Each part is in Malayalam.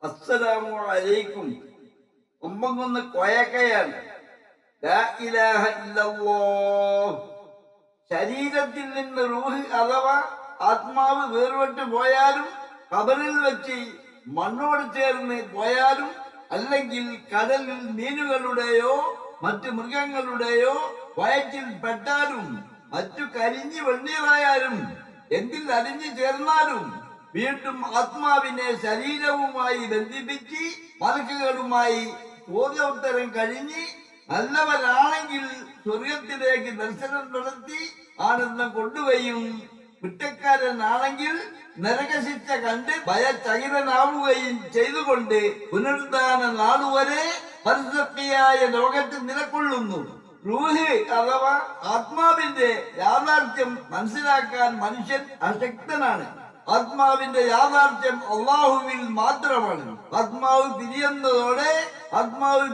അസ്സലാമു അലൈക്കും. കുമ്പംകുന്ന് കോയക്കയാണ്. ലാ ഇലാഹ ഇല്ലല്ലാഹ്. ശരീരത്തിൽ നിന്ന് റൂഹ് അഥവാ ആത്മാവ് വേർപെട്ട് പോയാലും, കബറിൽ വെച്ച് മണ്ണോട് ചേർന്ന് പോയാലും, അല്ലെങ്കിൽ കടലിൽ മീനുകളുടെയോ മറ്റു മൃഗങ്ങളുടെയോ വയറ്റിൽ പെട്ടാലും, മറ്റു കരിഞ്ഞു വെണ്ണീറായാലും, എന്തിൽ അലിഞ്ഞു ചേർന്നാലും വീണ്ടും ആത്മാവിനെ ശരീരവുമായി ബന്ധിപ്പിച്ച് മലക്കുകളുമായി ചോദ്യോത്തരം കഴിഞ്ഞ് നല്ലവരാണെങ്കിൽ സ്വർഗത്തിലേക്ക് ദർശനം നടത്തി ആനന്ദം കൊണ്ടുകയും, കുറ്റക്കാരനാണെങ്കിൽ നരകശിക്ഷ കണ്ട് ഭയചകിതനാവുകയും ചെയ്തുകൊണ്ട് പുനരുദ്ധാന നാളുവരെ പരിസക്തിയായ ലോകത്ത് നിലകൊള്ളുന്നു. റൂഹ് അഥവാ ആത്മാവിന്റെ യാഥാർത്ഥ്യം മനസ്സിലാക്കാൻ മനുഷ്യൻ അശക്തനാണ്. ആത്മാവിന്റെ യാഥാർത്ഥ്യം അള്ളാഹുവിൽ മാത്രമാണ്. ആത്മാവ്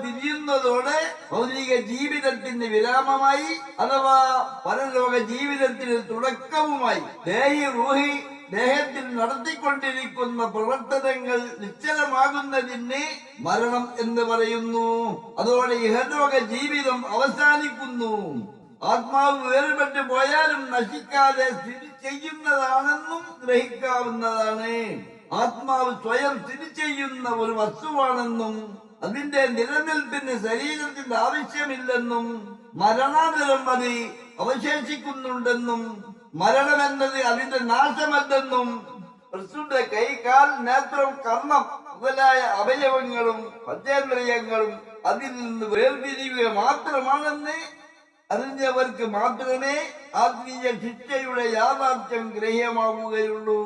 തിരിയുന്നതോടെ ഭൗതിക ജീവിതത്തിന് വിരാമമായി, അഥവാ പരലോക ജീവിതത്തിന് തുടക്കവുമായി. ദേഹത്തിൽ നടത്തിക്കൊണ്ടിരിക്കുന്ന പ്രവർത്തനങ്ങൾ നിശ്ചലമാകുന്നതിന് മരണം എന്ന് പറയുന്നു. അതോടെ ഇഹലോക ജീവിതം അവസാനിക്കുന്നു. ആത്മാവ് വേർപെട്ട് പോയാലും നശിക്കാതെ സ്ഥിതി ചെയ്യുന്നതാണെന്നും ഗ്രഹിക്കാവുന്നതാണ്. ആത്മാവ് സ്വയം സ്ഥിതി ചെയ്യുന്ന ഒരു വസ്തുവാണെന്നും അതിന്റെ നിലനിൽപ്പിന് ശരീരത്തിന്റെ ആവശ്യമില്ലെന്നും മരണാനന്തരം അത് അവശേഷിക്കുന്നുണ്ടെന്നും മരണമെന്നത് അതിന്റെ നാശമല്ലെന്നും പ്രസ്തുത കൈ, കാൽ, നേത്രം, കർണം മുതലായ അവയവങ്ങളും പഞ്ചേന്ദ്രിയങ്ങളും അതിൽ നിന്ന് വേർതിരിയുക മാത്രമാണെന്ന് അറിഞ്ഞവർക്ക് മാത്രമേ ആത്മീയ ശിക്ഷയുടെ യാഥാർത്ഥ്യം ഗ്രഹ്യമാവുകയുള്ളൂ.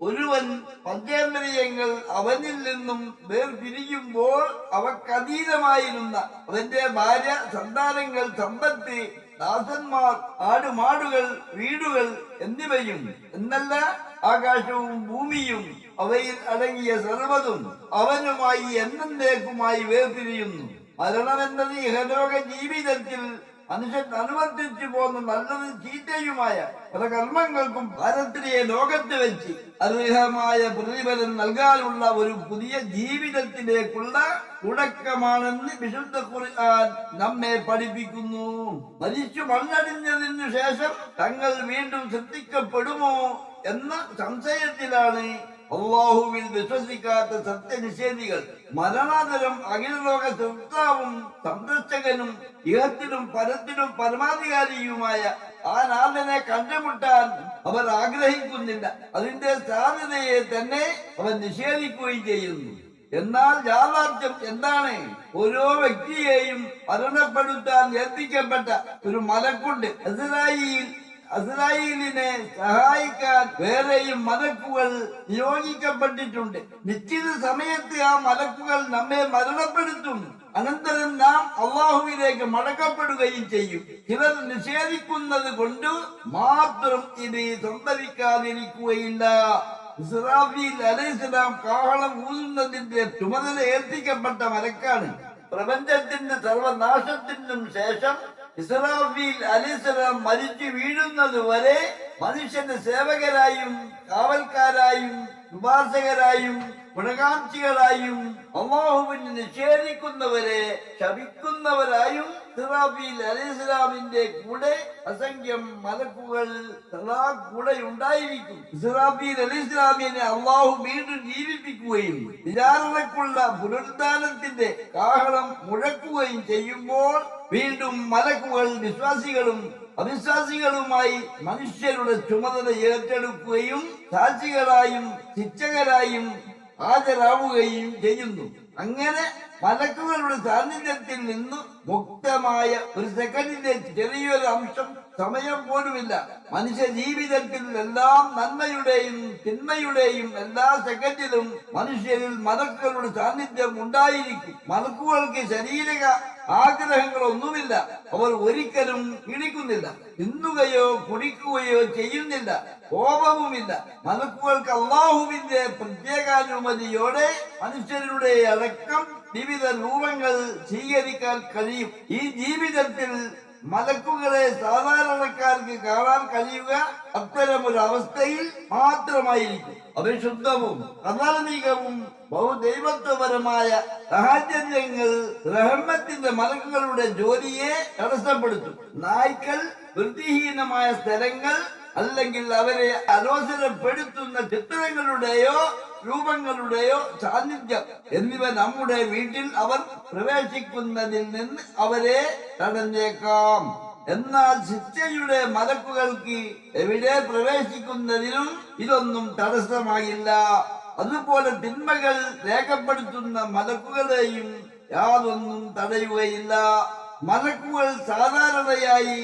ഒരുവൻ പഞ്ചേന്ദ്രിയങ്ങൾ അവനിൽ നിന്നും വേർപിരിയുമ്പോൾ അവക്കതീതമായിരുന്ന അവന്റെ ഭാര്യ, സന്താനങ്ങൾ, സമ്പത്ത്, ദാസന്മാർ, ആടുമാടുകൾ, വീടുകൾ എന്നിവയും എന്നല്ല ആകാശവും ഭൂമിയും അവയിൽ അടങ്ങിയ സർവ്വതും അവനുമായി എന്നേക്കുമായി വേർപിരിയുന്നു. മരണമെന്നത് ഇഹലോക ജീവിതത്തിൽ മനുഷ്യൻ അനുവർത്തിച്ചു പോന്ന നല്ലതും ചീത്തയുമായ പല കർമ്മങ്ങൾക്കും ഭാരതീയ ലോകത്ത് വെച്ച് അർഹമായ പ്രതിഫലം നൽകാനുള്ള ഒരു പുതിയ ജീവിതത്തിലേക്കുള്ള തുടക്കമാണെന്ന് വിശുദ്ധ ഖുർആൻ നമ്മെ പഠിപ്പിക്കുന്നു. മരിച്ചു മണ്ണടിഞ്ഞതിനു ശേഷം തങ്ങൾ വീണ്ടും ശ്രദ്ധിക്കപ്പെടുമോ എന്ന സംശയത്തിലാണ് അള്ളാഹുവിൽ വിശ്വസിക്കാത്ത സത്യനിഷേധികൾ. മരണാനന്തരം അഖിലലോക സൃഷ്ടാവും സംരക്ഷകനും ഇഹത്തിലും പരത്തിലും പരമാധികാരിയുമായ ആ നാഥനെ കണ്ടുമുട്ടാൻ അവർ ആഗ്രഹിക്കുന്നില്ല. അതിന്റെ സാധ്യതയെ തന്നെ അവർ നിഷേധിക്കുകയും ചെയ്യുന്നു. എന്നാൽ യാഥാർത്ഥ്യം എന്താണ്? ഓരോ വ്യക്തിയെയും മരണപ്പെടുത്താൻ ഏൽപ്പിക്കപ്പെട്ട ഒരു മലക്കുണ്ട്. അസ്രായീലിനെ സഹായിക്കാൻ വേറെയും മലക്കുകൾ നിയോഗിക്കപ്പെട്ടിട്ടുണ്ട്. നിശ്ചിത സമയത്ത് ആ മലക്കുകൾ നമ്മെ മരണപ്പെടുത്തും. അനന്തരം നാം അള്ളാഹുവിലേക്ക് മടക്കപ്പെടുകയും ചെയ്യും. ചിലർ നിഷേധിക്കുന്നത് കൊണ്ട് മാത്രം ഇത് സംഭവിക്കാതിരിക്കുകയില്ല. ഇസ്രാഫീൽ അലൈഹിസ്സലാം കാഹളം ഊതുന്നതിന്റെ ചുമതല ഏൽപ്പിക്കപ്പെട്ട മലക്കാണ്. പ്രപഞ്ചത്തിന്റെ സർവനാശത്തിനും ശേഷം ഇസ്രാഫീൽ അലൈഹിസ്സലാം മരിച്ചു വീഴുന്നത് വരെ മനുഷ്യന്റെ സേവകരായും കാവൽക്കാരായും ശുപാർശകരായും ഗുണകാംക്ഷികളായും അല്ലാഹുവിനെ നിഷേധിക്കുന്നവരെ ശപിക്കുന്നവരായും ഇസ്രാഫീൽ അലൈഹിസ്സലാമിന്റെ കൂടെ അസംഖ്യം മലക്കുകൾ സദാ കൂടെ ഉണ്ടായിരിക്കും. ഇസ്രാഫീൽ അലൈഹിസ്സലാമിനെ അല്ലാഹു വീണ്ടും ജീവിപ്പിക്കുകയും വിചാരണക്കുള്ള പുനരുദ്ധാനത്തിന്റെ കാഹളം മുഴക്കുകയും ചെയ്യുമ്പോൾ വീണ്ടും മലക്കുകൾ വിശ്വാസികളും അവിശ്വാസികളുമായി മനുഷ്യരുടെ ചുമതല ഏറ്റെടുക്കുകയും സാക്ഷികളായും ശിക്ഷകരായും ഹാജരാവുകയും ചെയ്യുന്നു. അങ്ങനെ മലക്കുകളുടെ സാന്നിധ്യത്തിൽ നിന്ന് മുക്തമായ ഒരു സെക്കൻഡിന്റെ ചെറിയൊരു അംശം സമയം പോലുമില്ല. മനുഷ്യ ജീവിതത്തിൽ എല്ലാം നന്മയുടെയും തിന്മയുടെയും എല്ലാ സെക്കൻഡിലും മനുഷ്യരിൽ മലക്കുകളുടെ സാന്നിധ്യം ഉണ്ടായിരിക്കും. മലക്കുകൾക്ക് ശരീരക ആഗ്രഹങ്ങളൊന്നുമില്ല. അവർ ഒരിക്കലും പീഡിക്കുന്നില്ല, തിന്നുകയോ കുടിക്കുകയോ ചെയ്യുന്നില്ല, കോപവുമില്ല. മലക്കുകൾക്ക് അല്ലാഹുവിന്റെ പ്രത്യേകാനുമതിയോടെ മനുഷ്യരുടെ അടക്കം വിവിധ രൂപങ്ങൾ സ്വീകരിക്കാൻ കഴിയും. ഈ ജീവിതത്തിൽ മലക്കുകളെ സാധാരണക്കാർക്ക് കാണാൻ കഴിയുക അത്തരമൊരു അവസ്ഥയിൽ മാത്രമായിരിക്കും. അവിശുദ്ധവും അധാർമികവും ബഹുദൈവത്വപരമായ സാഹചര്യങ്ങൾ റഹ്മത്തിന്റെ മലക്കുകളുടെ ജോലിയെ തടസ്സപ്പെടുത്തും. നായ്ക്കൾ, വൃത്തിഹീനമായ സ്ഥലങ്ങൾ, അല്ലെങ്കിൽ അവരെ അലോസരപ്പെടുത്തുന്ന ചിത്രങ്ങളുടെയോ രൂപങ്ങളുടെയോ സാന്നിധ്യം എന്നിവ നമ്മുടെ വീട്ടിൽ അവർ പ്രവേശിക്കുന്നതിൽ നിന്ന് അവരെ തടഞ്ഞേക്കാം. എന്നാൽ ശിക്ഷയുടെ മലക്കുകൾക്ക് എവിടെ പ്രവേശിക്കുന്നതിനും ഇതൊന്നും തടസ്സമാകില്ല. അതുപോലെ തിന്മകൾ രേഖപ്പെടുത്തുന്ന മലക്കുകളെയും യാതൊന്നും തടയുകയില്ല. മലക്കുകൾ സാധാരണയായി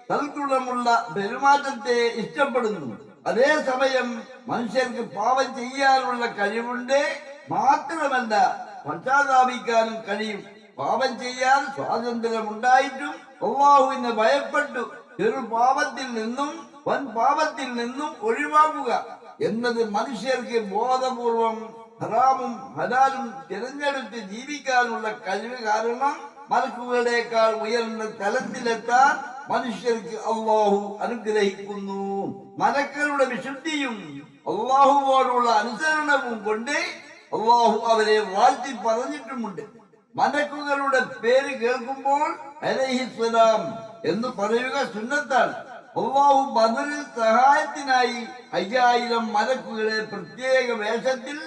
സൽഗുണമുള്ള പെരുമാറ്റത്തെ ഇഷ്ടപ്പെടുന്നു. അതേസമയം മനുഷ്യർക്ക് പാപം ചെയ്യാനുള്ള കഴിവുണ്ട്. മാത്രമല്ല, പശ്ചാത്താപിക്കാനും കഴിയും. പാപം ചെയ്യാൻ സ്വാതന്ത്ര്യമുണ്ടായിട്ടും അല്ലാഹുവിനെ ഭയപ്പെട്ടു ചെറു പാപത്തിൽ നിന്നും വൻ പാപത്തിൽ നിന്നും ഒഴിവാക്കുക എന്നത് മനുഷ്യർക്ക് ബോധപൂർവം ഹറാമും ഹലാലും തിരഞ്ഞെടുത്ത് ജീവിക്കാനുള്ള കഴിവ് കാരണം മലക്കുകളേക്കാൾ ഉയർന്ന തലത്തിലെത്താൻ മനുഷ്യർക്ക് അല്ലാഹു അനുഗ്രഹിക്കുന്നു. മലക്കളുടെ വിശുദ്ധിയും അല്ലാഹുവോടുള്ള അനുസരണവും കൊണ്ട് അല്ലാഹു അവരെ വാഴ്ത്തി പറഞ്ഞിട്ടുമുണ്ട്. മലക്കുകളുടെ പേര് കേൾക്കുമ്പോൾ അലൈഹിസ്സലാം എന്ന് പറയുക സുന്നത്താണ്. അല്ലാഹു ബദറിൽ സഹായത്തിനായി 5000 മലക്കുകളെ പ്രത്യേക വേഷത്തിൽ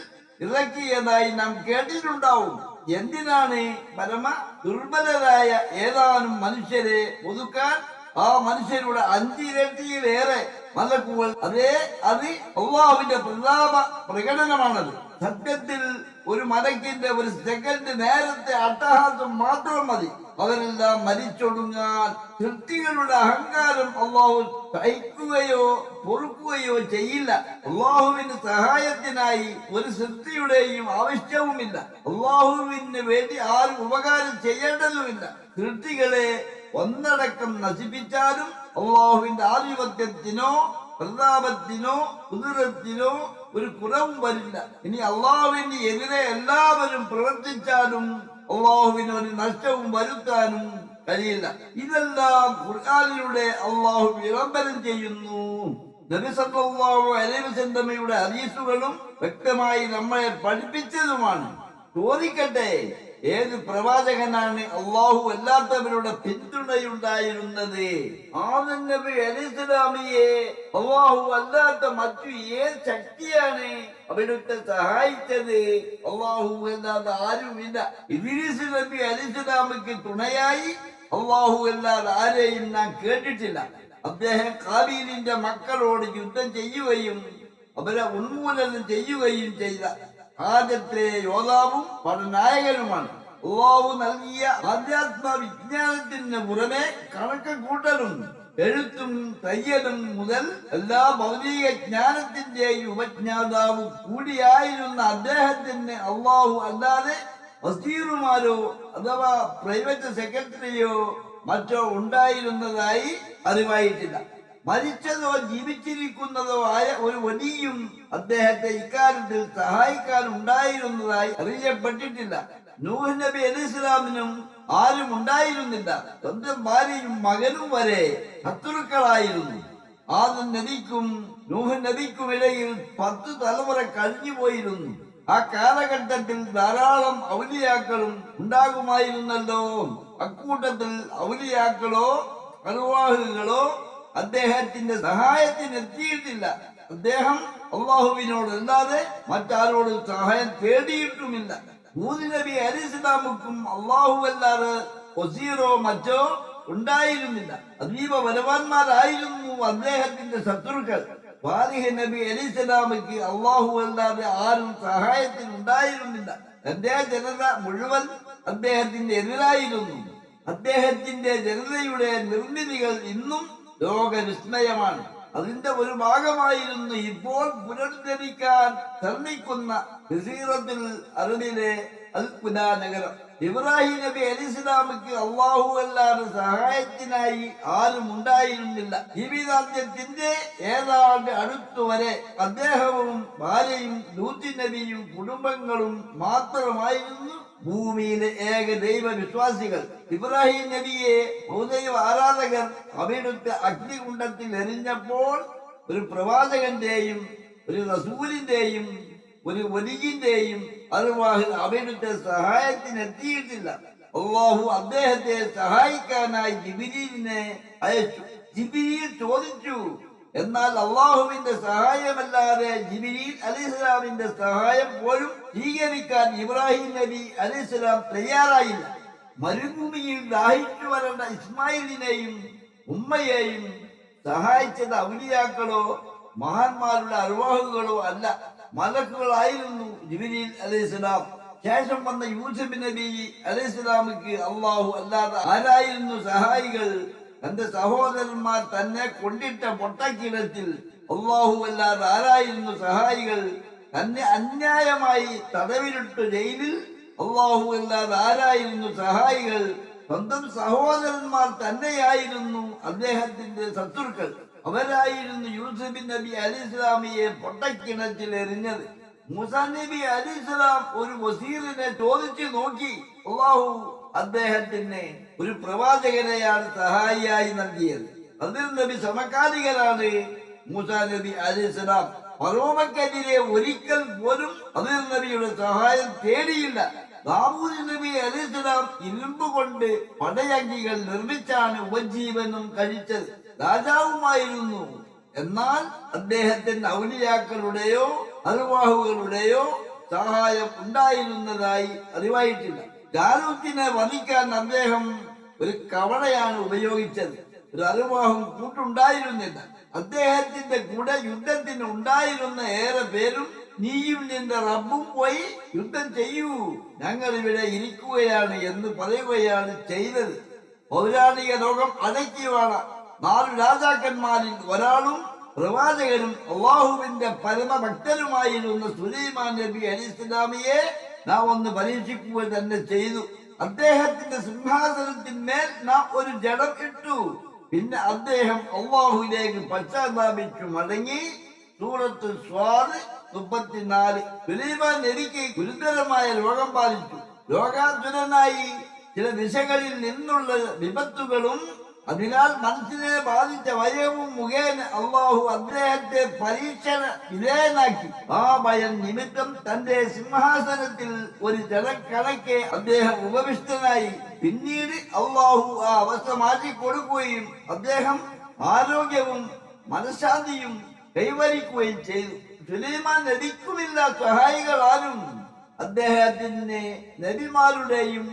ഇറക്കിയതായി നാം കേട്ടിട്ടുണ്ടാവും. എന്തിനാണ്? പരമ ദുർബലരായ ഏതാനും മനുഷ്യരെ ഒതുക്കാൻ ആ മനുഷ്യരുടെ 5 ഇരട്ടിയിലേറെ മലക്കുകൾ. അത് അല്ലാഹുവിന്റെ പ്രതാപ പ്രകടനമാണത്. സത്യത്തിൽ ഒരു മലക്കിന്റെ ഒരു സെക്കൻഡ് നേരത്തെ അട്ടഹാസം മാത്രം മതി അവരെല്ലാം മരിച്ചൊടുങ്ങാൻ. സൃഷ്ടികളുടെ അഹങ്കാരം അല്ലാഹു സഹിക്കുകയോ പൊറുക്കുകയോ ചെയ്യില്ല. അല്ലാഹുവിന് സഹായത്തിനായി ഒരു സൃഷ്ടിയുടെയും ആവശ്യവുമില്ല. അല്ലാഹുവിന് വേണ്ടി ആരും ഉപകാരം ചെയ്യേണ്ടതുമില്ല. സൃഷ്ടികളെ ഒന്നടക്കം നശിപ്പിച്ചാലും അല്ലാഹുവിന്റെ ആധിപത്യത്തിനോ പ്രതാപത്തിനോ കുതിരത്തിനോ ഒരു കുറവും വരില്ല. ഇനി അല്ലാഹുവിന് എതിരെ എല്ലാവരും പ്രവർത്തിച്ചാലും അല്ലാഹുവിന് ഒരു നഷ്ടവും വരുത്താനും കഴിയില്ല. ഇതെല്ലാം ഖുർആനിലൂടെ അല്ലാഹു വിളംബരം ചെയ്യുന്നു. നബി സല്ലല്ലാഹു അലൈഹി വസല്ലമയുടെ ഹദീസുകളും വ്യക്തമായി നമ്മളെ പഠിപ്പിച്ചതുമാണ്. ചോദിക്കട്ടെ, ഏത് പ്രവാചകനാണ് അല്ലാഹു അല്ലാത്തവരുടെ പിന്തുണയുണ്ടായിരുന്നത്? ആദം നബി അലൈഹിസ്സലാമിയെ അല്ലാഹു അല്ലാത്ത മറ്റു ഏത് ശക്തിയാണ് അവിടുത്തെ സഹായിച്ചത്? അല്ലാഹു അല്ലാതെ ആരുമില്ല. ഇദ്രീസ് നബി അലൈഹിസ്സലാമിക്ക് തുണയായി അല്ലാഹു അല്ലാതെ ആരെയും നാം കേട്ടിട്ടില്ല. അദ്ദേഹം കാബീലിന്റെ മക്കളോട് യുദ്ധം ചെയ്യുകയും അവരെ ഉന്മൂലനം ചെയ്യുകയും ചെയ്ത ആദ്യത്തെ യോദ്ധാവും പടനായകനുമാണ്. അല്ലാഹു നൽകിയ ആധ്യാത്മ വിജ്ഞാനത്തിന് പുറമെ കണക്ക് കൂട്ടലും എഴുത്തും തയ്യലും മുതൽ എല്ലാ ഭൗതിക ജ്ഞാനത്തിന്റെയും ഉപജ്ഞാതാവും കൂടിയായിരുന്ന അദ്ദേഹത്തിന് അല്ലാഹു അല്ലാതെ വസീറുമാരോ അഥവാ പ്രൈവറ്റ് സെക്രട്ടറിയോ മറ്റോ ഉണ്ടായിരുന്നതായി അറിവായിട്ടില്ല. മരിച്ചതോ ജീവിച്ചിരിക്കുന്നതോ ആയ ഒരു വലിയും അദ്ദേഹത്തെ ഇക്കാര്യത്തിൽ സഹായിക്കാൻ ഉണ്ടായിരുന്നതായി അറിയപ്പെട്ടിട്ടില്ല. നൂഹ് നബി അലൈഹിസ്സലാമിനും ആരും ഉണ്ടായിരുന്നില്ല. സ്വന്തം ഭാര്യയും മകനും വരെ ശത്രുക്കളായിരുന്നു. ആദം നബിക്കും നൂഹ് നബിക്കും ഇടയിൽ 10 തലമുറ കഴിഞ്ഞു പോയിരുന്നു. ആ കാലഘട്ടത്തിൽ ധാരാളം ഔലിയാക്കളും ഉണ്ടാകുമായിരുന്നല്ലോ. അക്കൂട്ടത്തിൽ ഔലിയാക്കളോ അർവാഹുകളോ അദ്ദേഹത്തിന്റെ സഹായത്തിന് എത്തിയിട്ടില്ല. അദ്ദേഹം അല്ലാഹുവിനോടല്ലാതെ മറ്റാരോടും സഹായം തേടിയിട്ടുമില്ല. മൂസ നബി അലൈഹിസ്സലാമുക്കും അല്ലാഹു അല്ലാതെ വസീറോ മറ്റോ ഉണ്ടായിരുന്നില്ല. അതീവ ബലവാന്മാരായിരുന്നു അദ്ദേഹത്തിന്റെ ശത്രുക്കൾ. സാലിഹ് നബി അലൈഹിസ്സലാമിക്ക് അല്ലാഹു അല്ലാതെ ആരും സഹായത്തിന് ഉണ്ടായിരുന്നില്ല. തന്റെ ജനത മുഴുവൻ അദ്ദേഹത്തിന്റെ എതിരായിരുന്നു. അദ്ദേഹത്തിന്റെ ജനതയുടെ നിർമ്മിതികൾ ഇന്നും ലോകവിസ്മയമാണ്. അതിന്റെ ഒരു ഭാഗമായിരുന്നു ഇപ്പോൾ പുനരുദ്ധരിക്കാൻ ശ്രമിക്കുന്ന ജസീറത്തുൽ അറബിലെ അൽ കുലാ നഗരം. ഇബ്രാഹിം നബി അലിസ്ലാമിക്ക് അള്ളാഹു അല്ലാതെ സഹായത്തിനായി ആരും ഉണ്ടായിരുന്നില്ല. ജീവിതാന്ത്യത്തിന്റെ ഏതാണ്ട് അടുത്തുവരെ അദ്ദേഹവും ഭാര്യയും ലൂത്ത് നബിയും കുടുംബങ്ങളും മാത്രമായിരുന്നു ഭൂമിയിലെ ഏക ദൈവ വിശ്വാസികൾ. ഇബ്രാഹിം നബിയെ ബഹുദൈവ ആരാധകർ അവിടുത്തെ അഗ്നികുണ്ഡത്തിൽ എറിഞ്ഞപ്പോൾ ഒരു പ്രവാചകന്റെയും ഒരു റസൂലിന്റെയും ഒരു വലിയന്റെയും അർവാഹ് അവിടുത്തെ സഹായത്തിന് എത്തിയിട്ടില്ല. അല്ലാഹു അദ്ദേഹത്തെ സഹായിക്കാനായി ജിബ്രീലിനെ അയച്ചു. ജിബ്രീൽ ചോദിച്ചു, എന്നാൽ അള്ളാഹുവിന്റെ സഹായമല്ലാതെ ജിബ്രീൽ അലൈഹിസ്സലാമിന്റെ സഹായം പോലും സ്വീകരിക്കാൻ ഇബ്രാഹിം നബി അലൈഹിസ്സലാം തയ്യാറായില്ല. മരുഭൂമിയിൽ ദാഹിച്ചു വരേണ്ട ഇസ്മായിലിനെയും ഉമ്മയെയും സഹായിച്ചത് ഔലിയാക്കളോ മഹാന്മാരുടെ അർവാഹുകളോ അല്ല, മലക്കുകളായിരുന്നു. ജിബ്രീൽ അലൈഹിസ്സലാം ശേഷം വന്ന യൂസുഫ് നബി അലൈഹിസ്സലാമിക്ക് അള്ളാഹു അല്ലാതെ ആരായിരുന്നു സഹായികൾ? തന്റെ സഹോദരന്മാർ തന്നെ കൊണ്ടിട്ട പൊട്ടക്കിടത്തിൽ അള്ളാഹു അല്ലാതെ ആരായിരുന്നു സഹായികൾ? തന്നെ അന്യായമായി തടവിലിട്ടു ജയിലിൽ അള്ളാഹു അല്ലാതെ ആരായിരുന്നു സഹായികൾ? സ്വന്തം സഹോദരന്മാർ തന്നെയായിരുന്നു അദ്ദേഹത്തിന്റെ ശത്രുക്കൾ. അവരായിരുന്നു യൂസുഫ് നബി അലിസ്ലാമിയെ പൊട്ടക്കിണറ്റിൽ എറിഞ്ഞത്. മൂസാ നബി അലിസ്ലാം ഒരു വസീറിനെ ചോദിച്ചു നോക്കി. അള്ളാഹു അദ്ദേഹത്തിന് ഒരു പ്രവാചകനെയാണ് സഹായിയായി നൽകിയത്. അതിൽ നബി സമകാലികരാണ്. മൂസാ നബി അലിസ്ലാം ഫറോവക്കെതിരെ ഒരിക്കൽ പോലും അതിൽ നബിയുടെ സഹായം തേടിയില്ല. ദാവൂദ് നബി അലൈഹിസ്സലാം ഇരുമ്പ് കൊണ്ട് പടയങ്കികൾ നിർമ്മിച്ചാണ് ഉപജീവനം കഴിച്ചത്. രാജാവുമായിരുന്നു. എന്നാൽ അദ്ദേഹത്തിന്റെ ഔലിയാക്കളുടെയോ അർവാഹുകളുടെയോ സഹായം ഉണ്ടായിരുന്നതായി അറിവായിട്ടില്ല. ജാലൂത്തിനെ വധിക്കാൻ അദ്ദേഹം ഒരു കവണയാണ് ഉപയോഗിച്ചത്. ഒരു അർവാഹും കൂട്ടുണ്ടായിരുന്നില്ല. അദ്ദേഹത്തിന്റെ കൂടെ യുദ്ധത്തിന് ഉണ്ടായിരുന്ന ഏറെ പേരും നീയും നിന്റെ റബ്ബും പോയി യുദ്ധം ചെയ്യൂ, ഞങ്ങൾ ഇവിടെ ഇരിക്കുകയാണ് എന്ന് പറയുകയാണ് ചെയ്തത്. പൗരാണിക ലോകം അടയ്ക്കുവാണ്. 4 രാജാക്കന്മാരിൽ ഒരാളും പ്രവാചകനും അള്ളാഹുവിന്റെ പരമഭക്തനുമായിരുന്ന സുലൈമാൻ നബി അലൈഹിസ്സലാമിയെ നാം ഒന്ന് പരീക്ഷിക്കുക തന്നെ ചെയ്തു. അദ്ദേഹത്തിന്റെ സിംഹാസനത്തിന്മേൽ നാം ഒരു ജഡം ഇട്ടു. പിന്നെ അദ്ദേഹം അള്ളാഹുവിലേക്ക് പശ്ചാത്താപിച്ചു മടങ്ങി. സൂറത്ത് സ്വാദ് 34. സുലൈമാൻ നബിക്ക് ഗുരുതരമായ രോഗം ബാധിച്ചു. രോഗാതുരനായി ചില ദിശകളിൽ നിന്നുള്ള വിപത്തുകളും അതിനാൽ മനസ്സിനെ ബാധിച്ച വയവും മുഖേന അള്ളാഹു അദ്ദേഹത്തെ പരീക്ഷണ വിധേയനാക്കി. ആ ഭയം നിമിത്തം തന്റെ സിംഹാസനത്തിൽ ഒരു ജനക്കണക്കെ അദ്ദേഹം ഉപവിഷ്ടനായി. പിന്നീട് അള്ളാഹു ആ അവസ്ഥ മാറ്റിക്കൊടുക്കുകയും അദ്ദേഹം ആരോഗ്യവും മനഃശാന്തിയും കൈവരിക്കുകയും ചെയ്തു. സുലൈമാൻ നബിക്കുമില്ല സഹായികളാരും. അദ്ദേഹത്തിന് നബിമാരുടെയും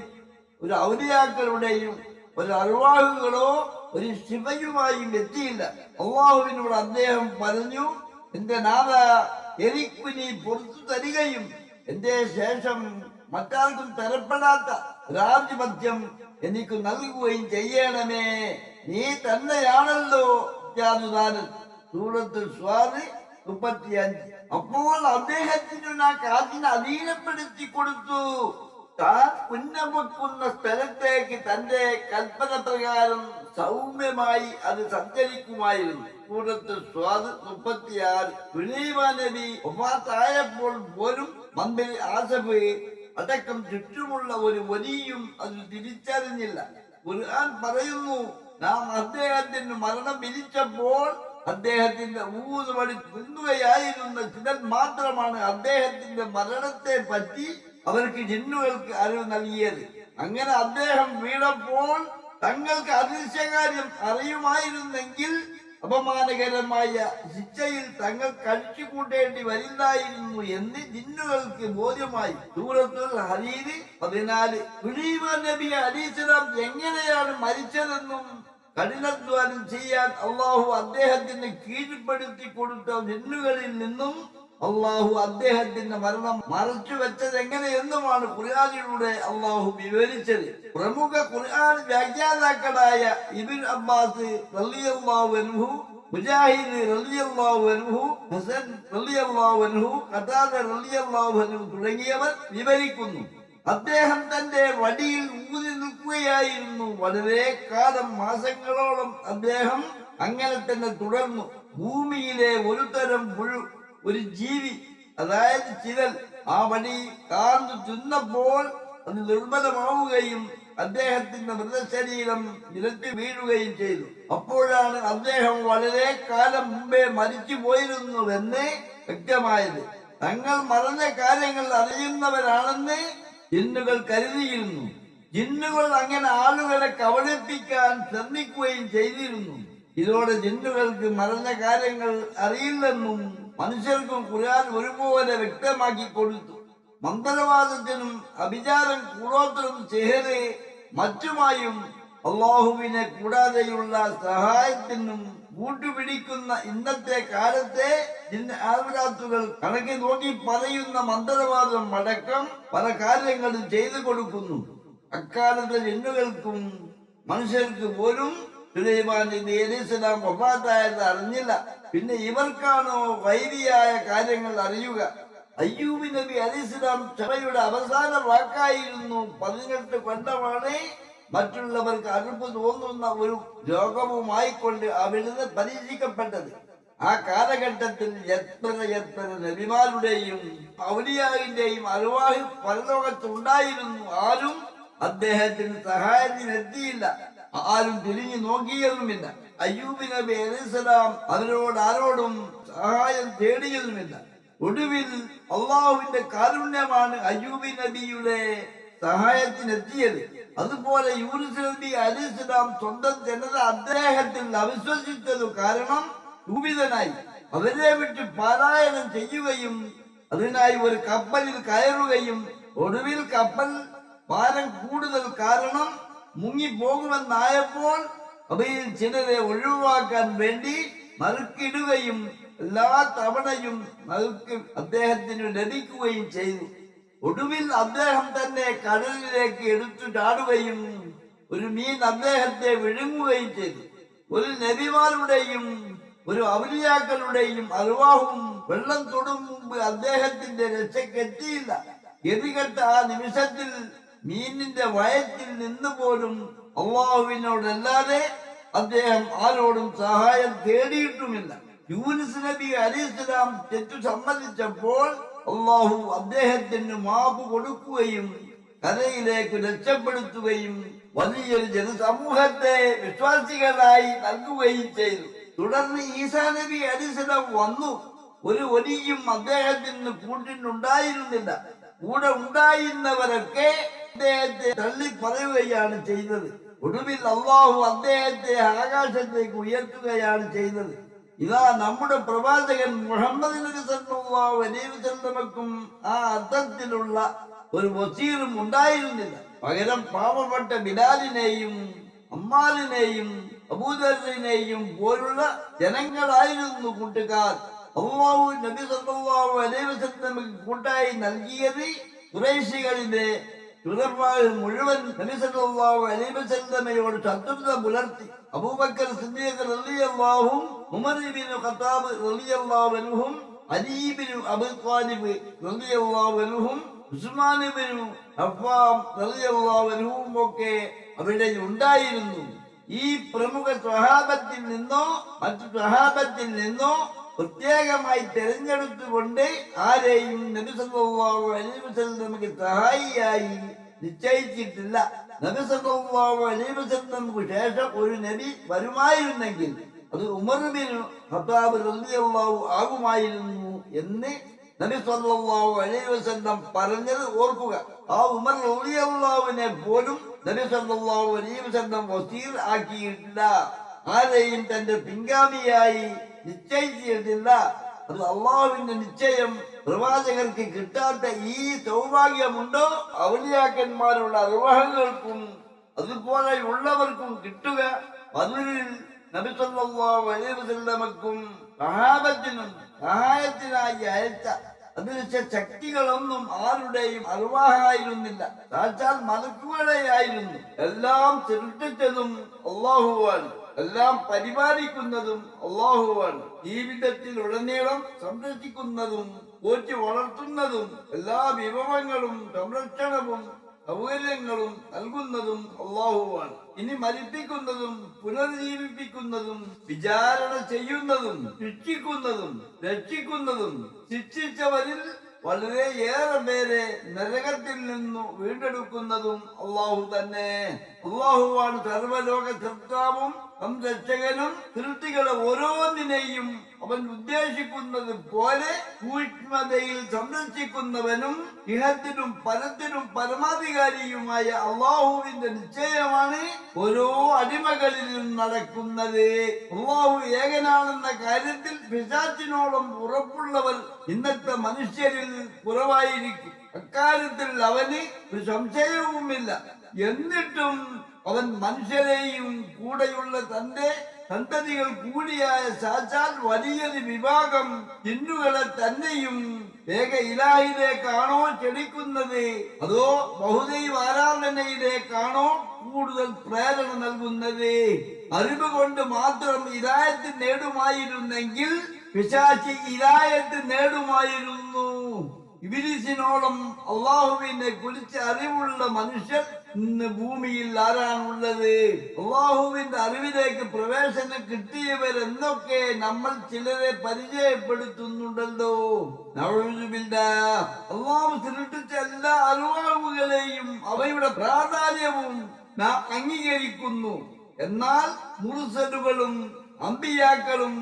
ഒരു ഔലിയാക്കളുടെയും ഒരു അർവാഹുകളോ ഒരു ശിവയുമായും എത്തിയില്ല. അള്ളാഹുവിനോട് അദ്ദേഹം പറഞ്ഞു, എന്റെ നാഥ, എനിക്ക് നീ പുറത്തു തരികയും എന്റെ ശേഷം മറ്റാർക്കും തരപ്പെടാത്ത രാജ്യമദ്യം എനിക്ക് നൽകുകയും ചെയ്യണമേ. നീ തന്നെയാണല്ലോ അത്യാനുദാനൻ. സൂറത്ത് സ്വാദ് 35. അപ്പോൾ അദ്ദേഹത്തിന് ആ കാറ്റിനെ അധീനപ്പെടുത്തി കൊടുത്തു. താൻ ഉന്നം വെക്കുന്ന സ്ഥലത്തേക്ക് തന്റെ കൽപ്പന പ്രകാരം സൗമ്യമായി അത് സഞ്ചരിക്കുമായിരുന്നു. സൂറത്ത് സ്വാദ് 36. സുലൈമാൻ നബി വഫാത്തായപ്പോൾ പോലും മന്ത്രി ആസഫ് അടക്കം ചുറ്റുമുള്ള ഒരു വലിയും അത് തിരിച്ചറിഞ്ഞില്ല. ഖുർആൻ പറയുന്നു, നാം അദ്ദേഹത്തിന് മരണം വിധിച്ചപ്പോൾ അദ്ദേഹത്തിന്റെ ഊതുപടി തിന്നുകയായിരുന്ന ചിലർ മാത്രമാണ് അദ്ദേഹത്തിന്റെ മരണത്തെ പറ്റി അവർക്ക് ജിന്നുകൾക്ക് അറിവ് നൽകിയത്. അങ്ങനെ അദ്ദേഹം വീണപ്പോൾ തങ്ങൾക്ക് അദൃശ്യകാര്യം അറിയുമായിരുന്നെങ്കിൽ അപമാനകരമായ ശിക്ഷയിൽ തങ്ങൾ കഴിച്ചു കൂട്ടേണ്ടി വരില്ലായിരുന്നു എന്ന് ജിന്നുകൾക്ക് ബോധ്യമായി. സൂറത്തുൽ ഹദീദ് 14. സുലൈമാൻ നബി അലൈഹിസ്സലാം എങ്ങനെയാണ് മരിച്ചതെന്നും കഠിനാധ്വാനം ചെയ്യാൻ അള്ളാഹു അദ്ദേഹത്തിന് കീഴ്പ്പെടുത്തി കൊടുത്ത ജിന്നുകളിൽ നിന്നും അള്ളാഹു അദ്ദേഹത്തിന്റെ മരണം മറച്ചു വെച്ചത് എങ്ങനെയെന്നുമാണ് ഖുർആനിലൂടെ അള്ളാഹു വിവരിച്ചത്. പ്രമുഖ ഖുർആൻ വ്യാഖ്യാതാക്കളായ ഇബ്നു അബ്ബാസ് റളിയല്ലാഹു അൻഹു, മുജാഹിദ് റളിയല്ലാഹു അൻഹു, ഹസൻ റളിയല്ലാഹു അൻഹു, ഖതാദ റളിയല്ലാഹു അൻഹു തുടങ്ങിയവർ വിവരിക്കുന്നു. അദ്ദേഹം തന്റെ വടിയിൽ ഊതി നിൽക്കുകയായിരുന്നു. വളരെ കാലം, മാസങ്ങളോളം അദ്ദേഹം അങ്ങനെ തന്നെ തുടർന്നു. ഭൂമിയിലെ ഒരു തരം ഒരു ജീവി, അതായത് ചിരൽ, ആ വടി കാർന്നു തിന്നപ്പോൾ അത് ദുർബലമാവുകയും അദ്ദേഹത്തിന്റെ മൃതശരീരം നിലത്ത് വീഴുകയും ചെയ്തു. അപ്പോഴാണ് അദ്ദേഹം വളരെ കാലം മുമ്പേ മരിച്ചു പോയിരുന്നുവെന്ന് വ്യക്തമായത്. തങ്ങൾ മറന്ന കാര്യങ്ങൾ അറിയുന്നവരാണെന്ന് ജിന്നുകൾ കരുതിയിരുന്നു. ജിന്നുകൾ അങ്ങനെ ആളുകളെ കബളിപ്പിക്കാൻ ശ്രമിക്കുകയും ചെയ്തിരുന്നു. ഇതോടെ ജിന്നുകൾക്ക് മറന്ന കാര്യങ്ങൾ അറിയില്ലെന്നും മനുഷ്യർക്കും ഖുർആൻ ഒരുപോലെ വ്യക്തമാക്കി കൊടുത്തു. മന്ത്രവാദത്തിനും അഭിചാരം, കൂടോത്രം, സിഹ്റ് മറ്റുമായും അള്ളാഹുവിനെ കൂടാതെയുള്ള സഹായത്തിനും കൂട്ടുപിടിക്കുന്ന ഇന്നത്തെ കാലത്തെ ആൾക്കാത്തുകൾ കണക്കി നോക്കി പറയുന്ന മന്ത്രവാദം അടക്കം പല കാര്യങ്ങളും ചെയ്തു കൊടുക്കുന്നു. അക്കാലത്തെ ജിന്നുകൾക്കും മനുഷ്യർക്ക് പോലും സുലൈമാൻ നബി അലൈഹിസ്സലാം വഫാത്തായത് അറിഞ്ഞില്ല. പിന്നെ ഇവർക്കാണോ വൈദിയായ കാര്യങ്ങൾ അറിയുക? അയ്യൂബ് നബി അലൈഹിസ്സലാം ക്ഷമയുടെ അവസാന വാക്കായിരുന്നു 18 കൊല്ലമാണ് മറ്റുള്ളവർക്ക് അറുപ്പ് തോന്നുന്ന ഒരു രോഗവുമായിക്കൊണ്ട് അവിടുന്ന് പരീക്ഷിക്കപ്പെട്ടത്. ആ കാലഘട്ടത്തിൽ എത്ര നബിമാരുടെയും ഔലിയാവിന്റെയും അർവാഹ് പരലോകത്തുണ്ടായിരുന്നു. ആരും അദ്ദേഹത്തിന് സഹായത്തിനെത്തിയില്ല, ആരും തിരിഞ്ഞു നോക്കിയതുമില്ല. അയ്യൂബ് നബി അലൈഹിസ്സലാം അവരോട് ആരോടും സഹായം തേടിയതുമില്ല. ഒടുവിൽ അള്ളാഹുവിന്റെ കാരുണ്യമാണ് അയ്യൂബ് നബിയുടെ സഹായത്തിനെത്തിയത്. അതുപോലെ യൂനുസ് നബി അലൈഹിസ്സലാം സ്വന്തം ജനത അദ്ദേഹത്തിൽ അവിശ്വസിച്ചതു കാരണം രൂപിതനായി അവരെ വിട്ട് പാലായനം ചെയ്യുകയും അതിനായി ഒരു കപ്പലിൽ കയറുകയും ഒടുവിൽ കപ്പൽ ഭാരം കൂടുതൽ കാരണം മുങ്ങിപ്പോകുമെന്നായപ്പോൾ അവയിൽ ചിലരെ ഒഴിവാക്കാൻ വേണ്ടി നറുക്കിടുകയും എല്ലാ തവണയും നറുക്ക് അദ്ദേഹത്തിന് ലഭിക്കുകയും ചെയ്തു. ഒടുവിൽ അദ്ദേഹം തന്നെ കടലിലേക്ക് എടുത്തു ചാടുകയും ഒരു മീൻ അദ്ദേഹത്തെ വിഴുങ്ങുകയും ചെയ്തു. ഒരു നബിമാരുടെയും ഒരു ഔലിയാക്കളുടെയും അർവാഹും വെള്ളം തൊടും മുമ്പ് അദ്ദേഹത്തിന്റെ രക്ഷക്കെത്തിയില്ല. ഗതികെട്ട ആ നിമിഷത്തിൽ മീനിന്റെ വയറ്റിൽ നിന്ന് പോലും അള്ളാഹുവിനോടല്ലാതെ അദ്ദേഹം ആരോടും സഹായം തേടിയിട്ടുമില്ല. യൂനുസ് നബി അലൈഹിസ്സലാം തെറ്റു സമ്മതിച്ചപ്പോൾ അള്ളാഹു അദ്ദേഹത്തിന് മാപ്പ് കൊടുക്കുകയും കരയിലേക്ക് രക്ഷപ്പെടുത്തുകയും വലിയൊരു ജനസമൂഹത്തെ വിശ്വാസികളായി നൽകുകയും ചെയ്തു. തുടർന്ന് ഈസാ നബി അലൈഹിസ്സലാം വന്നു. ഒരു ഒലിയും അദ്ദേഹത്തിന് കൂട്ടിനുണ്ടായിരുന്നില്ല. കൂടെ ഉണ്ടായിരുന്നവരൊക്കെ അദ്ദേഹത്തെ തള്ളി പറയുകയാണ് ചെയ്തത്. ഒടുവിൽ അള്ളാഹു അദ്ദേഹത്തെ ആകാശത്തേക്ക് ഉയർത്തുകയാണ് ചെയ്തത്. ഇതാ നമ്മുടെ പ്രവാചകൻ മുഹമ്മദ് നബി സല്ലല്ലാഹു അലൈഹി വസല്ലമക്കും ആ അർത്ഥത്തിലുള്ള ഒരു വസീറും ഉണ്ടായിരുന്നില്ല. പകരം പാവപ്പെട്ട ബിലാലിനെയും അമ്മാലിനെയും അബൂദറിനെയും പോലുള്ള ജനങ്ങളായിരുന്നു കൂട്ടുകാർ. അല്ലാഹു നബി സല്ലല്ലാഹു അലൈഹി വസല്ലമക്ക് കൂട്ടായി നൽകിയത് ഖുറൈശികളിലെ ചുരന്മാർ മുഴുവൻ നബി സല്ലല്ലാഹു അലൈഹി വസല്ലമയോട് ശത്രുത പുലർത്തി. അബൂബക്കർ സിദ്ദീഖ് റളിയല്ലാഹും ഉമർ ഇബ്നു ഖത്താബ് റളിയല്ലാഹു അൻഹും അലി ഇബ്നു അബീ ത്വാലിബ് റളിയല്ലാഹു അൻഹും ഉസ്മാൻ ഇബ്നു അഫ്ഫാൻ റളിയല്ലാഹു അൻഹും ഒക്കെ അവിടെ ഉണ്ടായിരുന്നു. ഈ പ്രമുഖ സ്വഹാബത്തിൽ നിന്നോ മറ്റു സ്വഹാബത്തിൽ നിന്നോ പ്രത്യേകമായി തെരഞ്ഞെടുത്തുകൊണ്ട് ആരെയും നബി സല്ലല്ലാഹു അലൈഹി വസല്ലമക്ക് സഹായിയായി നിശ്ചയിച്ചിട്ടില്ല. നബി സല്ലല്ലാഹു അലൈഹി വസല്ലമക്ക് ശേഷം ഒരു നബി വരുമായിരുന്നെങ്കിൽ അത് ഉമർ ഇബ്നു ഖത്താബ് റളിയല്ലാഹു ആകുമായിരുന്നു എന്ന് നബി സല്ലല്ലാഹു അലൈഹി വസല്ലം പറഞ്ഞത് ഓർക്കുക. ആ ഉമർ റളിയല്ലാഹുവിനെ പോലും നബി സല്ലല്ലാഹു അലൈഹി വസല്ലം വസീർ ആക്കിയിട്ടില്ല. ആരെയും തന്റെ പിൻഗാമിയായി നിശ്ചയിച്ചിട്ടില്ല. അത് അള്ളാഹുവിന്റെ നിശ്ചയം. പ്രവാചകർക്ക് കിട്ടാത്ത ഈ സൗഭാഗ്യമുണ്ടോ ഔലിയാക്കന്മാരുള്ള അർവാഹുകൾക്കും അതുപോലെയുള്ളവർക്കും കിട്ടുക? അതിൽ നബി സല്ലല്ലാഹു അലൈഹി വസല്ലമക്കും സഹാബത്തിനും സഹായത്തിനായി അയച്ച അതിരിച്ച ശക്തികളൊന്നും ആരുടെയും അർവാഹായിരുന്നില്ല, സാക്ഷാൽ മലക്കുകളെയായിരുന്നു. എല്ലാം സൃഷ്ടിച്ചതും അല്ലാഹുവാണ്, എല്ലാം പരിപാലിക്കുന്നതും അല്ലാഹുവാണ്, ജീവിതത്തിൽ ഉടനീളം സംരക്ഷിക്കുന്നതും പോറ്റി വളർത്തുന്നതും എല്ലാ വിഭവങ്ങളും സംരക്ഷണവും സൗകര്യങ്ങളും നൽകുന്നതും അള്ളാഹുവാണ്. ഇനി മരിപ്പിക്കുന്നതും പുനർജീവിപ്പിക്കുന്നതും വിചാരണ ചെയ്യുന്നതും ശിക്ഷിക്കുന്നതും രക്ഷിക്കുന്നതും ശിക്ഷിച്ചവരിൽ വളരെയേറെ പേരെ നരകത്തിൽ നിന്നു വീണ്ടെടുക്കുന്നതും അള്ളാഹു തന്നെ. അള്ളാഹുവാണ് സർവലോക സൃഷ്ടാവും സംരക്ഷകനും. സൃഷ്ടികളെ ഓരോന്നിനെയും അവൻ ഉദ്ദേശിക്കുന്നത് പോലെ സൂക്ഷ്മതയിൽ സംരക്ഷിക്കുന്നവനും ഇഹത്തിനും പരത്തിനും പരമാധികാരിയുമായ അള്ളാഹുവിന്റെ നിശ്ചയമാണ് ഓരോ അടിമകളിലും നടക്കുന്നത്. അള്ളാഹു ഏകനാണെന്ന കാര്യത്തിൽ പിശാചിനോളം ഉറപ്പുള്ളവർ ഇന്നത്തെ മനുഷ്യരിൽ കുറവായിരിക്കും. അക്കാര്യത്തിൽ അവന് ഒരു സംശയവുമില്ല. എന്നിട്ടും അവൻ മനുഷ്യരെയും കൂടെയുള്ള തന്റെ സന്തതികൾ കൂടിയായ സാക്ഷാൽ വലിയൊരു വിഭാഗം ജിന്നുകളെ തന്നെയും ഏക ഇലാഹിലേക്കാണോ ക്ഷണിക്കുന്നത്, അതോ ബഹുദൈവ ആരാധനയിലേക്കാണോ കൂടുതൽ പ്രേരണ നൽകുന്നത്? അറിവ് കൊണ്ട് മാത്രം ഹിദായത്ത് നേടുമായിരുന്നെങ്കിൽ പിശാചി ഹിദായത്ത് നേടുമായിരുന്നു. ഇബ്ലീസിനോളം അള്ളാഹുവിനെ കുറിച്ച് അറിവുള്ള മനുഷ്യർ ഇന്ന് ഭൂമിയിൽ ആരാണുള്ളത്? അള്ളാഹുവിന്റെ അറിവിലേക്ക് പ്രവേശനം കിട്ടിയവരെന്നൊക്കെ നമ്മൾ ചിലരെ പരിചയപ്പെടുത്തുന്നുണ്ടല്ലോ. അള്ളാഹു സൃഷ്ടിച്ച എല്ലാ അറിവുകളെയും അവയുടെ പ്രാധാന്യവും നാം അംഗീകരിക്കുന്നു. എന്നാൽ മുർസലുകളും അമ്പിയാക്കളും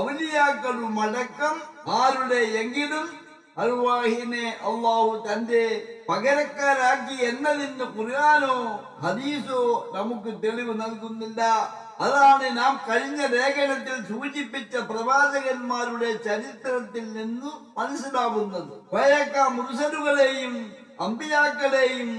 ഔലിയാക്കളും അടക്കം ആരുടെയെങ്കിലും അർവാഹിനെ അള്ളാഹു തന്റെ പകരക്കാരാക്കി എന്നതിന് ഖുർആനോ ഹദീസോ നമുക്ക് തെളിവ് നൽകുന്നില്ല. അതാണ് നാം കഴിഞ്ഞ ലേഖനത്തിൽ സൂചിപ്പിച്ച പ്രവാചകന്മാരുടെ ചരിത്രത്തിൽ നിന്ന് മനസ്സിലാവുന്നത്. പഴയ മുർസലുകളെയും അമ്പിയാക്കളെയും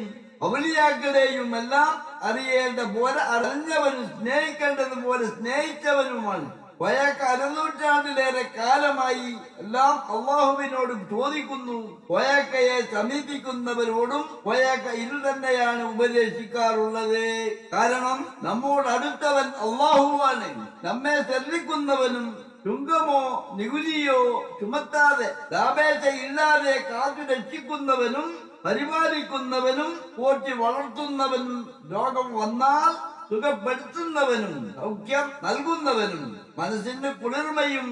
ഔലിയാക്കളെയും എല്ലാം അറിയേണ്ട പോലെ അറിഞ്ഞവനും സ്നേഹിക്കേണ്ടതുപോലെ സ്നേഹിച്ചവനുമാണ്. വയക്ക് അരനൂറ്റാണ്ടിലേറെ കാലമായി എല്ലാം അള്ളാഹുവിനോട് ചോദിക്കുന്നു. വയക്കയെ സമീപിക്കുന്നവരോടും വയക്ക ഇത് തന്നെയാണ് ഉപദേശിക്കാറുള്ളത്. കാരണം നമ്മോട് അടുത്തവൻ അള്ളാഹുവാണ്. നമ്മെ ശ്രദ്ധിക്കുന്നവനും ചുങ്കമോ നികുതിയോ ചുമത്താതെ ലാഭേച്ഛ ഇല്ലാതെ കാത്തു രക്ഷിക്കുന്നവനും പരിപാലിക്കുന്നവനും പോറ്റി വളർത്തുന്നവനും രോഗം വന്നാൽ സുഖപ്പെടുത്തുന്നവനും സൗഖ്യം നൽകുന്നവനും മനസ്സിന് കുളിർമയും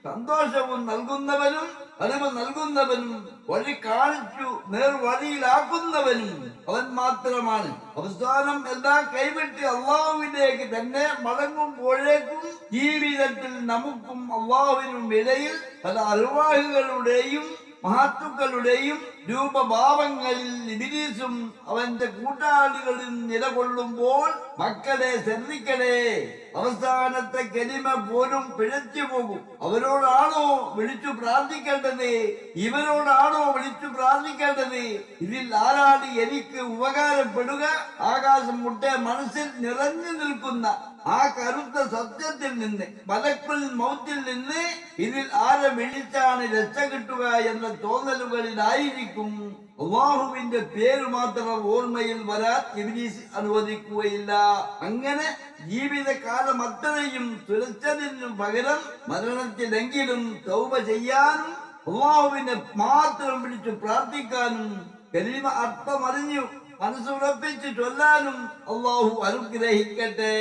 സന്തോഷവും നൽകുന്നവനും അറിവ് നൽകുന്നവനും വഴി കാണിച്ചു നേർവഴിയിലാക്കുന്നവനും അവൻ മാത്രമാണ്. അവസാനം എല്ലാം കൈവിട്ട് അള്ളാഹുവിലേക്ക് തന്നെ മടങ്ങുമ്പോഴേക്കും ജീവിതത്തിൽ നമുക്കും അള്ളാഹുവിനും ഇടയിൽ പല അറിവാഹുകളുടെയും മഹത്തുക്കളുടെയും രൂപഭാവങ്ങളിൽ ഇബ്ലീസും അവന്റെ കൂട്ടാളികളിൽ നിലകൊള്ളുമ്പോൾ മക്കളെ ശ്രദ്ധിക്കണേ. അവസാനത്തെ കലിമ പോലും പിഴച്ചു പോകും. അവരോടാണോ വിളിച്ചു പ്രാർത്ഥിക്കേണ്ടത്? ഇവരോടാണോ വിളിച്ചു പ്രാർത്ഥിക്കേണ്ടത്? ഇതിൽ ആരാണ് എനിക്ക് ഉപകാരപ്പെടുക? ആകാശം മുട്ടെ മനസ്സിൽ നിറഞ്ഞു നിൽക്കുന്ന ആ കറുത്ത സത്യത്തിൽ നിന്ന്, മലക്കുൽ മൗത്തിൽ നിന്ന് ഇതിൽ ആരെ വിളിച്ചാണ് രക്ഷ കിട്ടുക എന്ന തോന്നലുകളിലായിരിക്കും അള്ളാഹുവിന്റെ പേര് മാത്രം ഓർമ്മയിൽ വരാൻ ഇബ്ലീസ് അനുവദിക്കുകയില്ല. അങ്ങനെ ജീവിതകാലം അത്രയും തുലച്ചതിനു പകരം മരണത്തിലെങ്കിലും തൗബ ചെയ്യാനും അള്ളാഹുവിനെ മാത്രം വിളിച്ചു പ്രാർത്ഥിക്കാനും കലിമ അർത്ഥമറിഞ്ഞു മനസ്സുറപ്പിച്ച് ചൊല്ലാനും അള്ളാഹു അനുഗ്രഹിക്കട്ടെ.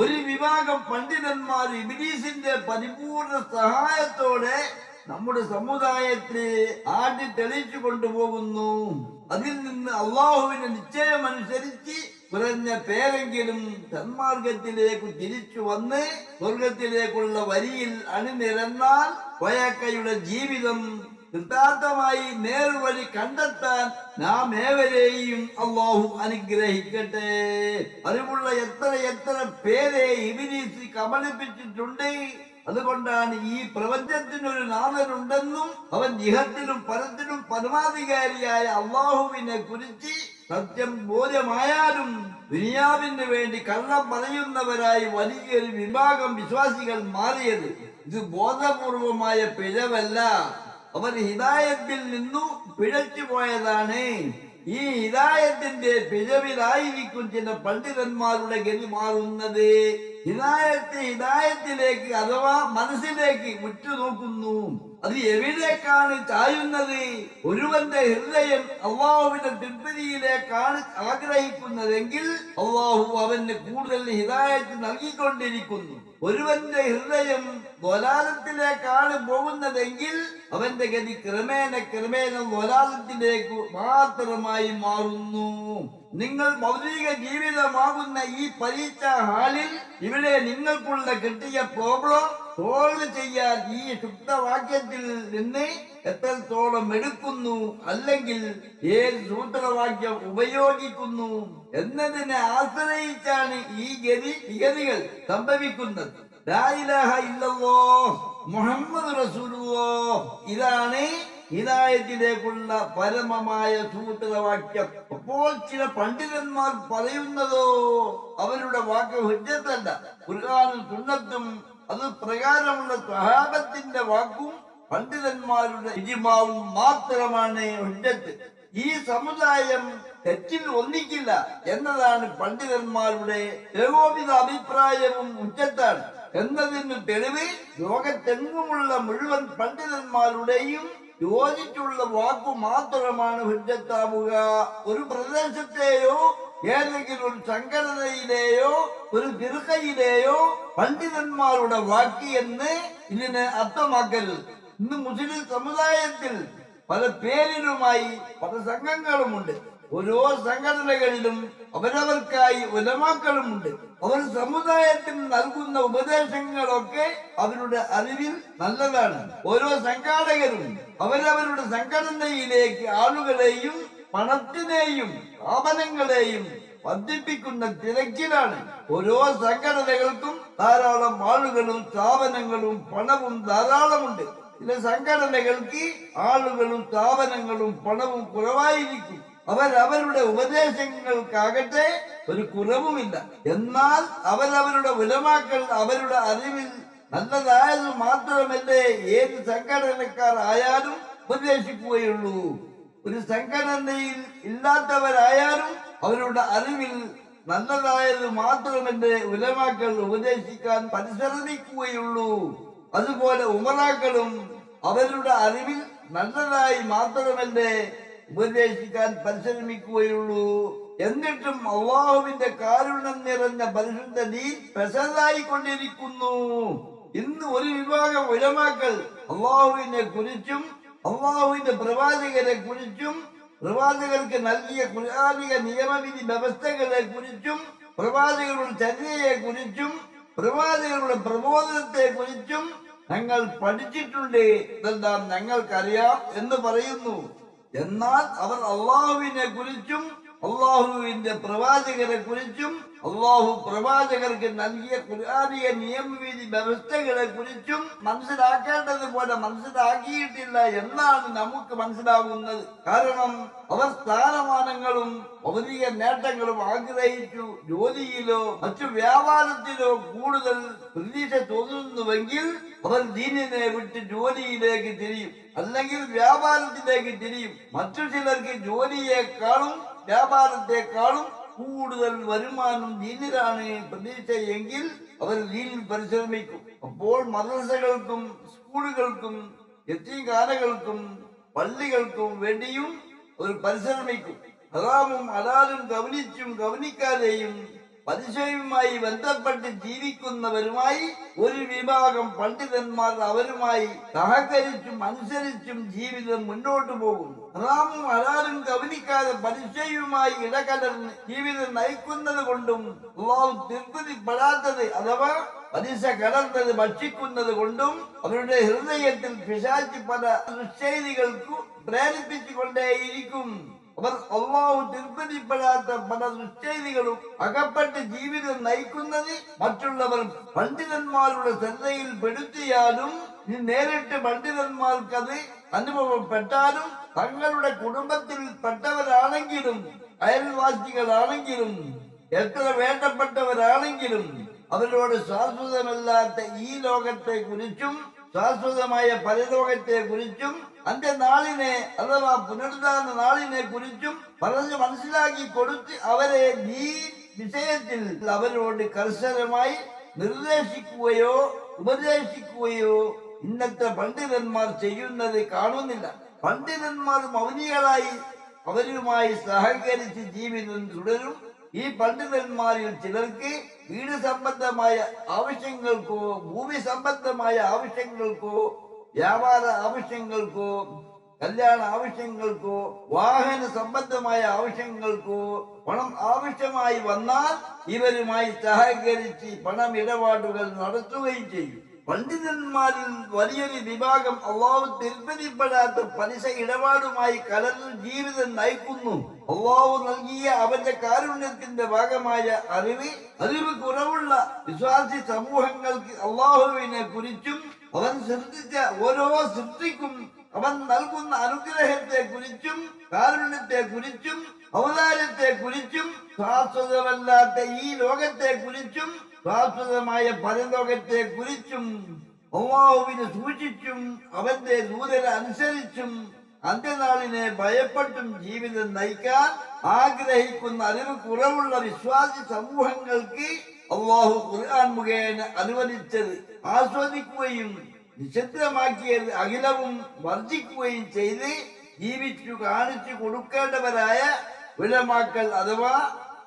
ഒരു വിഭാഗം പണ്ഡിതന്മാർ ഇബ്ലീസിന്റെ പരിപൂർണ സഹായത്തോടെ നമ്മുടെ സമുദായത്തെ ആട്ടി തെളിയിച്ചു കൊണ്ടുപോകുന്നു. അതിൽ നിന്ന് അള്ളാഹുവിന്റെ നിശ്ചയമനുസരിച്ച് കുറഞ്ഞ പേരെങ്കിലും സന്മാർഗത്തിലേക്ക് തിരിച്ചു വന്ന് സ്വർഗത്തിലേക്കുള്ള വരിയിൽ അണിനിരന്നാൽ വയക്കയുടെ ജീവിതം കൃതാർത്ഥമായി നേർവഴി കണ്ടെത്താൻ നാം ഏവരെയും അള്ളാഹു അനുഗ്രഹിക്കട്ടെ. അറിവുള്ള എത്ര പേരെ ഇബ്ലീസ് കബളിപ്പിച്ചിട്ടുണ്ട്. അതുകൊണ്ടാണ് ഈ പ്രപഞ്ചത്തിനൊരു നാഥനുണ്ടെന്നും അവൻ ഇഹത്തിലും പരത്തിലും പരമാധികാരിയായ അള്ളാഹുവിനെ കുറിച്ച് സത്യം ബോധ്യമായാലും ദുനിയാവിന് വേണ്ടി കള്ളം പറയുന്നവരായി വലിയൊരു വിഭാഗം വിശ്വാസികൾ മാറിയത്. ഇത് ബോധപൂർവമായ പിഴവല്ല, അവർ ഹിദായത്തിൽ നിന്നു പിഴച്ചു പോയതാണ്. ഈ ഹിദായത്തിന്റെ പിഴവിലായിരിക്കും ചില പണ്ഡിതന്മാരുടെ ഗതി മാറുന്നത്. ഹിദായത്തിലേക്ക് അഥവാ മനസ്സിലേക്ക് ഉറ്റുനോക്കുന്നു. അത് എവിടേക്കാണ് ചായുന്നത്? ഒരുവന്റെ ഹൃദയം അള്ളാഹുവിന്റെ തിരുപ്പതിയിലേക്കാണ് ആഗ്രഹിക്കുന്നതെങ്കിൽ അള്ളാഹു അവന് കൂടുതൽ ഹിദായത്ത് നൽകിക്കൊണ്ടിരിക്കുന്നു. ഒരുവന്റെ ഹൃദയം ദ്വലാലത്തിലേക്കാണ് പോകുന്നതെങ്കിൽ അവന്റെ ഗതി ക്രമേണ ദ്വലാലത്തിലേക്ക് മാത്രമായി മാറുന്നു. നിങ്ങൾ ഭൗതിക ജീവിതമാകുന്ന ഈ പരീക്ഷ ഹാളിൽ ഇവിടെ നിങ്ങൾക്കുള്ള കിട്ടിയ പ്രോബ്ലം സോൾവ് ചെയ്യാൻ ഈ ശുദ്ധവാക്യത്തിൽ നിന്ന് എത്രത്തോളം എടുക്കുന്നു, അല്ലെങ്കിൽ ഏത് സൂത്രവാക്യം ഉപയോഗിക്കുന്നു എന്നതിനെ ആശ്രയിച്ചാണ് ഈ ഗതികൾ സംഭവിക്കുന്നത്. ലാ ഇലാഹ ഇല്ലല്ലാഹ് മുഹമ്മദ് റസൂലുള്ളാഹ്, ഇതാണ് ഹിദായത്തിലേക്കുള്ള പരമമായ സൂത്രവാക്യം. അപ്പോൾ ചില പണ്ഡിതന്മാർ പറയുന്നതോ അവരുടെ വാക്ക് ഹുജ്ജത്തല്ല, ഖുർആനും സുന്നത്തും അത് പ്രകാരമുള്ള സ്വഹാബത്തിന്റെ വാക്കും പണ്ഡിതന്മാരുടെ ഇജ്മാഉം മാത്രമാണ് ഹുജ്ജത്ത്. ഈ സമുദായം തെറ്റിൽ ഒന്നിക്കില്ല എന്നതാണ് പണ്ഡിതന്മാരുടെ ഏകോപിത അഭിപ്രായവും ഹുജ്ജത്താണ് എന്നതിന് തെളിവ് ലോകത്തെങ്ങുമുള്ള മുഴുവൻ പണ്ഡിതന്മാരുടെയും യോജിച്ചുള്ള വാക്കു മാത്രമാണ് ഹുജ്ജത്താവുക. ഒരു പ്രദേശത്തെയോ ഏതെങ്കിലും ഒരു സംഘടനയിലെയോ ഒരു ഫിർഖയിലെയോ പണ്ഡിതന്മാരുടെ വാക്ക് എന്ന് ഇതിനെ അർത്ഥമാക്കരുത്. ഇന്ന് മുസ്ലിം സമുദായത്തിൽ പല പേരിലുമായി പല സംഘങ്ങളുമുണ്ട്. ഓരോ സംഘടനകളിലും അവരവർക്കായി ഉലമാക്കളുമുണ്ട്. അവർ സമുദായത്തിന് നൽകുന്ന ഉപദേശങ്ങളൊക്കെ അവരുടെ അറിവിൽ നല്ലതാണ്. ഓരോ സംഘാടകരും അവരവരുടെ സംഘടനയിലേക്ക് ആളുകളെയും പണത്തിനെയും സ്ഥാപനങ്ങളെയും വർദ്ധിപ്പിക്കുന്ന തിരക്കിലാണ്. ഓരോ സംഘടനകൾക്കും ധാരാളം ആളുകളും സ്ഥാപനങ്ങളും പണവും ധാരാളമുണ്ട്. ചില സംഘടനകൾക്ക് ആളുകളും സ്ഥാപനങ്ങളും പണവും കുറവായിരിക്കും. അവരവരുടെ ഉപദേശങ്ങൾക്കാകട്ടെ ഒരു കുറവുമില്ല. എന്നാൽ അവരവരുടെ ഉലമാക്കൾ അവരുടെ അറിവിൽ നല്ലതായത് മാത്രമല്ലേ ഏത് സംഘടനക്കാർ ആയാലും ഉപദേശിക്കുകയുള്ളൂ. ഒരു സംഘടനയിൽ ഇല്ലാത്തവരായാലും അവരുടെ അറിവിൽ നല്ലതായത് മാത്രമല്ലേ ഉലമാക്കൾ ഉപദേശിക്കാൻ പരിശ്രമിക്കുകയുള്ളൂ. അതുപോലെ ഉമറാക്കളും അവരുടെ അറിവിൽ നല്ലതായി മാത്രമല്ലേ ഉപദേശിക്കാൻ പരിശ്രമിക്കുകയുള്ളൂ. എന്നിട്ടും അള്ളാഹുവിന്റെ കാരുണ്യം നിറഞ്ഞ പരിശുദ്ധ ദീൻ പെസലായിക്കൊണ്ടിരിക്കുന്നു. ഇന്ന് ഒരു വിഭാഗം ഉലമാക്കൾ അള്ളാഹുവിനെ കുറിച്ചും അള്ളാഹുവിന്റെ പ്രവാചകരെ കുറിച്ചും പ്രവാചകർക്ക് നൽകിയ ഖുർആനിക നിയമവിധി വ്യവസ്ഥകളെ കുറിച്ചും പ്രവാചകരുടെ ചര്യയെ കുറിച്ചും പ്രവാചകരുടെ പ്രബോധനത്തെ കുറിച്ചും ഞങ്ങൾ പഠിച്ചിട്ടുണ്ട്, ഇതെല്ലാം ഞങ്ങൾക്കറിയാം എന്ന് പറയുന്നു. എന്നാൽ അവർ അള്ളാഹുവിനെ കുറിച്ചും അള്ളാഹുവിന്റെ പ്രവാചകരെ കുറിച്ചും അള്ളാഹു പ്രവാചകർക്ക് നൽകിയ ഖുർആനിക നിയമവിധി വ്യവസ്ഥകളെ കുറിച്ചും മനസ്സിലാക്കേണ്ടതുപോലെ മനസ്സിലാക്കിയിട്ടില്ല എന്നാണ് നമുക്ക് മനസ്സിലാകുന്നത്. കാരണം അവർ സ്ഥാനമാനങ്ങളും ഭൗതിക നേട്ടങ്ങളും ആഗ്രഹിച്ചു ജോലിയിലോ മറ്റു വ്യാപാരത്തിലോ കൂടുതൽ പ്രതീക്ഷ തോന്നുന്നുവെങ്കിൽ അവർ ദീനിനെ വിട്ട് ജോലിയിലേക്ക് തിരിയും, അല്ലെങ്കിൽ വ്യാപാരത്തിലേക്ക് തിരിയും. മറ്റു ചിലർക്ക് ജോലിയെക്കാളും വ്യാപാരത്തെക്കാളും കൂടുതൽ വരുമാനം ദീനിലാണ് പ്രതീക്ഷയെങ്കിൽ അവർ ദീനിൽ പരിശ്രമിക്കും. അപ്പോൾ മദ്രസകൾക്കും സ്കൂളുകൾക്കും യതീംഖാനകൾക്കും പള്ളികൾക്കും വേണ്ടിയും അവർ പരിശ്രമിക്കും. ഹറാമും ഹലാലും ഗവനിച്ചും ഗവനിക്കാതെയും പലിശയുമായി ബന്ധപ്പെട്ട് ജീവിക്കുന്നവരുമായി ഒരു വിഭാഗം പണ്ഡിതന്മാർ അവരുമായി സഹകരിച്ചും അനുസരിച്ചും ജീവിതം മുന്നോട്ടു പോകുന്നു. ഹറാമും ഹലാലും ഗവനിക്കാതെ പലിശയുമായി ഇടകലർന്ന് ജീവിതം നയിക്കുന്നത് കൊണ്ടും അല്ലാഹു തൃപ്തിപ്പെടാത്തത് അഥവാ പലിശ കലർന്നത് ഭക്ഷിക്കുന്നത് കൊണ്ടും അവരുടെ ഹൃദയത്തിൽ പിശാച് പല ദുശ്ചെയ്തികൾക്കു പ്രേരിപ്പിച്ചുകൊണ്ടേയിരിക്കും. അവർ അല്ലാഹു തൃപ്തിപ്പെടാത്ത പല ദുശ്ചെയ്തികളും അകപ്പെട്ട് ജീവിതം നയിക്കുന്നത് മറ്റുള്ളവർ പണ്ഡിതന്മാരുടെ ശ്രദ്ധയിൽ പെടുത്തിയാലും നേരിട്ട് പണ്ഡിതന്മാർക്കത് അനുഭവപ്പെട്ടാലും തങ്ങളുടെ കുടുംബത്തിൽ പെട്ടവരാണെങ്കിലും അയൽവാസികളാണെങ്കിലും എത്ര വേണ്ടപ്പെട്ടവരാണെങ്കിലും അവരോട് ശാശ്വതമല്ലാത്ത ഈ ലോകത്തെ കുറിച്ചും ശാശ്വതമായ പരലോകത്തെ കുറിച്ചും അന്ത്യനാളിനെ അഥവാ പുനരുദ്ധാന നാളിനെ കുറിച്ചും പറഞ്ഞ് മനസ്സിലാക്കി കൊടുത്ത് അവരെ ഈ വിഷയത്തിൽ അവരോട് കർശനമായി നിർദ്ദേശിക്കുകയോ ഉപദേശിക്കുകയോ ഇന്നത്തെ പണ്ഡിതന്മാർ ചെയ്യുന്നത് കാണുന്നില്ല. പണ്ഡിതന്മാർ മൗനികളായി അവരുമായി സഹകരിച്ച് ജീവിതം തുടരും. ഈ പണ്ഡിതന്മാരിൽ ചിലർക്ക് വീട് സംബന്ധമായ ആവശ്യങ്ങൾക്കോ ഭൂമി സംബന്ധമായ ആവശ്യങ്ങൾക്കോ വ്യാപാര ആവശ്യങ്ങൾക്കോ കല്യാണ ആവശ്യങ്ങൾക്കോ വാഹന സംബന്ധമായ ആവശ്യങ്ങൾക്കോ പണം ആവശ്യമായി വന്നാൽ ഇവരുമായി സഹകരിച്ച് പണമിടപാടുകൾ നടത്തുകയും ചെയ്യും. പണ്ഡിതന്മാരിൽ വലിയൊരു വിഭാഗം അള്ളാഹു തിരുപ്പതിപ്പെടാത്ത പലിശ ഇടപാടുമായി കലർന്നു ജീവിതം നയിക്കുന്നു. അള്ളാഹു നൽകിയ അവന്റെ കാരുണ്യത്തിന്റെ ഭാഗമായ അറിവ് കുറവുള്ള വിശ്വാസി സമൂഹങ്ങൾക്ക് അള്ളാഹുവിനെ കുറിച്ചും അവൻ സൃഷ്ടിച്ച ഓരോ സൃഷ്ടിക്കും അവൻ നൽകുന്ന അനുഗ്രഹത്തെ കുറിച്ചും കാരുണ്യത്തെ കുറിച്ചും അവതാരത്തെ കുറിച്ചും ശാശ്വതമല്ലാത്ത ഈ ലോകത്തെ കുറിച്ചും ശാശ്വതമായ പരലോകത്തെ കുറിച്ചും അല്ലാഹുവിനെ സൂക്ഷിച്ചും അവന്റെ ദൂതരെ അനുസരിച്ചും അന്ത്യനാളിനെ ഭയപ്പെട്ടും ജീവിതം നയിക്കാൻ ആഗ്രഹിക്കുന്ന അറിവ് കുറവുള്ള വിശ്വാസി സമൂഹങ്ങൾക്ക് അല്ലാഹു ഖുർആൻ മുഖേന അനുവദിച്ചത് ആസ്വദിക്കുകയും നിഷിദ്ധമാക്കിയത് അഖിലവും വർജിക്കുകയും ചെയ്ത് ജീവിച്ചു കാണിച്ചു കൊടുക്കേണ്ടവരായ ഉലമാക്കൾ അഥവാ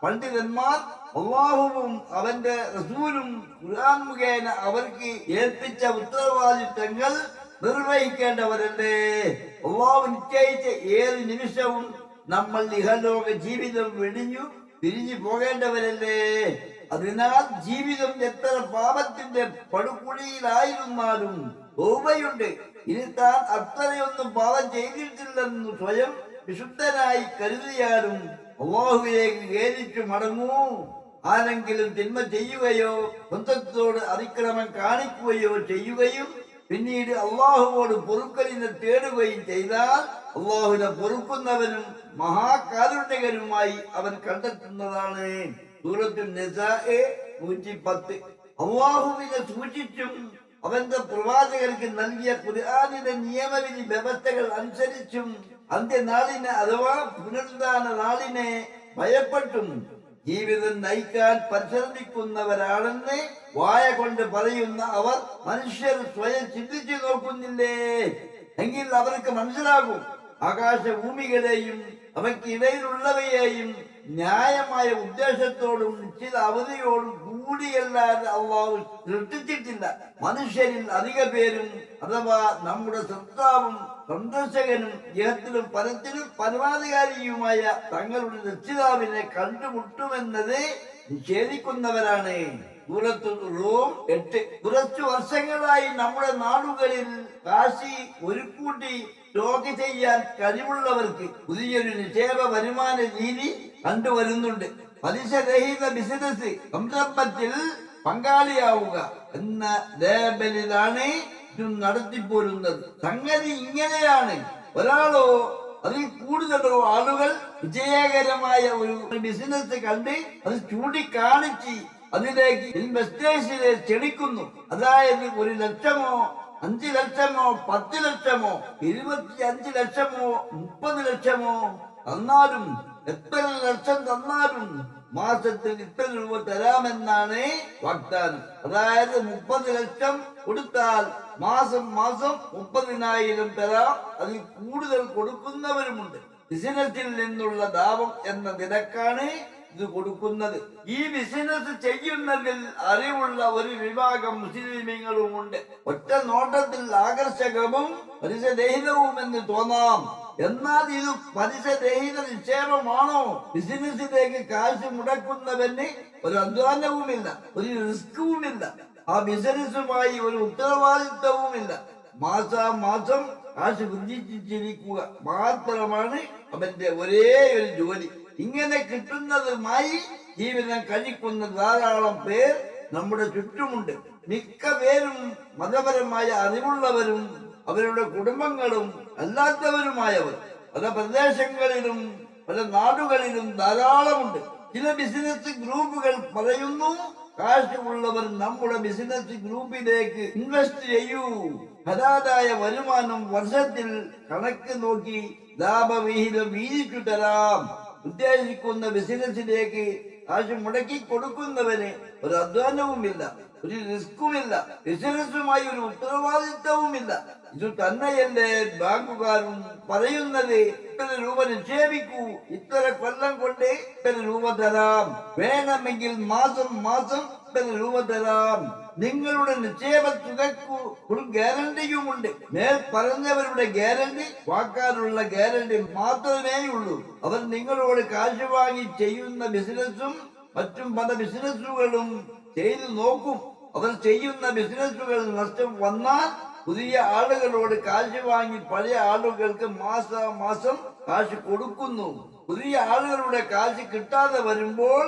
പണ്ഡിതന്മാർ അല്ലാഹുവും അവന്റെ റസൂലും ഖുർആൻ മുഖേന അവർക്ക് ഏൽപ്പിച്ച ഉത്തരവാദിത്തങ്ങൾ നിർവഹിക്കേണ്ടവരല്ലേ. അല്ലാഹു നിശ്ചയിച്ച ഏത് നിമിഷവും നമ്മൾ ഇഹലോക ജീവിതം വെടിഞ്ഞു പിരിഞ്ഞു പോകേണ്ടവരല്ലേ. അതിനാൽ ജീവിതം എത്ര പാപത്തിന്റെ പടുകുഴിയിലായിരുന്നാലും തൗബയുണ്ട്. ഇനി താൻ അത്രയൊന്നും പാപം ചെയ്തിട്ടില്ലെന്ന് സ്വയം വിശുദ്ധനായി കരുതിയാലും അല്ലാഹുവിലേക്ക് ഖേദിച്ചു മടങ്ങൂ. ആരെങ്കിലും തിന്മ ചെയ്യുകയോ സ്വന്തത്തോട് അതിക്രമം കാണിക്കുകയോ ചെയ്യുകയും പിന്നീട് അള്ളാഹുവോട് പൊറുക്കലിനെ തേടുകയും ചെയ്താൽ അള്ളാഹുവിനെ പൊറുക്കുന്നവനും മഹാകാരുണ്യകരുമായി അവൻ കണ്ടെത്തുന്നതാണ്. സൂറത്തുൻ നിസാ 110. അള്ളാഹുവിനെ സൂക്ഷിച്ചും അവന്റെ പ്രവാചകർക്ക് നൽകിയ ഖുർആനിലെ നിയമവിധി വ്യവസ്ഥകൾ അനുസരിച്ചും അന്ത്യനാളിനെ അഥവാ പുനരുദ്ധാന നാളിനെ ഭയപ്പെട്ടും ജീവിതം നയിക്കാൻ പരിശ്രമിക്കുന്നവരാണെന്ന് വായ കൊണ്ട് പറയുന്ന അവർ മനുഷ്യർ സ്വയം ചിന്തിച്ചു നോക്കുന്നില്ലേ എങ്കിൽ അവർക്ക് മനസ്സിലാകും. ആകാശഭൂമികളെയും അവയ്ക്കിടയിലുള്ളവയെയും ന്യായമായ ഉദ്ദേശത്തോടും നിശ്ചിത അവധിയോടും കൂടിയല്ലാതെ അള്ളാഹു സൃഷ്ടിച്ചിട്ടില്ല. മനുഷ്യരിൽ അധിക പേരും അഥവാ നമ്മുടെ സൃഷ്ടാവും സന്ദർശകനും ഇഹത്തിലും പരത്തിലും പരമാധികാരിയുമായ തങ്ങളുടെ രക്ഷിതാവിനെ കണ്ടുമുട്ടുമെന്നത് നിഷേധിക്കുന്നവരാണ്. സൂറത്തുൽ റൂം 8. കുറച്ചു വർഷങ്ങളായി നമ്മുടെ നാടുകളിൽ കാശി ഒരുക്കൂട്ടി സ്റ്റോക്ക് ചെയ്യാൻ കഴിവുള്ളവർക്ക് പുതിയൊരു നിക്ഷേപ വരുമാന രീതി കണ്ടുവരുന്നുണ്ട്. പലിശരഹിത ബിസിനസ് സംരംഭത്തിൽ പങ്കാളിയാവുക എന്ന ലേബലിലാണ് ഇത് നടത്തിപ്പോരുന്നത്. സംഗതി ഇങ്ങനെയാണ്. ഒരാളോ അതിൽ കൂടുതലോ ആളുകൾ വിജയകരമായ ഒരു ബിസിനസ് കണ്ട് അത് ചൂണ്ടിക്കാണിച്ച് അതിലേക്ക് ഇൻവെസ്റ്റേഴ്സിനെ ക്ഷണിക്കുന്നു. അതായത് 1 ലക്ഷമോ 5 ലക്ഷമോ 10 ലക്ഷമോ 25 ലക്ഷമോ 30 ലക്ഷമോ തന്നാലും എത്ര ലക്ഷം തന്നാലും മാസത്തിൽ ഇത്ര രൂപ തരാമെന്നാണ് വാഗ്ദാനം. അതായത് 30 ലക്ഷം കൊടുത്താൽ മാസം 30,000 തരാം. അതിൽ കൂടുതൽ കൊടുക്കുന്നവരുമുണ്ട്. ബിസിനസിൽ നിന്നുള്ള ലാഭം എന്ന നിരക്കാണ് ഇത് കൊടുക്കുന്നത്. ഈ ബിസിനസ് ചെയ്യുന്നതിൽ അറിവുള്ള ഒരു വിഭാഗം മുസ്ലിമീങ്ങളുമുണ്ട്. ഒറ്റ നോട്ടത്തിൽ ആകർഷകവും പലിശരഹിതവുമെന്ന് തോന്നാം. എന്നാൽ ഇത് പലിശരഹിത നിക്ഷേപമാണോ? ബിസിനസ്സിലേക്ക് കാശ് മുടക്കുന്നവന് ഒരു അധ്വാനവുമില്ല, ഒരു റിസ്കുമില്ല, ആ ബിസിനസ്സുമായി ഒരു ഉത്തരവാദിത്വവുമില്ല. മാസം കാശ് വൃദ്ധിച്ചിരിക്കുക മാത്രമാണ് അവന്റെ ഒരേ ഒരു ജോലി. ഇങ്ങനെ കിട്ടുന്നതുമായി ജീവിതം കഴിക്കുന്ന ധാരാളം പേർ നമ്മുടെ ചുറ്റുമുണ്ട്. മിക്ക പേരും മതപരമായ അറിവുള്ളവരും അവരുടെ കുടുംബങ്ങളും അല്ലാത്തവരുമായവർ പല പ്രദേശങ്ങളിലും പല നാടുകളിലും ധാരാളമുണ്ട്. ചില ബിസിനസ് ഗ്രൂപ്പുകൾ പറയുന്നു, കാശ് ഉള്ളവർ നമ്മുടെ ബിസിനസ് ഗ്രൂപ്പിലേക്ക് ഇൻവെസ്റ്റ് ചെയ്യൂ, ഹലാലായ വരുമാനം വർഷത്തിൽ കണക്ക് നോക്കി ലാഭവിഹിതം വീതിച്ചു തരാം. ഉദ്ദേശിക്കുന്ന ബിസിനസ്സിലേക്ക് കാശ് മുടക്കി കൊടുക്കുന്നവന് ഒരു അധ്വാനവുമില്ല. ഒരു റിസ്കുമില്ല, ബിസിനസ്സുമായി ഒരു ഉത്തരവാദിത്വവുമില്ല. ഇത് തന്നെയല്ലേ ബാങ്കുകാരും പറയുന്നത്, ഇത്ര രൂപ നിക്ഷേപിക്കൂ, ഇത്ര കൊല്ലം കൊണ്ട് ഇത്ര രൂപ തരാം, വേണമെങ്കിൽ മാസം മാസം ഇത്ര രൂപ തരാം. നിങ്ങളുടെ നിക്ഷേപ തുകയ്ക്കു ഒരു ഗ്യാരണ്ടിയുമുണ്ട്. മേൽ പറഞ്ഞവരുടെ ഗ്യാരണ്ടി വാക്കാലുള്ള ഗ്യാരണ്ടി മാത്രമേ ഉള്ളൂ. അവർ നിങ്ങളോട് കാശ് വാങ്ങി ചെയ്യുന്ന ബിസിനസ്സും മറ്റും പല ബിസിനസ്സുകളും ചെയ്തു നോക്കും. അവർ ചെയ്യുന്ന ബിസിനസ്സുകൾ നഷ്ടം വന്നാൽ പുതിയ ആളുകളോട് കാശ് വാങ്ങി പഴയ ആളുകൾക്ക് മാസം കാശ് കൊടുക്കുന്നു. പുതിയ ആളുകളുടെ കാശ് കിട്ടാതെ വരുമ്പോൾ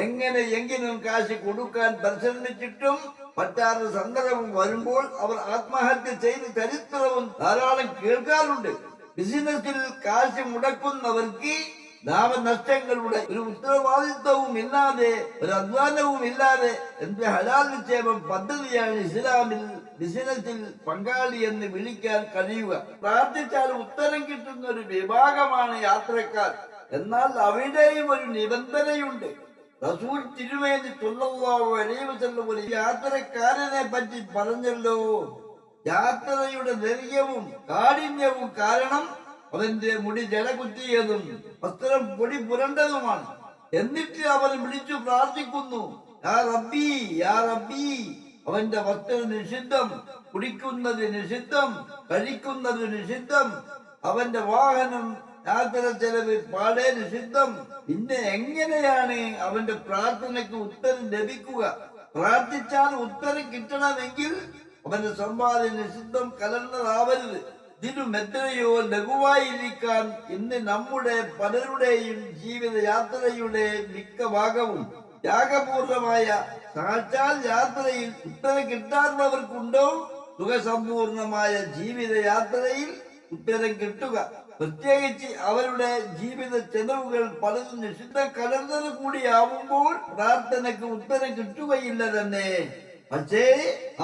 എങ്ങനെയെങ്കിലും കാശ് കൊടുക്കാൻ പരിശ്രമിച്ചിട്ടും പറ്റാത്ത സന്ദർഭം വരുമ്പോൾ അവർ ആത്മഹത്യ ചെയ്ത ചരിത്രവും ധാരാളം കേൾക്കാറുണ്ട്. ബിസിനസ്സിൽ കാശ് മുടക്കുന്നവർക്ക് ലാഭനഷ്ടങ്ങളുടെ ഒരു ഉത്തരവാദിത്വവും ഇല്ലാതെ, ഒരു അധ്വാനവും ഇല്ലാതെ എന്ത് ഹലാൽ നിക്ഷേപം പദ്ധതിയാണ് ഇസ്ലാമിൽ ബിസിനസ്സിൽ പങ്കാളി എന്ന് വിളിക്കാൻ കഴിയുക. പ്രാർത്ഥിച്ചാൽ ഉത്തരം കിട്ടുന്ന ഒരു വിഭാഗമാണ് യാത്രക്കാർ. എന്നാൽ അവിടെയും ഒരു നിബന്ധനയുണ്ട്. റസൂൽ തിരുമേനി സ്വല്ലല്ലാഹു അലൈഹി വസല്ലം ഒരു യാത്രക്കാരനെ പറ്റി പറഞ്ഞല്ലോ, യാത്രയുടെ ദൈർഘ്യവും കാഠിന്യവും കാരണം അവന്റെ മുടി ജടകുത്തിയതും വസ്ത്രം പൊടി പുരണ്ടതുമാണ്. എന്നിട്ട് അവൻ വിളിച്ചു പ്രാർത്ഥിക്കുന്നു, യാ റബ്ബി യാ റബ്ബി. അവന്റെ വസ്ത്രം നിഷിദ്ധം, കുടിക്കുന്നത് നിഷിദ്ധം, കഴിക്കുന്നത് നിഷിദ്ധം, അവന്റെ വാഹനം യാത്ര ചെലവ് പാടെ നിഷിദ്ധം. പിന്നെ എങ്ങനെയാണ് അവന്റെ പ്രാർത്ഥനയ്ക്ക് ഉത്തരം ലഭിക്കുക? പ്രാർത്ഥിച്ചാൽ ഉത്തരം കിട്ടണമെങ്കിൽ അവന്റെ സമ്പാദ്യം നിഷിദ്ധം കലർന്നതാവരുത്. ഇതിനും എത്രയോ ലഘുവായിരിക്കാൻ ഇന്ന് നമ്മുടെ പലരുടെയും ജീവിതയാത്രയുടെ മിക്ക ഭാഗവും ത്യാഗപൂർണമായ സാക്ഷാൽ യാത്രയിൽ ഉത്തരം കിട്ടാത്തവർക്കുണ്ടോ സുഖസമ്പൂർണമായ ജീവിതയാത്രയിൽ ഉത്തരം കിട്ടുക? പ്രത്യേകിച്ച് അവരുടെ ജീവിത ചെലവുകൾ പലതും നിഷിദ്ധം കലർന്നത് കൂടിയാവുമ്പോൾ പ്രാർത്ഥനയ്ക്ക് ഉത്തരം കിട്ടുകയില്ല തന്നെ. പക്ഷേ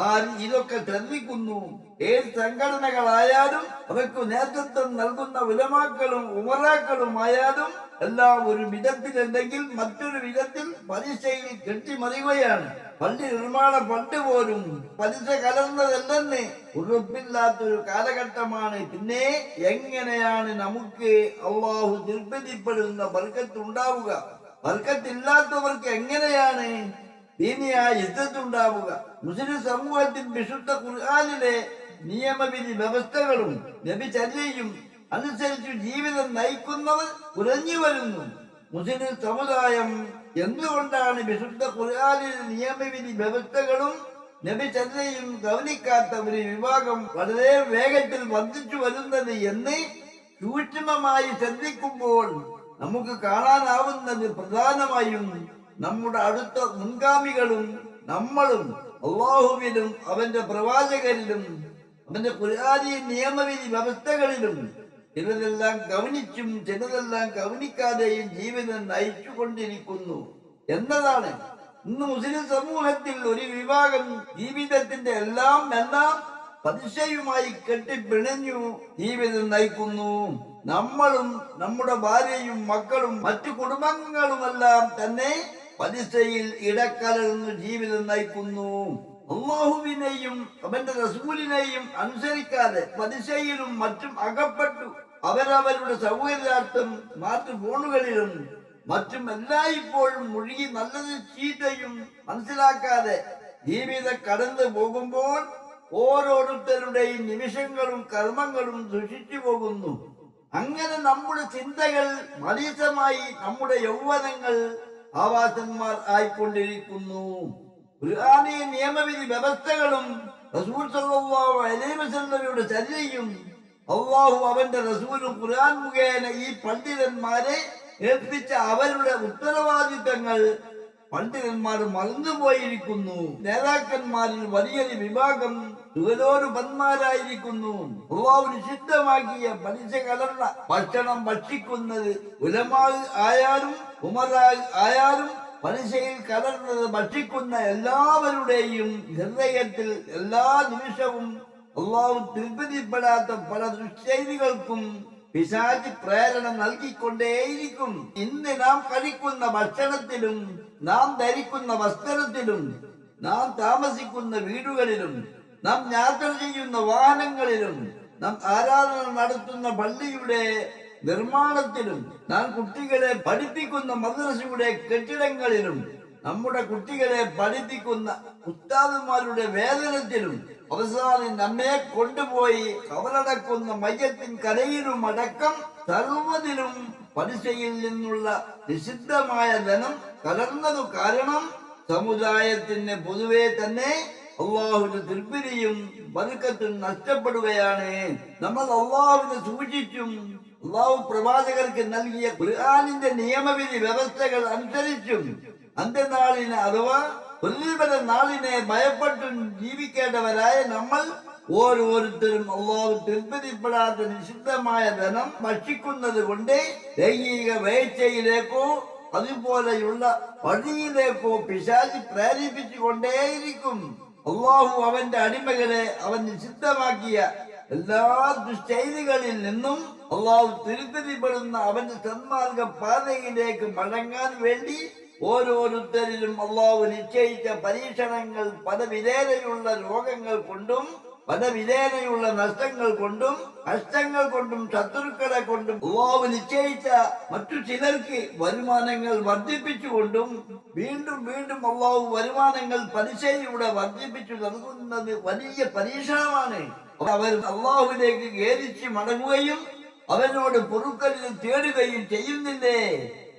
ആര് ഇതൊക്കെ ശ്രദ്ധിക്കുന്നു? ഏത് സംഘടനകളായാലും അവർക്ക് നേതൃത്വം നൽകുന്ന ഉലമാക്കളും ഉമറാക്കളുമായാലും എല്ലാം ഒരു വിധത്തിൽ അല്ലെങ്കിൽ മറ്റൊരു വിധത്തിൽ പലിശയിൽ കെട്ടിമറിയുകയാണ്. പള്ളി നിർമ്മാണ ഫണ്ട് പോലും പലിശ കലർന്നതല്ലെന്ന് ഉറപ്പില്ലാത്തൊരു കാലഘട്ടമാണ്. പിന്നെ എങ്ങനെയാണ് നമുക്ക് അള്ളാഹു തൃപ്തിപ്പെടുന്ന ബർക്കത്ത് ഉണ്ടാവുക? ബർക്കത്തില്ലാത്തവർക്ക് എങ്ങനെയാണ് ദീനിയായ ഇസ്സത്തുണ്ടാവുക? മുസ്ലിം സമൂഹത്തിൽ വിശുദ്ധ ഖുർആനിലെ നിയമവിധി വ്യവസ്ഥകളും നബിചര്യയും അനുസരിച്ച് ജീവിതം നയിക്കുന്നവർ കുറഞ്ഞു വരുന്നു. മുസ്ലിം സമുദായം എന്തുകൊണ്ടാണ് വിശുദ്ധ ഖുർആനിലെ നിയമവിധി വ്യവസ്ഥകളും നബിചര്യയും ഗൗനിക്കാത്ത ഒരു വിഭാഗം വളരെ വേഗത്തിൽ വർദ്ധിച്ചു വരുന്നത് എന്ന് സൂക്ഷ്മമായി ശ്രദ്ധിക്കുമ്പോൾ നമുക്ക് കാണാനാവുന്നത് പ്രധാനമായും നമ്മുടെ അടുത്ത മുൻഗാമികളും നമ്മളും അള്ളാഹുവിലും അവന്റെ പ്രവാചകരിലും അവന്റെ ഖുർആനി നിയമവിധി വ്യവസ്ഥകളിലും ചിലതെല്ലാം ഗവനിച്ചും ചിലതെല്ലാം ഗവനിക്കാതെയും ജീവിതം നയിച്ചു കൊണ്ടിരിക്കുന്നു എന്നതാണ്. ഇന്ന് മുസ്ലിം സമൂഹത്തിൽ ഒരു വിഭാഗം ജീവിതത്തിന്റെ എല്ലാം പലിശയുമായി കെട്ടിപ്പിണഞ്ഞു ജീവിതം നയിക്കുന്നു. നമ്മളും നമ്മുടെ ഭാര്യയും മക്കളും മറ്റു കുടുംബങ്ങളുമെല്ലാം തന്നെ പലിശയിൽ ഇടക്കലർന്ന് ജീവിതം നയിക്കുന്നു. അള്ളാഹുവിനെയും അവന്റെ റസൂലിനെയും അനുസരിക്കാതെ പലിശയിലും മറ്റും അകപ്പെട്ടു അവരവരുടെ സൗകര്യാർത്ഥം സ്മാർട്ട് ഫോണുകളിലും മറ്റും എല്ലായ്പ്പോഴും മുഴുകി നല്ലത് ചീത്തയും മനസ്സിലാക്കാതെ ജീവിതം കടന്നു പോകുമ്പോൾ ഓരോരുത്തരുടെയും നിമിഷങ്ങളും കർമ്മങ്ങളും ദുഷിച്ചു പോകുന്നു. അങ്ങനെ നമ്മുടെ ചിന്തകൾ മലീസമായി നമ്മുടെ യൗവനങ്ങൾ ആവാസന്മാർ ആയിക്കൊണ്ടിരിക്കുന്നു. ഖുർആനി നിയമവിധി വ്യവസ്ഥകളും റസൂൽ സല്ലല്ലാഹു അലൈഹി വസല്ലമയുടെ ചര്യയും അല്ലാഹു അവന്റെ റസൂലും ഖുർആൻ മുഖേന ഈ പണ്ഡിതന്മാരെ ഏൽപ്പിച്ച അവരുടെ ഉത്തരവാദിത്തങ്ങൾ പണ്ഡിതന്മാർ മറന്നുപോയിരിക്കുന്നു. നേതാക്കന്മാരിൽ വലിയൊരു വിഭാഗം സുഖലോലുപന്മാരായിരിക്കുന്നു. അല്ലാഹു നിഷിദ്ധമാക്കിയ പലിശ കലർന്ന ഭക്ഷണം ഭക്ഷിക്കുന്നത് ഉലമാ ആയാലും ഉമറാ ആയാലും പലിശയിൽ കലർന്നത് ഭക്ഷിക്കുന്ന എല്ലാവരുടെയും ഹൃദയത്തിൽ എല്ലാ നിമിഷവും അള്ളാഹു തൃപ്തിപ്പെടാത്ത പല ദുശ്ചൈതികൾക്കും പിശാച് പ്രേരണ നൽകിക്കൊണ്ടേയിരിക്കും. ഇന്ന് നാം കഴിക്കുന്ന ഭക്ഷണത്തിലും നാം ധരിക്കുന്ന വസ്ത്രത്തിലും നാം താമസിക്കുന്ന വീടുകളിലും നാം യാത്ര ചെയ്യുന്ന വാഹനങ്ങളിലും നാം ആരാധന നടത്തുന്ന പള്ളിയുടെ നിർമ്മാണത്തിലും നാം കുട്ടികളെ പഠിപ്പിക്കുന്ന മദ്രസയുടെ കെട്ടിടങ്ങളിലും നമ്മുടെ കുട്ടികളെ പഠിപ്പിക്കുന്ന ഉസ്താദുമാരുടെ വേതനത്തിലും അവസാനം നമ്മെ കൊണ്ടുപോയി കവറടക്കുന്ന മയ്യത്തിൻ കരയിലും അടക്കം സർവ്വതിലും പലിശയിൽ നിന്നുള്ള നിഷിദ്ധമായ ധനം കലർന്നതു കാരണം സമുദായത്തിന് പൊതുവെ തന്നെ അള്ളാഹുവിന്റെ തൃപ്തിയും ബർക്കത്തും നഷ്ടപ്പെടുകയാണ്. നമ്മൾ അള്ളാഹുവിനെ സൂക്ഷിച്ചും അള്ളാഹു പ്രവാചകർക്ക് നൽകിയ ഖുർആനിന്റെ നിയമവിധി വ്യവസ്ഥകൾ അനുസരിച്ചും അന്ത്യനാളിനെ അഥവാ പ്രതിഫല നാളിനെ ഭയപ്പെട്ടും ജീവിക്കേണ്ടവരായ നമ്മൾ ഓരോരുത്തരും അള്ളാഹു തൃപ്തിപ്പെടാത്ത നിഷിദ്ധമായ ധനം ഭക്ഷിക്കുന്നത് കൊണ്ട് ലൈംഗിക വേഴ്ചയിലേക്കോ അതുപോലെയുള്ള വഴിയിലേക്കോ പിശാചി പ്രേരിപ്പിച്ചുകൊണ്ടേയിരിക്കും. അള്ളാഹു അവന്റെ അടിമകളെ അവൻ നിഷിദ്ധമാക്കിയ എല്ലാ ദുശ്ചൈലികളിൽ നിന്നും അള്ളാഹു തിരുത്തതിപ്പെടുന്ന അവന്റെ സന്മാർഗ പാതയിലേക്ക് മടങ്ങാൻ വേണ്ടി ഓരോരുത്തരിലും അള്ളാഹു നിശ്ചയിച്ച പരീക്ഷണങ്ങൾ പലവിധേനയുള്ള രോഗങ്ങൾ കൊണ്ടും പലവിധേനയുള്ള നഷ്ടങ്ങൾ കൊണ്ടും കഷ്ടങ്ങൾ കൊണ്ടും ശത്രുക്കളെ കൊണ്ടും അള്ളാഹു നിശ്ചയിച്ച മറ്റു ചിലർക്ക് വരുമാനങ്ങൾ വർദ്ധിപ്പിച്ചുകൊണ്ടും വീണ്ടും വീണ്ടും അള്ളാഹു വരുമാനങ്ങൾ പലിശയിലൂടെ വർദ്ധിപ്പിച്ചു നൽകുന്നത് വലിയ പരീക്ഷണമാണ്. അവർ അള്ളാഹുവിലേക്ക് ഖേദിച്ച് മടങ്ങുകയും അവനോട് പൊറുക്കലിന് തേടുകയും ചെയ്യുന്നില്ലേ?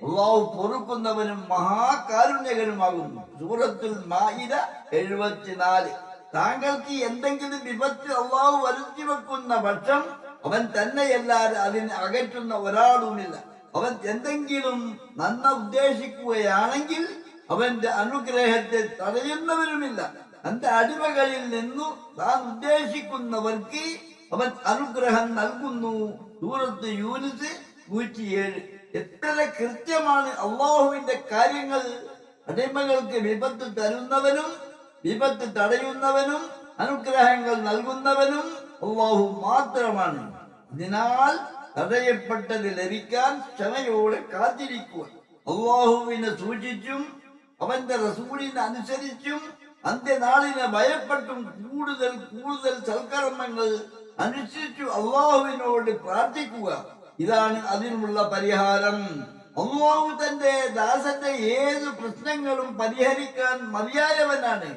അള്ളാഹു പൊറുക്കുന്നവനും മഹാകാരുണ്യകനുമാകുന്നു. സൂറത്തുൽ മാഇദ 74. താങ്കൾക്ക് എന്തെങ്കിലും വിപത്ത് അള്ളാഹു വരുത്തി വെക്കുന്ന പക്ഷം അവൻ തന്നെയല്ലാതെ അതിനെ അകറ്റുന്ന ഒരാളുമില്ല. അവൻ എന്തെങ്കിലും നന്മ ഉദ്ദേശിക്കുകയാണെങ്കിൽ അവന്റെ അനുഗ്രഹത്തെ തടയുന്നവരുമില്ല. തന്റെ അടിമകളിൽ നിന്നു താൻ ഉദ്ദേശിക്കുന്നവർക്ക് അവൻ അനുഗ്രഹം നൽകുന്നു. സൂറത്ത് യൂനുസ് 107. എത്ര കൃത്യമാണ് അള്ളാഹുവിന്റെ കാര്യങ്ങൾ. അടിമകൾക്ക് വിപത്ത് തരുന്നവനും വിപത്ത് തടയുന്നവനും അനുഗ്രഹങ്ങൾ നൽകുന്നവനും അള്ളാഹു മാത്രമാണ്. അതിനാൽ തടയപ്പെട്ടത് ലഭിക്കാൻ ക്ഷമയോടെ കാത്തിരിക്കുക. അള്ളാഹുവിനെ സൂക്ഷിച്ചും അവന്റെ റസൂലിനെ അനുസരിച്ചും അന്ത്യനാളിനെ ഭയപ്പെട്ടും കൂടുതൽ കൂടുതൽ സൽക്കർമ്മങ്ങൾ അനുസരിച്ചു അള്ളാഹുവിനോട് പ്രാർത്ഥിക്കുക. ഇതാണ് അതിനുള്ള പരിഹാരം. അള്ളാഹു തന്റെ ദാസന്റെ ഏത് പ്രശ്നങ്ങളും പരിഹരിക്കാൻ മതിയായവനാണ്.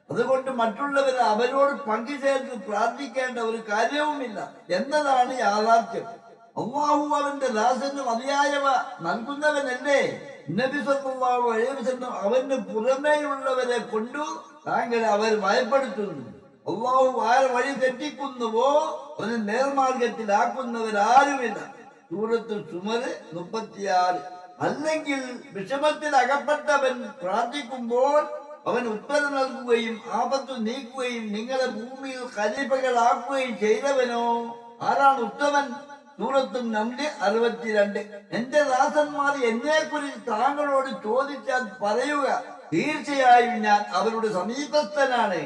അതുകൊണ്ട് മറ്റുള്ളവരെ അവരോട് പങ്കുചേർത്ത് പ്രാർത്ഥിക്കേണ്ട ഒരു കാര്യവുമില്ല എന്നതാണ് യാഥാർത്ഥ്യം. അള്ളാഹു അവന്റെ ദാസന് മതിയായവ നൽകുന്നവനല്ലേ? നബി സല്ലല്ലാഹു അലൈഹി വസല്ലം അവന് പുറമേയുള്ളവരെ കൊണ്ടു താങ്കളെ അവർ ഭയപ്പെടുത്തുന്നു. അള്ളാഹു ആരെ വഴി തെറ്റിക്കുന്നുവോ അവന് നേർമാർഗത്തിലാക്കുന്നവരാരുമില്ല. സൂറത്ത് സുമർ 36. അല്ലെങ്കിൽ വിഷമത്തിൽ അകപ്പെട്ടവൻ പ്രാർത്ഥിക്കുമ്പോൾ അവൻ ഉത്തരം നൽകുകയും ആപത്ത് നീക്കുകയും നിങ്ങളെ ഭൂമിയിൽ ഖലീഫകളാക്കുകയും ചെയ്തവനോ ആരാണ് ഉത്തമൻ? സൂറത്തും നംല് 62. എന്റെ ദാസന്മാർ എന്നെ കുറിച്ച് താങ്കളോട് ചോദിച്ചാൽ പറയുക, തീർച്ചയായും ഞാൻ അവരുടെ സമീപസ്ഥനാണ്.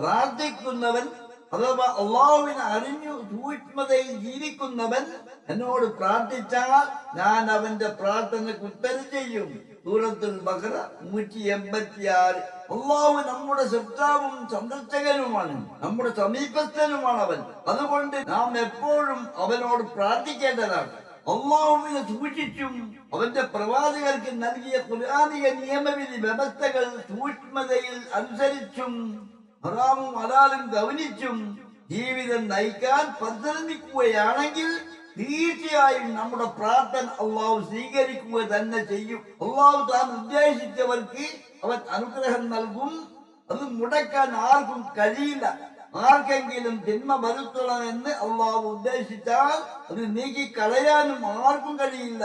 പ്രാർത്ഥിക്കുന്നവൻ അഥവാ അള്ളാഹുവിനെ അറിഞ്ഞു സൂക്ഷ്മതയിൽ ജീവിക്കുന്നവൻ എന്നോട് പ്രാർത്ഥിച്ചാൽ ഞാൻ അവന്റെ പ്രാർത്ഥനയ്ക്ക് ഉത്തരം ചെയ്യും. സൂറത്തുൽ ബഖറ 186. അള്ളാഹു നമ്മുടെ സൃഷ്ടാവും സംരക്ഷകനുമാണ്, നമ്മുടെ സമീപസ്ഥനുമാണ് അവൻ. അതുകൊണ്ട് നാം എപ്പോഴും അവനോട് പ്രാർത്ഥിക്കേണ്ടതാണ്. അള്ളാഹുവിനെ സൂക്ഷിച്ചും അവന്റെ പ്രവാചകർക്ക് നൽകിയ ഖുർആനിക നിയമവിധി വ്യവസ്ഥകൾ സൂക്ഷ്മതയിൽ അനുസരിച്ചും ഹറാമും ഹലാലും ഗൗനിച്ചും ജീവിതം നയിക്കാൻ പരിശ്രമിക്കുകയാണെങ്കിൽ തീർച്ചയായും നമ്മുടെ പ്രാർത്ഥന അള്ളാഹു സ്വീകരിക്കുക തന്നെ ചെയ്യും. അള്ളാഹു താൻ ഉദ്ദേശിച്ചവർക്ക് അവൻ അനുഗ്രഹം നൽകും. അത് മുടക്കാൻ ആർക്കും കഴിയില്ല. ആർക്കെങ്കിലും തിന്മ വരുത്തണമെന്ന് അള്ളാഹു ഉദ്ദേശിച്ചാൽ അത് നീക്കിക്കളയാനും ആർക്കും കഴിയില്ല.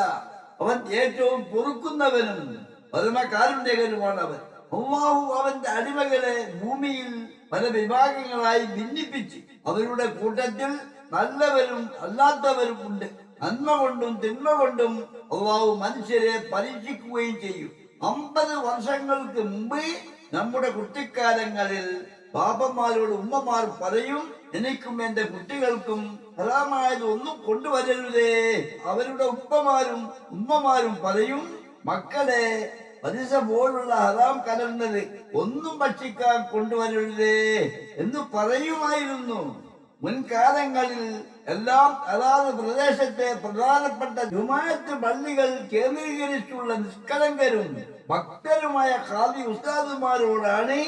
അവൻ ഏറ്റവും പൊറുക്കുന്നവനും പരമകാരുണ്യകനുമാണ് അവൻ. അള്ളാഹു അവന്റെ അടിമകളെ ഭൂമിയിൽ പല വിഭാഗങ്ങളായി ഭിന്നിപ്പിച്ച് അവരുടെ കൂട്ടത്തിൽ നല്ലവരും അല്ലാത്തവരും ഉണ്ട്. നന്മ കൊണ്ടും തിന്മ കൊണ്ടും അള്ളാഹു മനുഷ്യരെ പരീക്ഷിക്കുകയും ചെയ്യും. 50 വർഷങ്ങൾക്ക് മുമ്പ് നമ്മുടെ കുട്ടിക്കാലങ്ങളിൽ പാപ്പന്മാരോട് ഉമ്മമാർ പറയും, എനിക്കും എന്റെ കുട്ടികൾക്കും ഹറാമായത് ഒന്നും കൊണ്ടുവരരുതേ. അവരുടെ ഉപ്പമാരും ഉമ്മമാരും പറയും, മക്കളെ പലിശ പോലുള്ള ഹറാം കലർന്നത് ഒന്നും ഭക്ഷിക്കാൻ കൊണ്ടുവരരുതേ എന്ന് പറയുമായിരുന്നു. മുൻകാലങ്ങളിൽ എല്ലാം അതാത് പ്രദേശത്തെ പ്രധാനപ്പെട്ട ജുമാഅത്ത് പള്ളികൾ കേന്ദ്രീകരിച്ചുള്ള നിഷ്കളങ്കരും ഭക്തരുമായ ഖാദി ഉസ്താദുമാരോടാണ്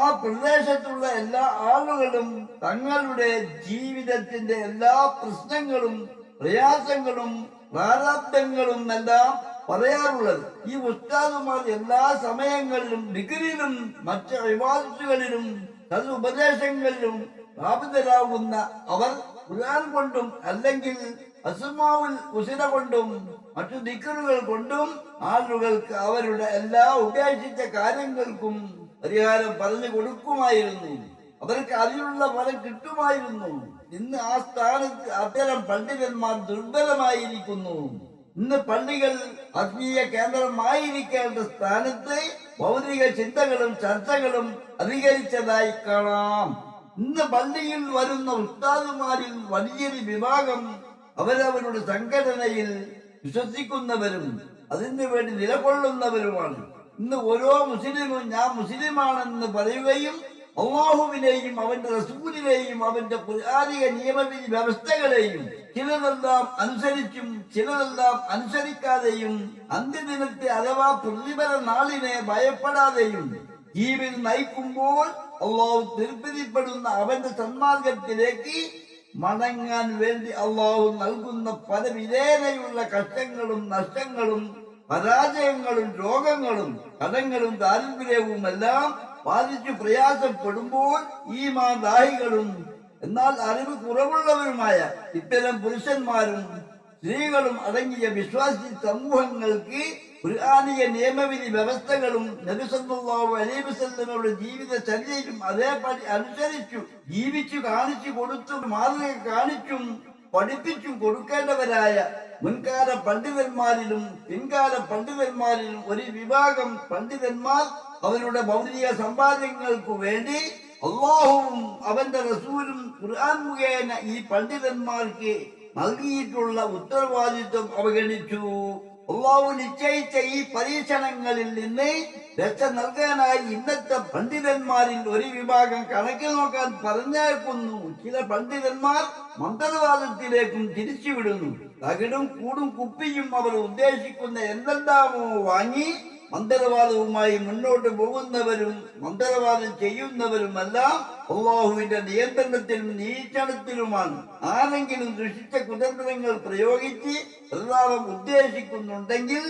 ആ പ്രദേശത്തുള്ള എല്ലാ ആളുകളും തങ്ങളുടെ ജീവിതത്തിന്റെ എല്ലാ പ്രശ്നങ്ങളും പ്രയാസങ്ങളും പ്രാരാബ്ദങ്ങളും എല്ലാം പറയാറുള്ളത്. ഈ ഉസ്താദുമാർ എല്ലാ സമയങ്ങളിലും ദിക്റിലും മറ്റ് ഇബാദത്തുകളിലും ഉപദേശങ്ങളിലും സ്ഥാപിതരാകുന്ന അവർ ഖുർആൻ കൊണ്ടും അല്ലെങ്കിൽ അസ്മാഉൽ ഹുസ്ന കൊണ്ടും മറ്റു ദിക്റുകൾ കൊണ്ടും ആളുകൾക്ക് അവരുടെ എല്ലാ ഉദ്ദേശിച്ച കാര്യങ്ങൾക്കും പരിഹാരം പറഞ്ഞു കൊടുക്കുമായിരുന്നു. അവർക്ക് അതിനുള്ള ഫലം കിട്ടുമായിരുന്നു. ഇന്ന് ആ സ്ഥാനത്ത് അത്തരം പണ്ഡിതന്മാർ ദുർബലമായിരിക്കുന്നു. ഇന്ന് പള്ളികൾ ആത്മീയ കേന്ദ്രമായിരിക്കേണ്ട സ്ഥാനത്ത് ഭൗതിക ചിന്തകളും ചർച്ചകളും അധികരിച്ചതായി കാണാം. ഇന്ന് പള്ളിയിൽ വരുന്ന ഉസ്താദുമാരിൽ വലിയൊരു വിഭാഗം അവരവരുടെ സംഘടനയിൽ വിശ്വസിക്കുന്നവരും അതിനു വേണ്ടി നിലകൊള്ളുന്നവരുമാണ്. ഇന്ന് ഓരോ മുസ്ലിമും ഞാൻ മുസ്ലിമാണെന്ന് പറയുകയും അല്ലാഹുവിനെയും അവന്റെ റസൂലിനെയും അവന്റെ ഖുർആനിക നിയമവിധി വ്യവസ്ഥകളെയും ചിലതെല്ലാം അനുസരിച്ചും ചിലതെല്ലാം അനുസരിക്കാതെയും അന്ത്യദിനത്തെ അഥവാ പ്രതിഫല നാളിനെ ഭയപ്പെടാതെയും ജീവിതം നയിക്കുമ്പോൾ അള്ളാഹു തൃപ്തിപ്പെടുന്ന അവന്റെ സന്മാർഗത്തിലേക്ക് മടങ്ങാൻ വേണ്ടി അള്ളാഹു നൽകുന്ന പല വിധേനയുള്ള കഷ്ടങ്ങളും നഷ്ടങ്ങളും പരാജയങ്ങളും രോഗങ്ങളും കടങ്ങളും ദാരിദ്ര്യവും എല്ലാം ബാധിച്ചു പ്രയാസപ്പെടുമ്പോൾ ഈമാൻദാഹികളും എന്നാൽ അറിവ് കുറവുള്ളവരുമായ ഇത്തരം പുരുഷന്മാരും സ്ത്രീകളും അടങ്ങിയ വിശ്വാസി സമൂഹങ്ങൾക്ക് ഖുർആനിക നിയമവിധി വ്യവസ്ഥകളും നബി സല്ലല്ലാഹു അലൈഹി വസല്ലമയുടെ ജീവിതചര്യയും അതേപടി അനുസരിച്ചു ജീവിച്ചു കാണിച്ചു കൊടുത്തും മാതൃക കാണിച്ചും പഠിപ്പിച്ചും കൊടുക്കേണ്ടവരായ മുൻകാല പണ്ഡിതന്മാരിലും പിൻകാല പണ്ഡിതന്മാരിലും ഒരു വിഭാഗം പണ്ഡിതന്മാർ അവരുടെ ഭൗതിക സമ്പാദ്യങ്ങൾക്കു വേണ്ടി അല്ലാഹുവും അവന്റെ റസൂലും ഖുർആൻ മുഖേന ഈ പണ്ഡിതന്മാർക്ക് നൽകിയിട്ടുള്ള ഉത്തരവാദിത്വം അവഗണിച്ചു. അല്ലാഹു നിശ്ചയിച്ച ഈ പരീക്ഷണങ്ങളിൽ നിന്ന് രക്ഷ നൽകാനായി ഇന്നത്തെ പണ്ഡിതന്മാരിൽ ഒരു വിഭാഗം കണക്ക് നോക്കാൻ പറഞ്ഞേക്കുന്നു. ചില പണ്ഡിതന്മാർ മന്ത്രവാദത്തിലേക്കും തിരിച്ചുവിടുന്നു. തകിടും കൂടും കുപ്പിയും അവർ ഉദ്ദേശിക്കുന്ന എന്തെല്ലാമോ വാങ്ങി മന്ത്രവാദവുമായി മുന്നോട്ട് പോകുന്നവരും മന്ത്രവാദം ചെയ്യുന്നവരുമെല്ലാം അല്ലാഹുവിന്റെ നിയന്ത്രണത്തിലും നിരീക്ഷണത്തിലുമാണ്. ആരെങ്കിലും ദുഷിച്ച കുതന്ത്രങ്ങൾ പ്രയോഗിച്ച് പ്രതാപം ഉദ്ദേശിക്കുന്നുണ്ടെങ്കിൽ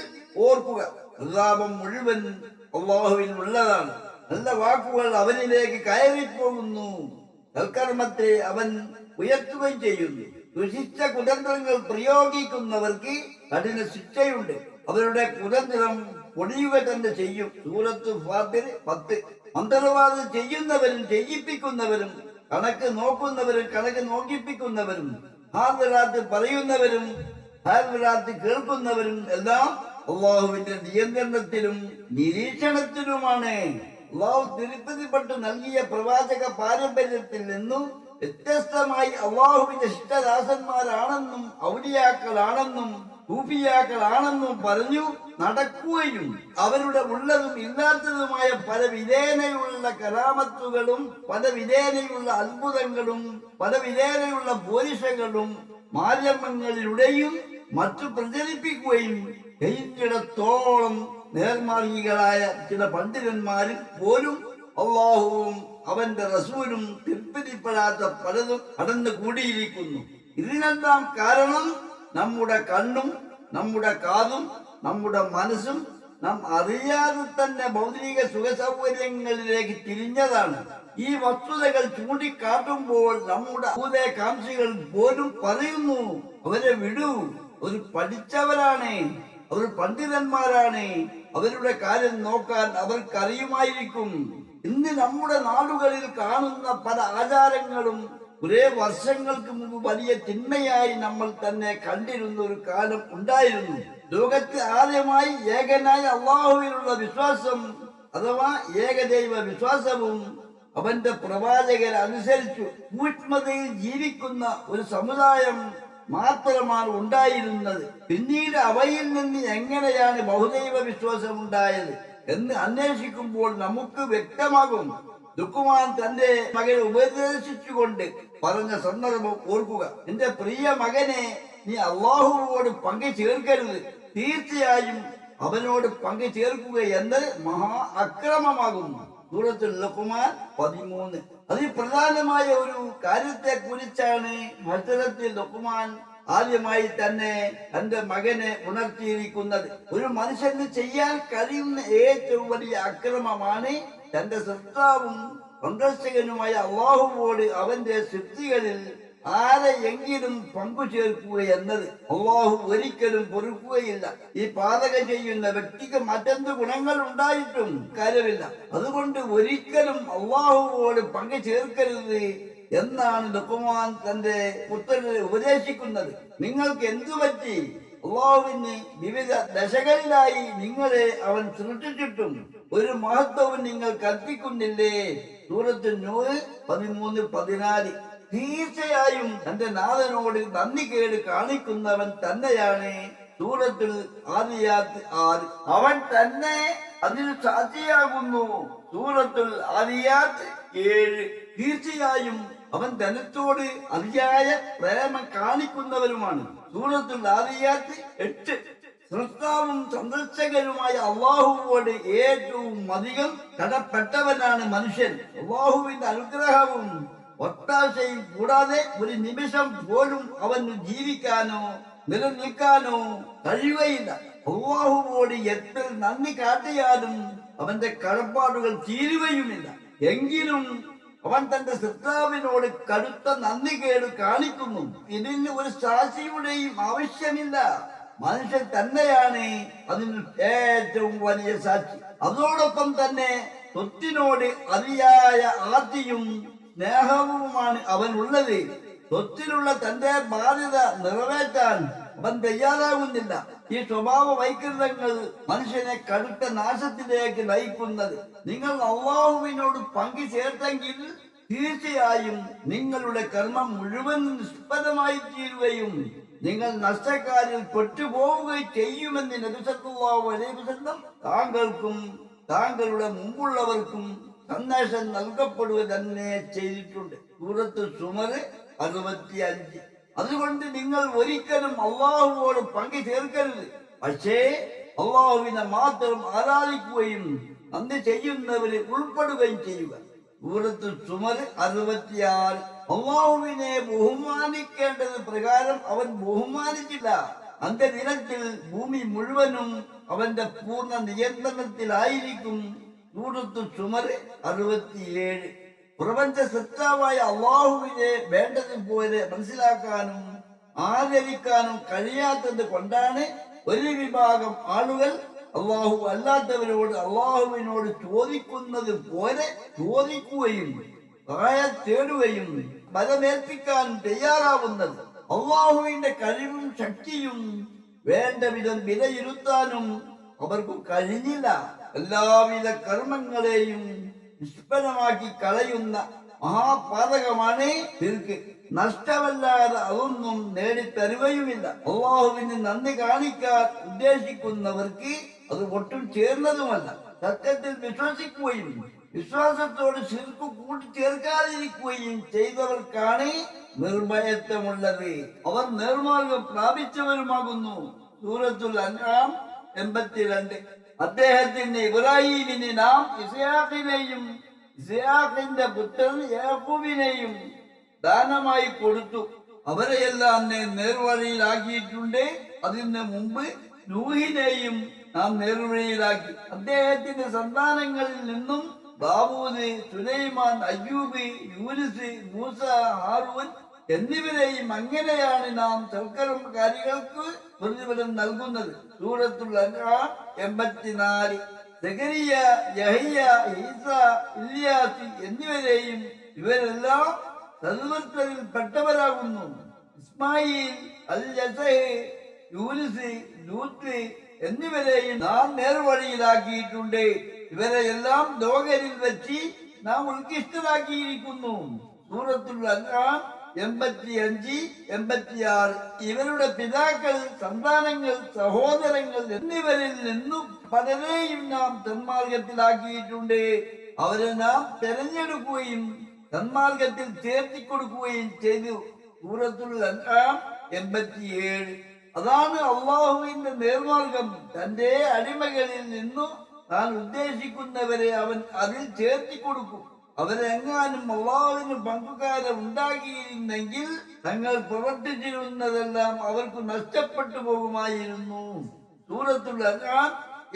ഓർക്കുക, പ്രതാപം മുഴുവൻ അല്ലാഹുവിൽ ഉള്ളതാണ്. നല്ല വാക്കുകൾ അവനിലേക്ക് കയറിപ്പോകുന്നു, സൽക്കർമ്മത്തെ അവൻ ഉയർത്തുകയും ചെയ്യുന്നു. ദുഷിച്ച കുതന്ത്രങ്ങൾ പ്രയോഗിക്കുന്നവർക്ക് കഠിന ശിക്ഷയുണ്ട്. അവരുടെ കുതന്ത്രം പൊടിയുക തന്നെ ചെയ്യും. സൂറത്ത് ഫാത്തിർ 10. മന്ത്രവാദം ചെയ്യുന്നവരും ചെയ്യിപ്പിക്കുന്നവരും കണക്ക് നോക്കുന്നവരും കണക്ക് നോക്കിപ്പിക്കുന്നവരും ഹാർവരാത്ത് പറയുന്നവരും ഹാർവരാത്ത് കേൾക്കുന്നവരും എല്ലാം അല്ലാഹുവിന്റെ നിയന്ത്രണത്തിലും നിരീക്ഷണത്തിലുമാണ്. അല്ലാഹു തിരുപ്പതിപ്പെട്ട് നൽകിയ പ്രവാചക പാരമ്പര്യത്തിൽ നിന്നും വ്യത്യസ്തമായി അല്ലാഹുവിന്റെ ഇഷ്ടദാസന്മാരാണെന്നും ഔലിയാക്കളാണെന്നും സൂഫിയാക്കളാണെന്നും പറഞ്ഞു നടക്കുകയും അവരുടെ ഉള്ളതും ഇല്ലാത്തതുമായ പല വിധേനയുള്ള കരാമത്തുകളും പല വിധേനയുള്ള അത്ഭുതങ്ങളും പല വിധേനയുള്ള പോരിഷകളും മാധ്യമങ്ങളിലൂടെയും മറ്റു പ്രചരിപ്പിക്കുകയും കഴിഞ്ഞിടത്തോളം നേർമാർഗികളായ ചില പണ്ഡിതന്മാരിൽ പോലും അല്ലാഹുവും അവന്റെ റസൂലും തൃപ്തിപ്പെടാത്ത പലതും കടന്നു കൂടിയിരിക്കുന്നു. ഇതിനെല്ലാം കാരണം നമ്മുടെ കണ്ണും നമ്മുടെ കാതും നമ്മുടെ മനസ്സും നാം അറിയാതെ തന്നെ ഭൗതിക സുഖസൗകര്യങ്ങളിലേക്ക് തിരിഞ്ഞതാണ്. ഈ വസ്തുതകൾ ചൂണ്ടിക്കാട്ടുമ്പോൾ നമ്മുടെ ഭൂതകാംക്ഷികൾ പോലും പറയുന്നു, അവരെ വിടൂ, അവർ പഠിച്ചവരാണ്, അവർ പണ്ഡിതന്മാരാണ്, അവരുടെ കാര്യം നോക്കാൻ അവർക്കറിയുമായിരിക്കും. ഇന്ന് നമ്മുടെ നാടുകളിൽ കാണുന്ന പല ആചാരങ്ങളും കുറെ വർഷങ്ങൾക്ക് മുമ്പ് വലിയ തിന്മയായി നമ്മൾ തന്നെ കണ്ടിരുന്ന ഒരു കാലം ഉണ്ടായിരുന്നു. ലോകത്ത് ആദ്യമായി ഏകനായ അല്ലാഹുവിലുള്ള വിശ്വാസം അഥവാ ഏകദൈവ വിശ്വാസവും അവന്റെ പ്രവാചകരെ അനുസരിച്ചു സൂക്ഷ്മതയിൽ ജീവിക്കുന്ന ഒരു സമുദായം മാത്രമാണ് ഉണ്ടായിരുന്നത്. പിന്നീട് അവയിൽ നിന്ന് എങ്ങനെയാണ് ബഹുദൈവ വിശ്വാസം ഉണ്ടായത് എന്ന് അന്വേഷിക്കുമ്പോൾ നമുക്ക് വ്യക്തമാകും. ലുക്മാൻ തന്റെ മകനെ ഉപദേശിച്ചുകൊണ്ട് പറഞ്ഞ സന്ദർഭം ഓർക്കുക. എന്റെ പ്രിയ മകനെ, നീ അള്ളാഹുവോട് പങ്കു ചേർക്കരുത്. തീർച്ചയായും അവനോട് പങ്കു ചേർക്കുക എന്നത് മഹാ അക്രമമാകുന്നു. സൂറത്തുൽ ലുഖ്മാൻ 13. അതിപ്രധാനമായ ഒരു കാര്യത്തെ കുറിച്ചാണ് ഹസ്രത്ത് ലുഖ്മാൻ ആദ്യമായി തന്നെ തന്റെ മകനെ ഉണർത്തിയിരിക്കുന്നത്. ഒരു മനുഷ്യന് ചെയ്യാൻ കഴിയുന്ന ഏറ്റവും വലിയ അക്രമമാണ് തന്റെ സൃഷ്ടാവും സന്ദർശകനുമായ അള്ളാഹുവോട് അവന്റെ സൃഷ്ടികളിൽ ആരെയെങ്കിലും പങ്കു ചേർക്കുക എന്നത്. അള്ളാഹു ഒരിക്കലും പൊറുക്കുകയില്ല. ഈ പാതകം ചെയ്യുന്ന വ്യക്തിക്ക് മറ്റെന്ത് ഗുണങ്ങൾ ഉണ്ടായിട്ടും കാര്യമില്ല. അതുകൊണ്ട് ഒരിക്കലും അള്ളാഹുവോട് പങ്കു ചേർക്കരുത് എന്നാണ് ലുഖ്മാൻ തന്റെ പുത്രനെ ഉപദേശിക്കുന്നത്. നിങ്ങൾക്ക് എന്തു പറ്റി? അള്ളാഹുവിന് വിവിധ ദശകളിലായി നിങ്ങളെ അവൻ സൃഷ്ടിച്ചിട്ടും ഒരു മഹത്വവും നിങ്ങൾ കൽപ്പിക്കുന്നില്ലേ? സൂറത്ത് നൂഹ് 13-14. തീർച്ചയായും തന്റെ നാഥനോട് നന്ദികേട് കാണിക്കുന്നവൻ തന്നെയാണ്. സൂറത്തുൽ ആദിയാത്ത് 6. അവൻ തന്നെ അതിന് സാക്ഷിയാകുന്നു. സൂറത്തുൽ ആദിയാത്ത് 7. തീർച്ചയായും അവൻ ധനത്തോട് അതിയായ പ്രേമം കാണിക്കുന്നവരുമാണ്. സൂറത്തുൽ ആദിയാത്ത് 8. സൃഷ്ടാവും സന്ദർശകരുമായ അള്ളാഹുവോട് ഏറ്റവും അധികം കടപ്പെട്ടവനാണ് മനുഷ്യൻ. അള്ളാഹുവിന്റെ അനുഗ്രഹവും ഒത്താശയും കൂടാതെ ഒരു നിമിഷം പോലും അവന് ജീവിക്കാനോ നിലനിൽക്കാനോ കഴിയുകയില്ല. അള്ളാഹുവോട് എത്ര നന്ദി കാട്ടിയാലും അവന്റെ കടപ്പാടുകൾ തീരുകയുമില്ല. എങ്കിലും അവൻ തന്റെ സൃഷ്ടാവിനോട് കടുത്ത നന്ദികേട് കാണിക്കുന്നു. ഇതിന് ഒരു സാക്ഷിയുടെയും ആവശ്യമില്ല. മനുഷ്യൻ തന്നെയാണ് അതിന് ഏറ്റവും വലിയ സാക്ഷി. അതോടൊപ്പം തന്നെ സ്വത്തിനോട് അതിയായ ആർത്തിയും സ്നേഹവുമാണ് അവനുള്ളത്. സ്വത്തിലുള്ള തന്റെ ബാധ്യത നിറവേറ്റാൻ അവൻ തയ്യാറാകുന്നില്ല. ഈ സ്വഭാവ വൈകൃതങ്ങൾ മനുഷ്യനെ കടുത്ത നാശത്തിലേക്ക് നയിക്കുന്നത്. നിങ്ങൾ അള്ളാഹുവിനോട് പങ്കു ചേർത്തെങ്കിൽ തീർച്ചയായും നിങ്ങളുടെ കർമ്മം മുഴുവൻ നിഷ്ഫലമായി തീരുകയും നിങ്ങൾ നഷ്ടക്കാരിൽ പെട്ടുപോവുകയും ചെയ്യുമെന്ന് നബി സല്ലല്ലാഹു അലൈഹി വസല്ലം താങ്കൾക്കും താങ്കളുടെ മുമ്പുള്ളവർക്കും സന്ദേശം നൽകപ്പെടുക തന്നെ ചെയ്തിട്ടുണ്ട്. സൂറത്ത് സുമർ 65. അതുകൊണ്ട് നിങ്ങൾ ഒരിക്കലും അള്ളാഹുവോട് പങ്കു ചേർക്കരുത്. പക്ഷേ അള്ളാഹുവിനെ മാത്രം ആരാധിക്കുകയും നന്ദി ചെയ്യുന്നവരെ ഉൾപ്പെടുകയും ചെയ്യുക. സൂറത്ത് സുമർ 66. അള്ളാഹുവിനെ ബഹുമാനിക്കേണ്ടത് പ്രകാരം അവൻ ബഹുമാനിച്ചില്ല. അന്ത്യദിനത്തിൽ ഭൂമി മുഴുവനും അവന്റെ പൂർണ്ണ നിയന്ത്രണത്തിലായിരിക്കും. സൂറത്ത് സുമർ 67. പ്രപഞ്ച സൃഷ്ടാവായ അള്ളാഹുവിനെ വേണ്ടതുപോലെ മനസ്സിലാക്കാനും ആദരിക്കാനും കഴിയാത്തത് കൊണ്ടാണ് ഒരു വിഭാഗം ആളുകൾ അള്ളാഹു അല്ലാത്തവരോട് അള്ളാഹുവിനോട് ചോദിക്കുന്നത് പോലെ ചോദിക്കുകയും സഹായം തേടുകയും ബലമേൽപ്പിക്കാൻ തയ്യാറാവുന്നത്. അള്ളാഹുവിന്റെ കഴിവും ശക്തിയും വേണ്ട വിധം വിലയിരുത്താനും അവർക്ക് കഴിഞ്ഞില്ല. എല്ലാവിധ കർമ്മങ്ങളെയും നിഷ്ഫലമാക്കി കളയുന്ന മഹാപാതകമാണ് ശിർക്ക്. നഷ്ടമല്ലാതെ അതൊന്നും നേടിത്തരുകയുമില്ല. അള്ളാഹുവിന് നന്ദി കാണിക്കാൻ ഉദ്ദേശിക്കുന്നവർക്ക് അത് ഒട്ടും ചേർന്നതുമല്ല. സത്യത്തിൽ വിശ്വസിക്കുകയും വിശ്വാസത്തോട് ശിർക്ക് കൂട്ടിച്ചേർക്കാതിരിക്കുകയും ചെയ്തവർക്കാണ് നിർഭയത്വമുള്ളത്. അവർ നേർമാർഗം പ്രാപിച്ചവരുമാകുന്നു. സൂറത്തുൽ അൻആം 82. അദ്ദേഹത്തിന് ഇബ്രാഹീമിന് നാം ഇസ്ഹാഖിനെയും ഇസ്ഹാഖിന്റെ പുത്രൻ യാക്കൂബിനെയും ദാനമായി കൊടുത്തു. അവരെയെല്ലാം നേർവഴിയിലാക്കിയിട്ടുണ്ട്. അതിന് മുമ്പ് നൂഹിനെയും നാം നേർവഴിയിലാക്കി. അദ്ദേഹത്തിന്റെ സന്താനങ്ങളിൽ നിന്നും ദാവൂദ്, സുലൈമാൻ, അയ്യൂബ്, യൂനുസ്, മൂസ, ഹാറൂൻ എന്നിവരെയും അങ്ങനെയാണ് നാം സൽക്കർമ്മകാരികൾക്ക് പ്രതിഫലം നൽകുന്നത്. സൂറത്തുൽ അൻആം 84. സഖറിയ, യഹ്യ, ഈസ, ഇല്യാസ് എന്നിവരെയും ഇവരെല്ലാം സൽവർത്തരിൽ പെട്ടവരാകുന്നു. ഇസ്മായിൽ, അൽ-യസഹ്, യൂനുസ്, ലൂത്ത് എന്നിവരെയും നാം നേർവഴിയിലാക്കിയിട്ടുണ്ട്. ഇവരെയെല്ലാം ലോകരിൽ വെച്ച് നാം ഉത്കൃഷ്ടരാക്കിയിരിക്കുന്നു. സൂറത്തുൽ അൻആം 85, 86 ഇവരുടെ പിതാക്കൾ, സന്താനങ്ങൾ, സഹോദരങ്ങൾ എന്നിവരിൽ നിന്നും പലരെയും നാം സന്മാർഗത്തിലാക്കിയിട്ടുണ്ട്. അവരെ നാം തെരഞ്ഞെടുക്കുകയും സന്മാർഗത്തിൽ ചേർത്തിക്കൊടുക്കുകയും ചെയ്തു. സൂറത്തുൽ അൻആം 87. അതാണ് അള്ളാഹുവിന്റെ നേർമാർഗം. തന്റെ അടിമകളിൽ നിന്നും താൻ ഉദ്ദേശിക്കുന്നവരെ അവൻ അതിൽ ചേർത്തിക്കൊടുക്കും. അവരെങ്ങാനും അള്ളാഹുവിന് പങ്കുകാരെ ഉണ്ടാക്കിയിരുന്നെങ്കിൽ തങ്ങൾ പ്രവർത്തിച്ചിരുന്നതെല്ലാം അവർക്ക് നഷ്ടപ്പെട്ടു പോകുമായിരുന്നു. സൂറത്തുൽ അൻആം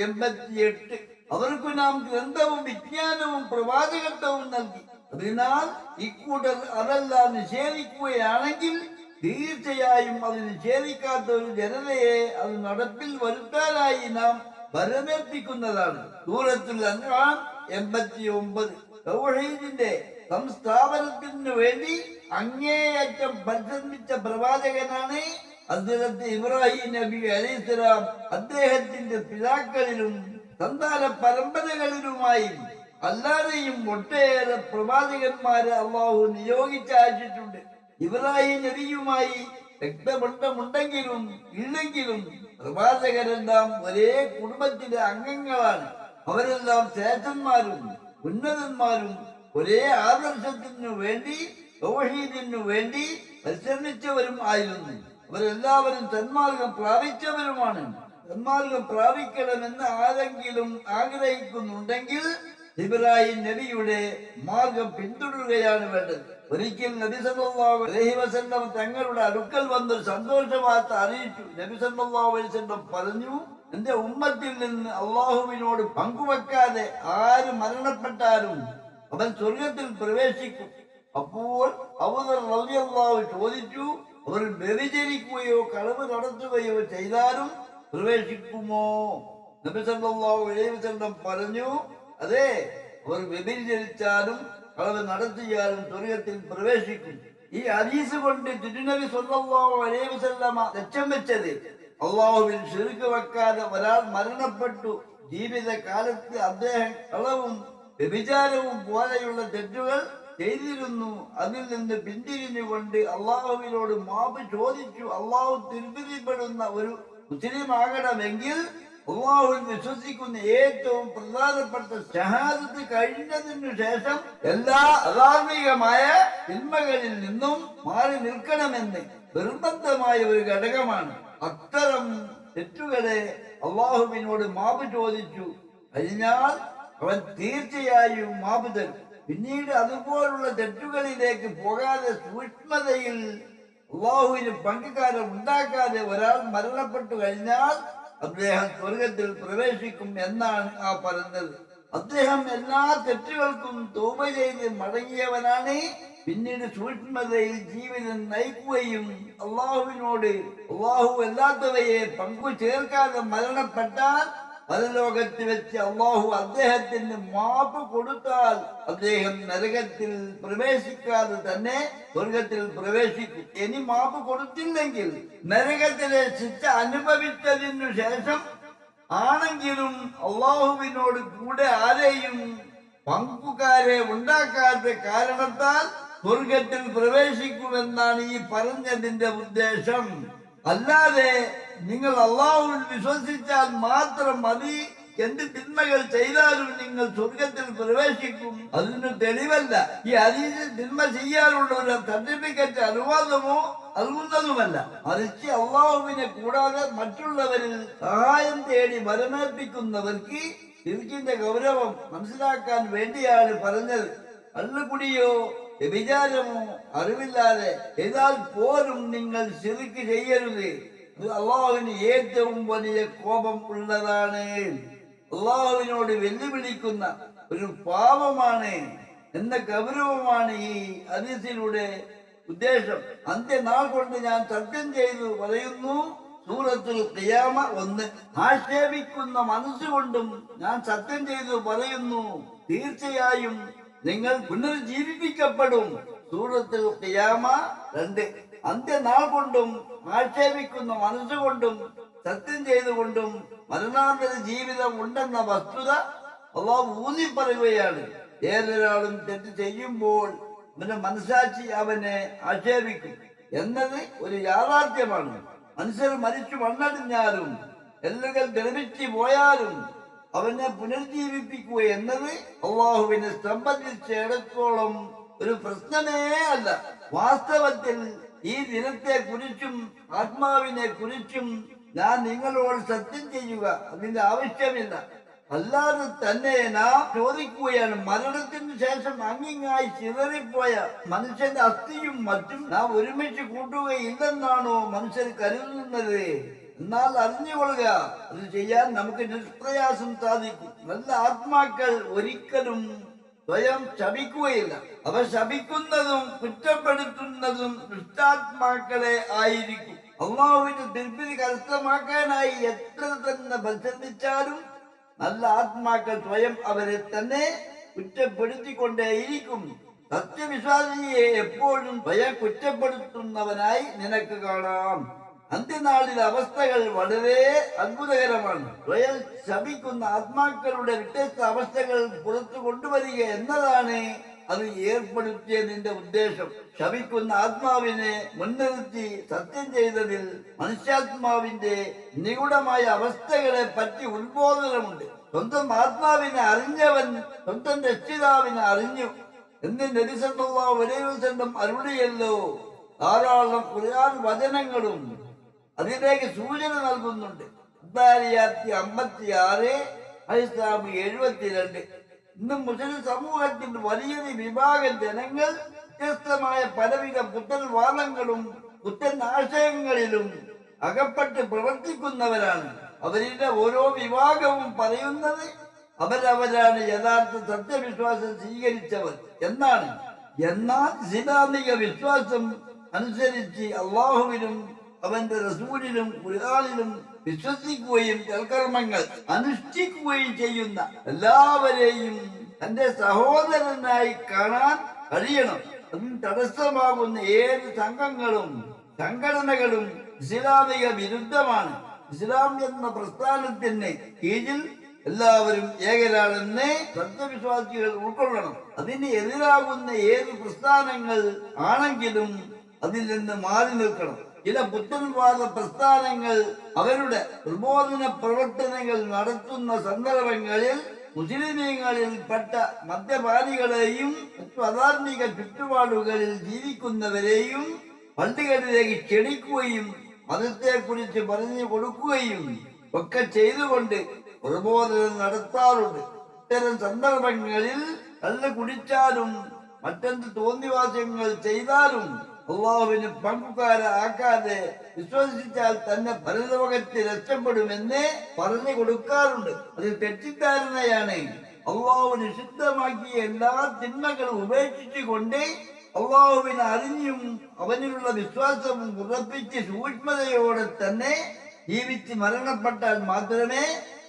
88. അവർക്ക് നാം ഗ്രന്ഥവും വിജ്ഞാനവും പ്രവാചകത്വവും നൽകി. അതിനാൽ ഇക്കൂട്ടർ അതെല്ലാം നിഷേധിക്കുകയാണെങ്കിൽ തീർച്ചയായും അത് നിഷേധിക്കാത്ത ഒരു ജനതയെ അത് നടപ്പിൽ വരുത്താനായി നാം വരമേൽപ്പിക്കുന്നതാണ്. സൂറത്തുൽ അൻആം 89. തൗഹീദിന്റെ സംസ്ഥാപനത്തിനു വേണ്ടി അങ്ങേയറ്റം പരിശ്രമിച്ച പ്രവാചകനാണ് ഹസ്രത്ത് ഇബ്രാഹിം നബി അലൈഹിസ്സലാം. അദ്ദേഹത്തിന്റെ പിതാക്കളിലും സന്താന പരമ്പരകളിലുമായി അല്ലാതെയും ഒട്ടേറെ പ്രവാചകന്മാരെ അള്ളാഹു നിയോഗിച്ചയച്ചിട്ടുണ്ട്. ഇബ്രാഹിം നബിയുമായി രക്തബന്ധമുണ്ടെങ്കിലും ഇല്ലെങ്കിലും പ്രവാചകരെല്ലാം ഒരേ കുടുംബത്തിലെ അംഗങ്ങളാണ്. അവരെല്ലാം ശ്രേഷ്ഠന്മാരും ഉന്നതന്മാരും ഒരേ ആദർശത്തിനു വേണ്ടി, തൗഹീദിനു വേണ്ടി പരിശ്രമിച്ചവരും ആയിരുന്നു. അവരെല്ലാവരും സന്മാർഗം പ്രാപിച്ചവരുമാണ്. സന്മാർഗം പ്രാപിക്കണമെന്ന് ആരെങ്കിലും ആഗ്രഹിക്കുന്നുണ്ടെങ്കിൽ ഇബ്രാഹിം നബിയുടെ മാർഗം പിന്തുടരുകയാണ് വേണ്ടത്. ഒരിക്കൽ നബി സല്ലല്ലാഹു അലൈഹി വസല്ലം തങ്ങളുടെ അടുക്കൽ വന്നൊരു സന്തോഷ വാർത്ത അറിയിച്ചു. നബി സല്ലല്ലാഹു അലൈഹി വസല്ലം പറഞ്ഞു, എന്റെ ഉമ്മത്തിൽ നിന്ന് അള്ളാഹുവിനോട് പങ്കുവെക്കാതെ ആര് മരണപ്പെട്ടാലും അവൻ സ്വർഗത്തിൽ പ്രവേശിക്കും. അപ്പോൾ അബൂദർ റളിയല്ലാഹു ചോദിച്ചു, അവർ വ്യഭിചരിക്കുകയോ കളവ് നടത്തുകയോ ചെയ്താലും പ്രവേശിക്കുമോ? നബി സല്ലല്ലാഹു അലൈഹി വസല്ലം പറഞ്ഞു, അതെ, അവർ വ്യഭിചരിച്ചാലും കളവ് നടത്തിയാലും സ്വർഗത്തിൽ പ്രവേശിക്കും. ഈ ഹദീസ് കൊണ്ട് തിരുനബി സല്ലല്ലാഹു അലൈഹി വസല്ലമ ലക്ഷ്യം വെച്ചത് അള്ളാഹുവിൽ ശിർക്ക് വെക്കാതെ ഒരാൾ മരണപ്പെട്ടു ജീവിതകാലത്ത് അദ്ദേഹം കളവും വ്യഭിചാരവും പോലെയുള്ള തെറ്റുകൾ ചെയ്തിരുന്നു. അതിൽ നിന്ന് പിന്തിരിഞ്ഞുകൊണ്ട് അള്ളാഹുവിനോട് മാപ്പ് ചോദിച്ചു അള്ളാഹു തിരുത്തിപ്പെടുന്ന ഒരു മുസ്ലിം ആകണമെങ്കിൽ അള്ളാഹുവിൽ വിശ്വസിക്കുന്ന ഏറ്റവും പ്രധാനപ്പെട്ട ഷഹാദത്ത് കഴിഞ്ഞതിനു ശേഷം എല്ലാ അധാർമികമായ തിന്മകളിൽ നിന്നും മാറി നിൽക്കണമെന്ന് നിർബന്ധമായ ഒരു ഘടകമാണ്. അത്തരം തെറ്റുകളെ അള്ളാഹുവിനോട് മാപ്പ് ചോദിച്ചു കഴിഞ്ഞാൽ അവൻ തീർച്ചയായും മാപ്പ് തരും. പിന്നീട് അതുപോലുള്ള തെറ്റുകളിലേക്ക് പോകാതെ സൂക്ഷ്മതയിൽ അള്ളാഹുവിന് പങ്കുകാരെ ഉണ്ടാക്കാതെ ഒരാൾ മരണപ്പെട്ടു കഴിഞ്ഞാൽ അദ്ദേഹം സ്വർഗത്തിൽ പ്രവേശിക്കും എന്നാണ് ആ പറഞ്ഞത്. അദ്ദേഹം എല്ലാ തെറ്റുകൾക്കും തൗബ ചെയ്ത് മടങ്ങിയവനാണ്. പിന്നീട് സൂക്ഷ്മതയിൽ ജീവിതം നയിക്കുകയും അള്ളാഹുവിനോട് അള്ളാഹു അല്ലാത്തവയെ പങ്കു ചേർക്കാതെ മരണപ്പെട്ടാൽ പരലോകത്ത് വെച്ച് അള്ളാഹു അദ്ദേഹത്തിന് മാപ്പ് കൊടുത്താൽ അദ്ദേഹം നരകത്തിൽ പ്രവേശിക്കാതെ തന്നെ സ്വർഗത്തിൽ പ്രവേശിക്കും. ഇനി മാപ്പ് കൊടുത്തില്ലെങ്കിൽ നരകത്തിലെ ശിക്ഷ അനുഭവിച്ചതിനു ശേഷം ആണെങ്കിലും അള്ളാഹുവിനോട് കൂടെ ആരെയും പങ്കുകാരെ ഉണ്ടാക്കാത്ത കാരണത്താൽ സ്വർഗത്തിൽ പ്രവേശിക്കുമെന്നാണ് ഈ പറഞ്ഞതിന്റെ ഉദ്ദേശം. അല്ലാതെ നിങ്ങൾ അള്ളാഹുവിൽ വിശ്വസിച്ചാൽ മാത്രം മതി, എന്ത് തിന്മകൾ ചെയ്താലും നിങ്ങൾ സ്വർഗത്തിൽ പ്രവേശിക്കും, അതിന് തെളിവല്ല. ഈ ഹദീസ് തിന്മ ചെയ്യാനുള്ള ഒരു സർട്ടിഫിക്കറ്റ് അനുവാദമോ നൽകുന്നതുമല്ല. മറിച്ച് അള്ളാഹുവിനെ കൂടാതെ മറ്റുള്ളവരിൽ സഹായം തേടി വരമേൽപ്പിക്കുന്നവർക്ക് ശിർക്കിന്റെ ഗൗരവം മനസ്സിലാക്കാൻ വേണ്ടിയാണ് പറഞ്ഞത്. കള്ളുകുടിയോ വ്യഭിചാരമോ അറിവില്ലാതെ ചെയ്താൽ പോലും നിങ്ങൾ ശിർക്ക് ചെയ്യരുത്. ഇത് അള്ളാഹുവിന് ഏറ്റവും വലിയ കോപം ഉള്ളതാണ്. അള്ളാഹുവിനോട് വെല്ലുവിളിക്കുന്ന ഒരു പാപമാണ് എന്ന ഗൗരവമാണ് ഈ ഹദീസിലൂടെ ഉദ്ദേശം. അന്ത്യനാൾ കൊണ്ട് ഞാൻ സത്യം ചെയ്തു പറയുന്നു. സൂറത്തുൽ ഖിയാമ 1. ആക്ഷേപിക്കുന്ന മനസ്സുകൊണ്ടും ഞാൻ സത്യം ചെയ്തു പറയുന്നു, തീർച്ചയായും നിങ്ങൾ പുനർജീവിപ്പിക്കപ്പെടും. സൂറത്തുൽ ഖിയാമ 2. അന്ത്യനാൾ കൊണ്ടും ആക്ഷേപിക്കുന്ന മനസ്സുകൊണ്ടും സത്യം ചെയ്തുകൊണ്ടും മരണാന്തര ജീവിതം ഉണ്ടെന്ന വസ്തുത അള്ളാഹു ഊന്നി പറയുകയാണ്. ഏതൊരാളും തെറ്റ് ചെയ്യുമ്പോൾ അവന്റെ മനസാക്ഷി അവനെ ആക്ഷേപിക്കും എന്നത് ഒരു യാഥാർത്ഥ്യമാണ്. മനുഷ്യർ മരിച്ചു മണ്ണടിഞ്ഞാലും എല്ലുകൾ ദ്രവിച്ചു പോയാലും അവനെ പുനർജീവിപ്പിക്കുക എന്നത് അള്ളാഹുവിനെ സംബന്ധിച്ചിടത്തോളം ഒരു പ്രശ്നമേ അല്ല. വാസ്തവത്തിൽ ഈ ദിനത്തെ കുറിച്ചും ആത്മാവിനെ കുറിച്ചും ഞാൻ നിങ്ങളോട് സത്യം ചെയ്യുക അതിന്റെ ആവശ്യമില്ല. അല്ലാതെ തന്നെ നാം ചോദിക്കുകയാണ്, മരണത്തിന് ശേഷം അങ്ങിങ്ങായി ചിതറിപ്പോയ മനുഷ്യന്റെ അസ്ഥിയും മറ്റും നാം ഒരുമിച്ച് കൂട്ടുകയില്ലെന്നാണോ മനുഷ്യർ കരുതുന്നത്? എന്നാൽ അറിഞ്ഞുകൊള്ളുക, അത് ചെയ്യാൻ നമുക്ക് നിഷ്പ്രയാസം സാധിക്കും. നല്ല ആത്മാക്കൾ ഒരിക്കലും സ്വയം ശപിക്കുകയില്ല. അവ ശപിക്കുന്നതും കുറ്റപ്പെടുത്തുന്നതും ദുഷ്ടാത്മാക്കളെ ആയിരിക്കും. അള്ളാഹുവിന്റെ തിരുപ്പതി കരസ്ഥമാക്കാനായി എത്ര തന്നെ പരിശ്രമിച്ചാലും നല്ല ആത്മാക്കൾ സ്വയം അവരെ തന്നെ കുറ്റപ്പെടുത്തിക്കൊണ്ടേയിരിക്കും. സത്യവിശ്വാസിയെ എപ്പോഴും സ്വയം കുറ്റപ്പെടുത്തുന്നവനായി നിനക്ക് കാണാം. അന്ത്യനാളിലെ അവസ്ഥകൾ വളരെ അത്ഭുതകരമാണ്. സ്വയം ശപിക്കുന്ന ആത്മാക്കളുടെ വ്യത്യസ്ത അവസ്ഥകൾ പുറത്തു കൊണ്ടുവരിക എന്നതാണ് അത് ഏർപ്പെടുത്തിയതിന്റെ ഉദ്ദേശം. ശപിക്കുന്ന ആത്മാവിനെ മുൻനിർത്തി സത്യം ചെയ്തതിൽ മനുഷ്യാത്മാവിന്റെ നിഗൂഢമായ അവസ്ഥകളെ പറ്റി ഉത്ബോധനമുണ്ട്. സ്വന്തം ആത്മാവിനെ അറിഞ്ഞവൻ സ്വന്തം രക്ഷിതാവിനെ അറിഞ്ഞു എന്ന് നബി സല്ലല്ലാഹു അലൈഹി വസല്ലം അരുളിയല്ലോ. ധാരാളം ഖുർആൻ വചനങ്ങളും അതിലേക്ക് സൂചന നൽകുന്നുണ്ട്. 56 72. ഇന്ന് മുസ്ലിം സമൂഹത്തിൽ വലിയൊരു വിഭാഗം ജനങ്ങൾ വ്യത്യസ്തമായ പലവിധ പുത്തൻ വാദങ്ങളും പുത്തൻ ആശയങ്ങളിലും അകപ്പെട്ട് പ്രവർത്തിക്കുന്നവരാണ്. അവരുടെ ഓരോ വിഭാഗവും പറയുന്നത് അവരവരാണ് യഥാർത്ഥ സത്യവിശ്വാസം സ്വീകരിച്ചവർ എന്നാണ്. എന്നാൽ ഇസ്ലാമിക വിശ്വാസം അനുസരിച്ച് അള്ളാഹുവിനും അവന്റെ റസൂലിലും ഖുർആനിലും വിശ്വസിക്കുകയും സൽക്കർമ്മങ്ങൾ അനുഷ്ഠിക്കുകയും ചെയ്യുന്ന എല്ലാവരെയും തന്റെ സഹോദരനായി കാണാൻ കഴിയണം. അതിന് തടസ്സമാകുന്ന ഏത് സംഘങ്ങളും സംഘടനകളും ഇസ്ലാമിക വിരുദ്ധമാണ്. ഇസ്ലാം എന്ന പ്രസ്ഥാനത്തിന് കീഴിൽ എല്ലാവരും ഏകരാണെന്ന് സത്യവിശ്വാസികൾ ഉൾക്കൊള്ളണം. അതിന് എതിരാകുന്ന ഏത് പ്രസ്ഥാനങ്ങൾ ആണെങ്കിലും അതിൽ നിന്ന് മാറി നിൽക്കണം. ചില പുത്തൻവാദ പ്രസ്ഥാനങ്ങൾ അവരുടെ പ്രബോധന പ്രവർത്തനങ്ങൾ നടത്തുന്ന സന്ദർഭങ്ങളിൽ മുസ്ലിമീങ്ങളിൽ പെട്ട മദ്യപാനികളെയും മറ്റു അധാർമിക ചുറ്റുപാടുകളിൽ ജീവിക്കുന്നവരെയും പള്ളികളിലേക്ക് ക്ഷണിക്കുകയും മതത്തെ കുറിച്ച് പറഞ്ഞു കൊടുക്കുകയും ഒക്കെ ചെയ്തുകൊണ്ട് പ്രബോധനം നടത്താറുണ്ട്. ഇത്തരം സന്ദർഭങ്ങളിൽ കള്ള് കുടിച്ചാലും മറ്റെന്ത് തോന്നിവാസങ്ങൾ ചെയ്താലും അള്ളാഹുവിന് പങ്കുകാരാക്കാതെ വിശ്വസിച്ചാൽ തന്നെ പരലോകത്തിൽ രക്ഷപ്പെടുമെന്ന് പറഞ്ഞു കൊടുക്കാറുണ്ട്. അത് തെറ്റിദ്ധാരണയാണ്. അള്ളാഹു നിഷിദ്ധമാക്കിയ എല്ലാ തിന്മകളും ഉപേക്ഷിച്ചുകൊണ്ട് അള്ളാഹുവിനെ അറിഞ്ഞും അവനിലുള്ള വിശ്വാസവും ഉറപ്പിച്ച് സൂക്ഷ്മതയോടെ തന്നെ ജീവിച്ച് മരണപ്പെട്ടാൽ മാത്രമേ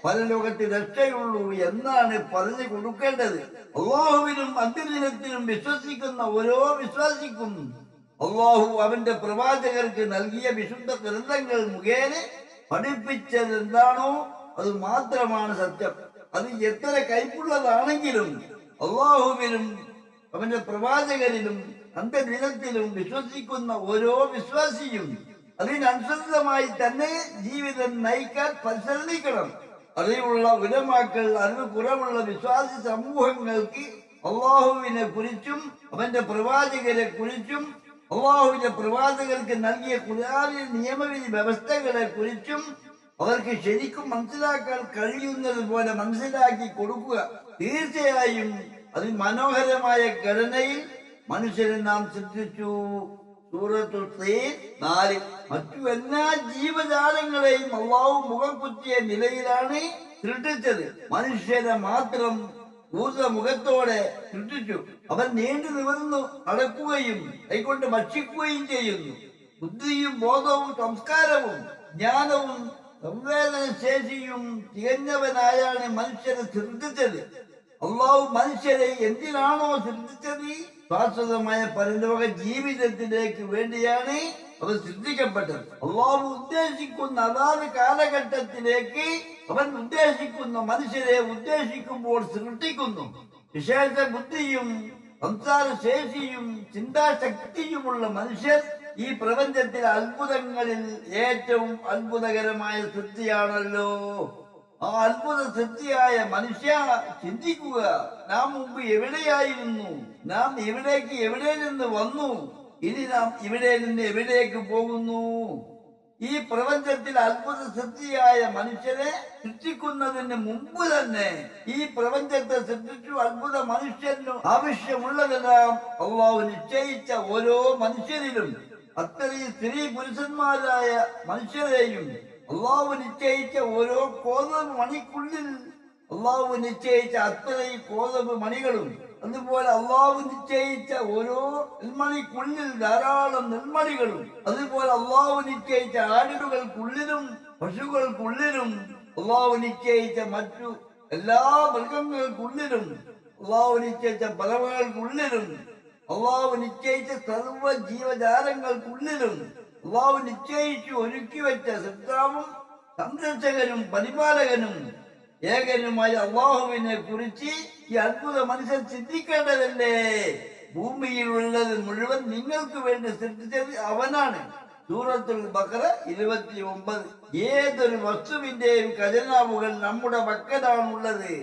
പരലോകത്തിൽ രക്ഷയുള്ളൂ എന്നാണ് പറഞ്ഞു കൊടുക്കേണ്ടത്. അള്ളാഹുവിനും അന്ത്യദിനത്തിലും വിശ്വസിക്കുന്ന ഓരോ വിശ്വാസിക്കും അള്ളാഹു അവന്റെ പ്രവാചകർക്ക് നൽകിയ വിശുദ്ധ ഗ്രന്ഥങ്ങൾ മുഖേന പഠിപ്പിച്ചത് എന്താണോ അത് മാത്രമാണ് സത്യം. അത് എത്ര കൈപ്പുള്ളതാണെങ്കിലും അള്ളാഹുവിനും അവന്റെ പ്രവാചകരിലും അന്ത്യദിനത്തിലും വിശ്വസിക്കുന്ന ഓരോ വിശ്വാസിയും അതിനനുസൃതമായി തന്നെ ജീവിതം നയിക്കാൻ പരിശ്രമിക്കണം. അറിവുള്ള ഉലമാക്കൾ, അറിവ് കുറവുള്ള വിശ്വാസി സമൂഹങ്ങൾക്ക് അള്ളാഹുവിനെ കുറിച്ചും അവന്റെ പ്രവാചകരെ കുറിച്ചും അള്ളാഹുവിന്റെ പ്രവാചകർക്ക് നൽകിയ ഖുർആനിലെ നിയമവിധി വ്യവസ്ഥകളെ കുറിച്ചും അവർക്ക് ശരിക്കും മനസ്സിലാക്കാൻ കഴിയുന്നത് പോലെ മനസ്സിലാക്കി കൊടുക്കുക. തീർച്ചയായും അതിമനോഹരമായ ഘടനയിൽ മനുഷ്യരെ നാം സൃഷ്ടിച്ചു. സൂറത്തുൽ തീൻ 4. മറ്റു എല്ലാ ജീവജാലങ്ങളെയും അള്ളാഹു മുഖം കുത്തിയ നിലയിലാണ് സൃഷ്ടിച്ചത്. മനുഷ്യരെ മാത്രം മുഖത്തോടെ സൃഷ്ടിച്ചു. അവൻ നീണ്ടു നിവർന്നു നടക്കുകയും കൈകൊണ്ട് ഭക്ഷിക്കുകയും ചെയ്യുന്നു. ബുദ്ധിയും ബോധവും സംസ്കാരവും ജ്ഞാനവും സംവേദനശേഷിയും തികഞ്ഞവനായാണ് മനുഷ്യരെ സൃഷ്ടിച്ചത്. അള്ളാഹു മനുഷ്യരെ എന്തിനാണോ സൃഷ്ടിച്ചത്, ശാശ്വതമായ പരലോക ജീവിതത്തിലേക്ക് വേണ്ടിയാണ് അവർ സൃഷ്ടിക്കപ്പെട്ടത്. അള്ളാഹു ഉദ്ദേശിക്കുന്ന അതാത് കാലഘട്ടത്തിലേക്ക് അവൻ ഉദ്ദേശിക്കുന്ന മനുഷ്യരെ ഉദ്ദേശിക്കുമ്പോൾ സൃഷ്ടിക്കുന്നു. വിശേഷ ബുദ്ധിയും സംസാര ശേഷിയും ചിന്താശക്തിയുമുള്ള മനുഷ്യർ ഈ പ്രപഞ്ചത്തിലെ അത്ഭുതങ്ങളിൽ ഏറ്റവും അത്ഭുതകരമായ സൃഷ്ടിയാണല്ലോ. ആ അത്ഭുത സൃഷ്ടിയായ മനുഷ്യ, ചിന്തിക്കുക, നാം മുമ്പ് എവിടെയായിരുന്നു? നാം എവിടെ നിന്ന് വന്നു? ഇനി നാം ഇവിടെ നിന്ന് എവിടേക്ക് പോകുന്നു? ഈ പ്രപഞ്ചത്തിൽ അത്ഭുത സൃഷ്ടിയായ മനുഷ്യരെ സൃഷ്ടിക്കുന്നതിന് മുമ്പ് തന്നെ ഈ പ്രപഞ്ചത്തെ സൃഷ്ടിച്ചു. അത്ഭുത മനുഷ്യന് ആവശ്യമുള്ളതെല്ലാം അള്ളാഹു നിശ്ചയിച്ച ഓരോ മനുഷ്യരിലും, അത്രയും സ്ത്രീ പുരുഷന്മാരായ മനുഷ്യരെയും അള്ളാഹു നിശ്ചയിച്ച ഓരോ കോതമ്പ് മണിക്കുള്ളിൽ അള്ളാഹു നിശ്ചയിച്ച അത്രയും കോതമ്പ് മണികളും, അതുപോലെ അള്ളാഹു നിശ്ചയിച്ച ഓരോ നെൽമണിക്കുള്ളിൽ ധാരാളം നെൽമണികളും, അതുപോലെ അള്ളാഹു നിശ്ചയിച്ച ആടുകൾക്കുള്ളിലും പശുക്കൾക്കുള്ളിലും അള്ളാഹു നിശ്ചയിച്ച മറ്റു എല്ലാ മൃഗങ്ങൾക്കുള്ളിലും അള്ളാഹു നിശ്ചയിച്ച പറവകൾക്കുള്ളിലും അള്ളാഹു നിശ്ചയിച്ച സർവ്വ ജീവജാലങ്ങൾക്കുള്ളിലും അള്ളാഹു നിശ്ചയിച്ചു ഒരുക്കി വെച്ച സൃഷ്ടാവും സംരക്ഷകനും പരിപാലകനും ഏകനുമായ അള്ളാഹുവിനെ കുറിച്ച് ഈ അത്ഭുത മനുഷ്യൻ ചിന്തിക്കേണ്ടതല്ലേ? ഭൂമിയിലുള്ളത് മുഴുവൻ നിങ്ങൾക്ക് വേണ്ടി സൃഷ്ടിച്ചത് അവനാണ്. സൂറത്തുൽ ബഖറ 29. ഏതൊരു വസ്തുവിന്റെയും ഖജനാവുകൾ നമ്മുടെ പക്കലാണുള്ളത്.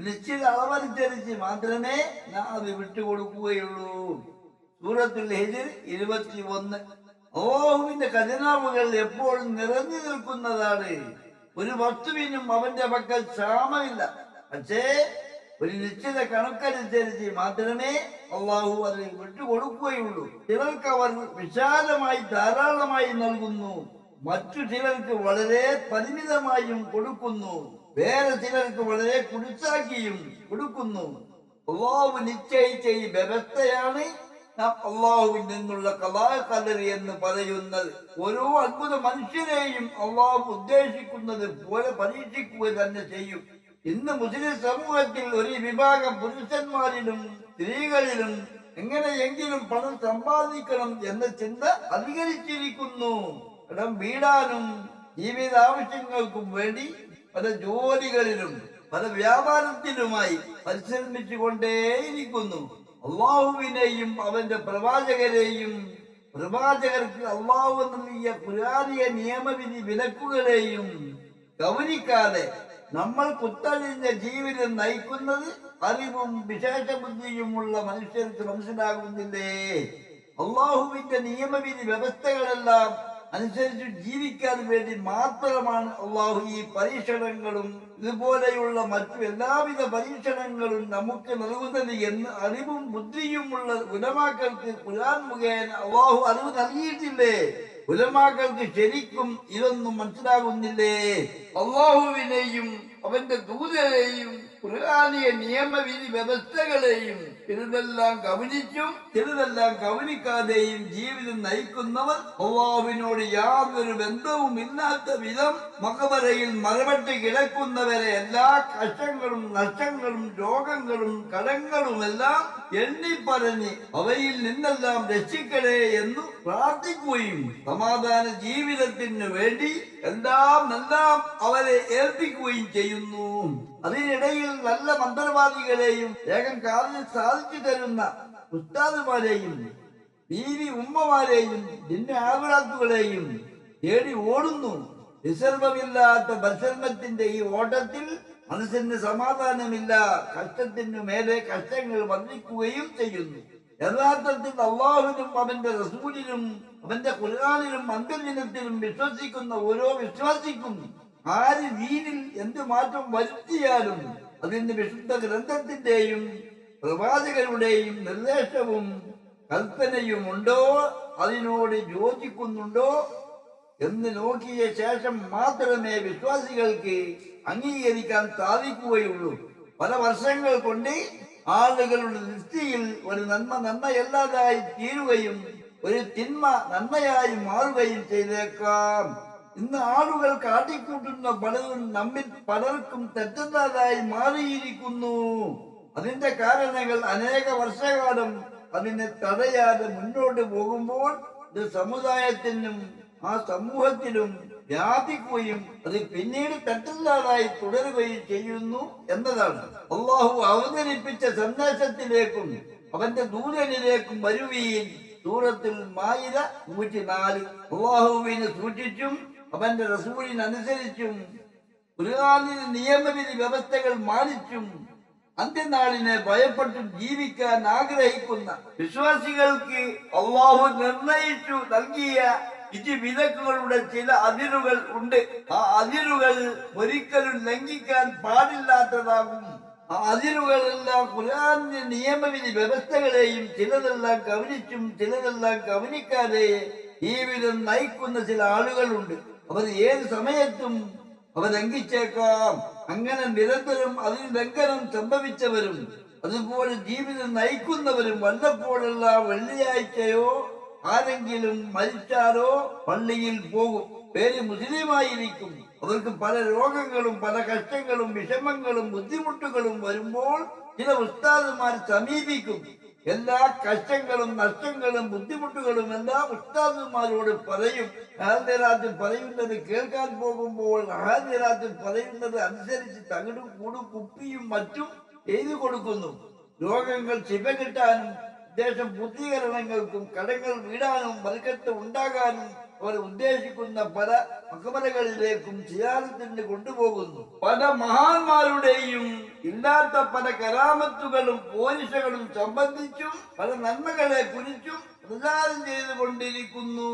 നിശ്ചിത അളവനുസരിച്ച് മാത്രമേ നാം അത് വിട്ടുകൊടുക്കുകയുള്ളൂ. സൂറത്തുൽ ഹിജ്ർ 21. അല്ലാഹുവിന്റെ ഖജനാവുകൾ എപ്പോഴും നിറഞ്ഞു നിൽക്കുന്നതാണ്. ഒരു വസ്തുവിനും അവന്റെ പക്കൽ ക്ഷാമമില്ല. പക്ഷേ ഒരു നിശ്ചിത കണക്കനുസരിച്ച് മാത്രമേ അള്ളാഹു അത് വിട്ടുകൊടുക്കുകയുള്ളൂ. ചിലർക്ക് അവർ വിശാലമായി ധാരാളമായി നൽകുന്നു, മറ്റു ചിലർക്ക് വളരെ പരിമിതമായും കൊടുക്കുന്നു, വേറെ ചിലർക്ക് വളരെ കുടിച്ചാക്കിയും കൊടുക്കുന്നു. അള്ളാഹു നിശ്ചയിച്ച ഈ വ്യവസ്ഥയാണ് നാം അള്ളാഹുവിൽ നിന്നുള്ള ഖദർ എന്ന് പറയുന്നത്. ഓരോ അത്ഭുത മനുഷ്യരെയും അള്ളാഹു ഉദ്ദേശിക്കുന്നത് പോലെ പരീക്ഷിക്കുക തന്നെ ചെയ്യും. ഇന്ന് മുസ്ലിം സമൂഹത്തിൽ ഒരു വിഭാഗം പുരുഷന്മാരിലും സ്ത്രീകളിലും എങ്ങനെയെങ്കിലും പണം സമ്പാദിക്കണം എന്ന ചിന്ത അധികരിച്ചിരിക്കുന്നു. കടം വീടാനും ജീവിത ആവശ്യങ്ങൾക്കും വേണ്ടി പല ജോലികളിലും പല വ്യാപാരത്തിലുമായി പരിശ്രമിച്ചു കൊണ്ടേയിരിക്കുന്നു. അള്ളാഹുവിനെയും അവന്റെ പ്രവാചകരെയും പ്രവാചകർക്ക് അള്ളാഹു നൽകിയ ഖുർആനിക നിയമവിധി വിലക്കുകളെയും ഗൗനിക്കാതെ നമ്മൾ കുത്തഴിഞ്ഞ ജീവിതം നയിക്കുന്നത് അറിവും വിശേഷ ബുദ്ധിയുമുള്ള മനുഷ്യർക്ക് മനസ്സിലാകുന്നില്ലേ? അള്ളാഹുവിന്റെ നിയമവിധി വ്യവസ്ഥകളെല്ലാം അനുസരിച്ച് ജീവിക്കാൻ വേണ്ടി മാത്രമാണ് അള്ളാഹു ഈ പരീക്ഷണങ്ങളും ഇതുപോലെയുള്ള മറ്റു എല്ലാവിധ പരീക്ഷണങ്ങളും നമുക്ക് നൽകുന്നത് എന്ന് അറിവും ബുദ്ധിയുമുള്ള ഉലമാക്കൾക്ക് ഖുർആൻ മുഖേന അള്ളാഹു അറിവ് നൽകിയിട്ടില്ലേ? ഉലമാക്കൾക്ക് ശരിക്കും ഇതൊന്നും മനസ്സിലാകുന്നില്ലേ? അള്ളാഹുവിനെയും അവന്റെ ദൂതരെയും ഖുർആനിക നിയമവിധി വ്യവസ്ഥകളെയും ചിലതെല്ലാം ഗവനിച്ചും ചിലതെല്ലാം ഗവനിക്കാതെയും ജീവിതം നയിക്കുന്നവർ അള്ളാഹുവിനോട് യാതൊരു ബന്ധവും ഇല്ലാത്ത വിധം മഖബറയിൽ മറപെട്ട് കിടക്കുന്നവരെ എല്ലാ കഷ്ടങ്ങളും നഷ്ടങ്ങളും രോഗങ്ങളും കടങ്ങളുമെല്ലാം എണ്ണിപ്പറഞ്ഞ് അവയിൽ നിന്നെല്ലാം രക്ഷിക്കണേ എന്ന് പ്രാർത്ഥിക്കുകയും സമാധാന ജീവിതത്തിന് വേണ്ടി എല്ലാം അവരെ ഏൽപ്പിക്കുകയും ചെയ്യുന്നു. അതിനിടയിൽ നല്ല മന്ത്രവാദികളെയും വേഗം കാലിൽ സാധിച്ചു തരുന്ന ഉസ്താദുമാരെയും ബീവി ഉമ്മമാരെയും ജിന്ന ആകുലാത്തുകളെയും തേടി ഓടുന്നു. വിസർവമില്ലാത്ത പരിശ്രമത്തിന്റെ ഈ ഓട്ടത്തിൽ മനസ്സിന് സമാധാനമില്ല. കഷ്ടത്തിനു മേലെ കഷ്ടങ്ങൾ വർദ്ധിക്കുകയും ചെയ്യുന്നു. യഥാർത്ഥത്തിൽ അള്ളാഹുവിനും അവന്റെ റസൂലിനും അവന്റെ ഖുർആനിലും അന്ത്യദിനത്തിലും വിശ്വസിക്കുന്ന ഓരോ വിശ്വാസിക്കും ആര് ദീനിൽ എന്ത് മാറ്റം വരുത്തിയാലും അതിന് വിശുദ്ധ ഗ്രന്ഥത്തിന്റെയും പ്രവാചകരുടെയും നിർദ്ദേശവും കൽപ്പനയും ഉണ്ടോ, അതിനോട് യോജിക്കുന്നുണ്ടോ എന്ന് നോക്കിയ ശേഷം മാത്രമേ വിശ്വാസികൾക്ക് അംഗീകരിക്കാൻ സാധിക്കുകയുള്ളൂ. പല വർഷങ്ങൾ കൊണ്ട് ആളുകളുടെ ദൃഷ്ടിയിൽ ഒരു നന്മ നന്മയല്ലാതായി തീരുകയും ഒരു തിന്മ നന്മയായി മാറുകയും ചെയ്തേക്കാം. ഇന്ന് ആളുകൾ കാട്ടിക്കൂട്ടുന്ന പലതും നമ്മിൽ പലർക്കും തെറ്റുന്നതായി മാറിയിരിക്കുന്നു. അതിന്റെ കാരണങ്ങൾ അനേക വർഷകാലം അതിനെ തടയാതെ മുന്നോട്ട് പോകുമ്പോൾ ഇത് സമുദായത്തിനും ആ സമൂഹത്തിലും വ്യാപിക്കുകയും അത് പിന്നീട് തട്ടുള്ളതായി തുടരുകയും ചെയ്യുന്നു എന്നതാണ്. അള്ളാഹു അവതരിപ്പിച്ച സന്ദേശത്തിലേക്കും അവന്റെ ദൂതനിലേക്കും വരുവീൻ. സൂറത്തുൽ മാഇദ 104. അള്ളാഹുവിനെ സൂക്ഷിച്ചും അവന്റെ റസൂലിനനുസരിച്ചും ഖുർആനിലെ നിയമവിധി വ്യവസ്ഥകൾ മാനിച്ചും അന്ത്യനാളിനെ ഭയപ്പെട്ടും ജീവിക്കാൻ ആഗ്രഹിക്കുന്ന വിശ്വാസികൾക്ക് അള്ളാഹു നിർണയിച്ചു നൽകിയ വിധിവിലക്കുകളുടെ ചില അതിരുകൾ ഉണ്ട്. ആ അതിരുകൾ ഒരിക്കലും ലംഘിക്കാൻ പാടില്ലാത്തതാകും. ആ അതിരുകളെല്ലാം ഖുർആനിലെ നിയമവിധി വ്യവസ്ഥകളെയും ചിലതെല്ലാം കവനിച്ചും ചിലതെല്ലാം കവനിക്കാതെ ജീവിതം നയിക്കുന്ന ചില ആളുകളുണ്ട്. അവർ ഏത് സമയത്തും അവ ലംഘിച്ചേക്കാം. അങ്ങനെ നിരന്തരം അതിന് ലംഘനം സംഭവിച്ചവരും അതുപോലെ ജീവിതം നയിക്കുന്നവരും വല്ലപ്പോഴെല്ലാം വെള്ളിയാഴ്ചയോ ആരെങ്കിലും മരിച്ചാലോ പള്ളിയിൽ പോകും. പേര് മുസ്ലിമായിരിക്കും. അവർക്ക് പല രോഗങ്ങളും പല കഷ്ടങ്ങളും വിഷമങ്ങളും ബുദ്ധിമുട്ടുകളും വരുമ്പോൾ ചില ഉസ്താദുമാർ സമീപിക്കും. എല്ലാ കഷ്ടങ്ങളും നഷ്ടങ്ങളും ബുദ്ധിമുട്ടുകളും എല്ലാം ഉസ്താദുമാരോട് പറയും. ഹാജരാത്തിൽ പറയുന്നത് കേൾക്കാൻ പോകുമ്പോൾ ഹാജരാത്തിൽ പറയുന്നത് അനുസരിച്ച് തകിടും കൂടും കുപ്പിയും മറ്റും എഴുതി കൊടുക്കുന്നു. രോഗങ്ങൾ ശിവ കിട്ടാനും ഉദ്ദേശം പൂർത്തീകരണങ്ങൾക്കും കടങ്ങൾ വീടാനും ബർക്കത്ത് ഉണ്ടാകാനും അവർ ഉദ്ദേശിക്കുന്ന പല മഖബറകളിലേക്കും സിയാറത്തിന് കൊണ്ടുപോകുന്നു. പല മഹാന്മാരുടെയും ഇല്ലാത്ത പല കരാമത്തുകളും പോരിശകളും സംബന്ധിച്ചും പല നന്മകളെ കുറിച്ചും പ്രചാരം ചെയ്തുകൊണ്ടിരിക്കുന്നു.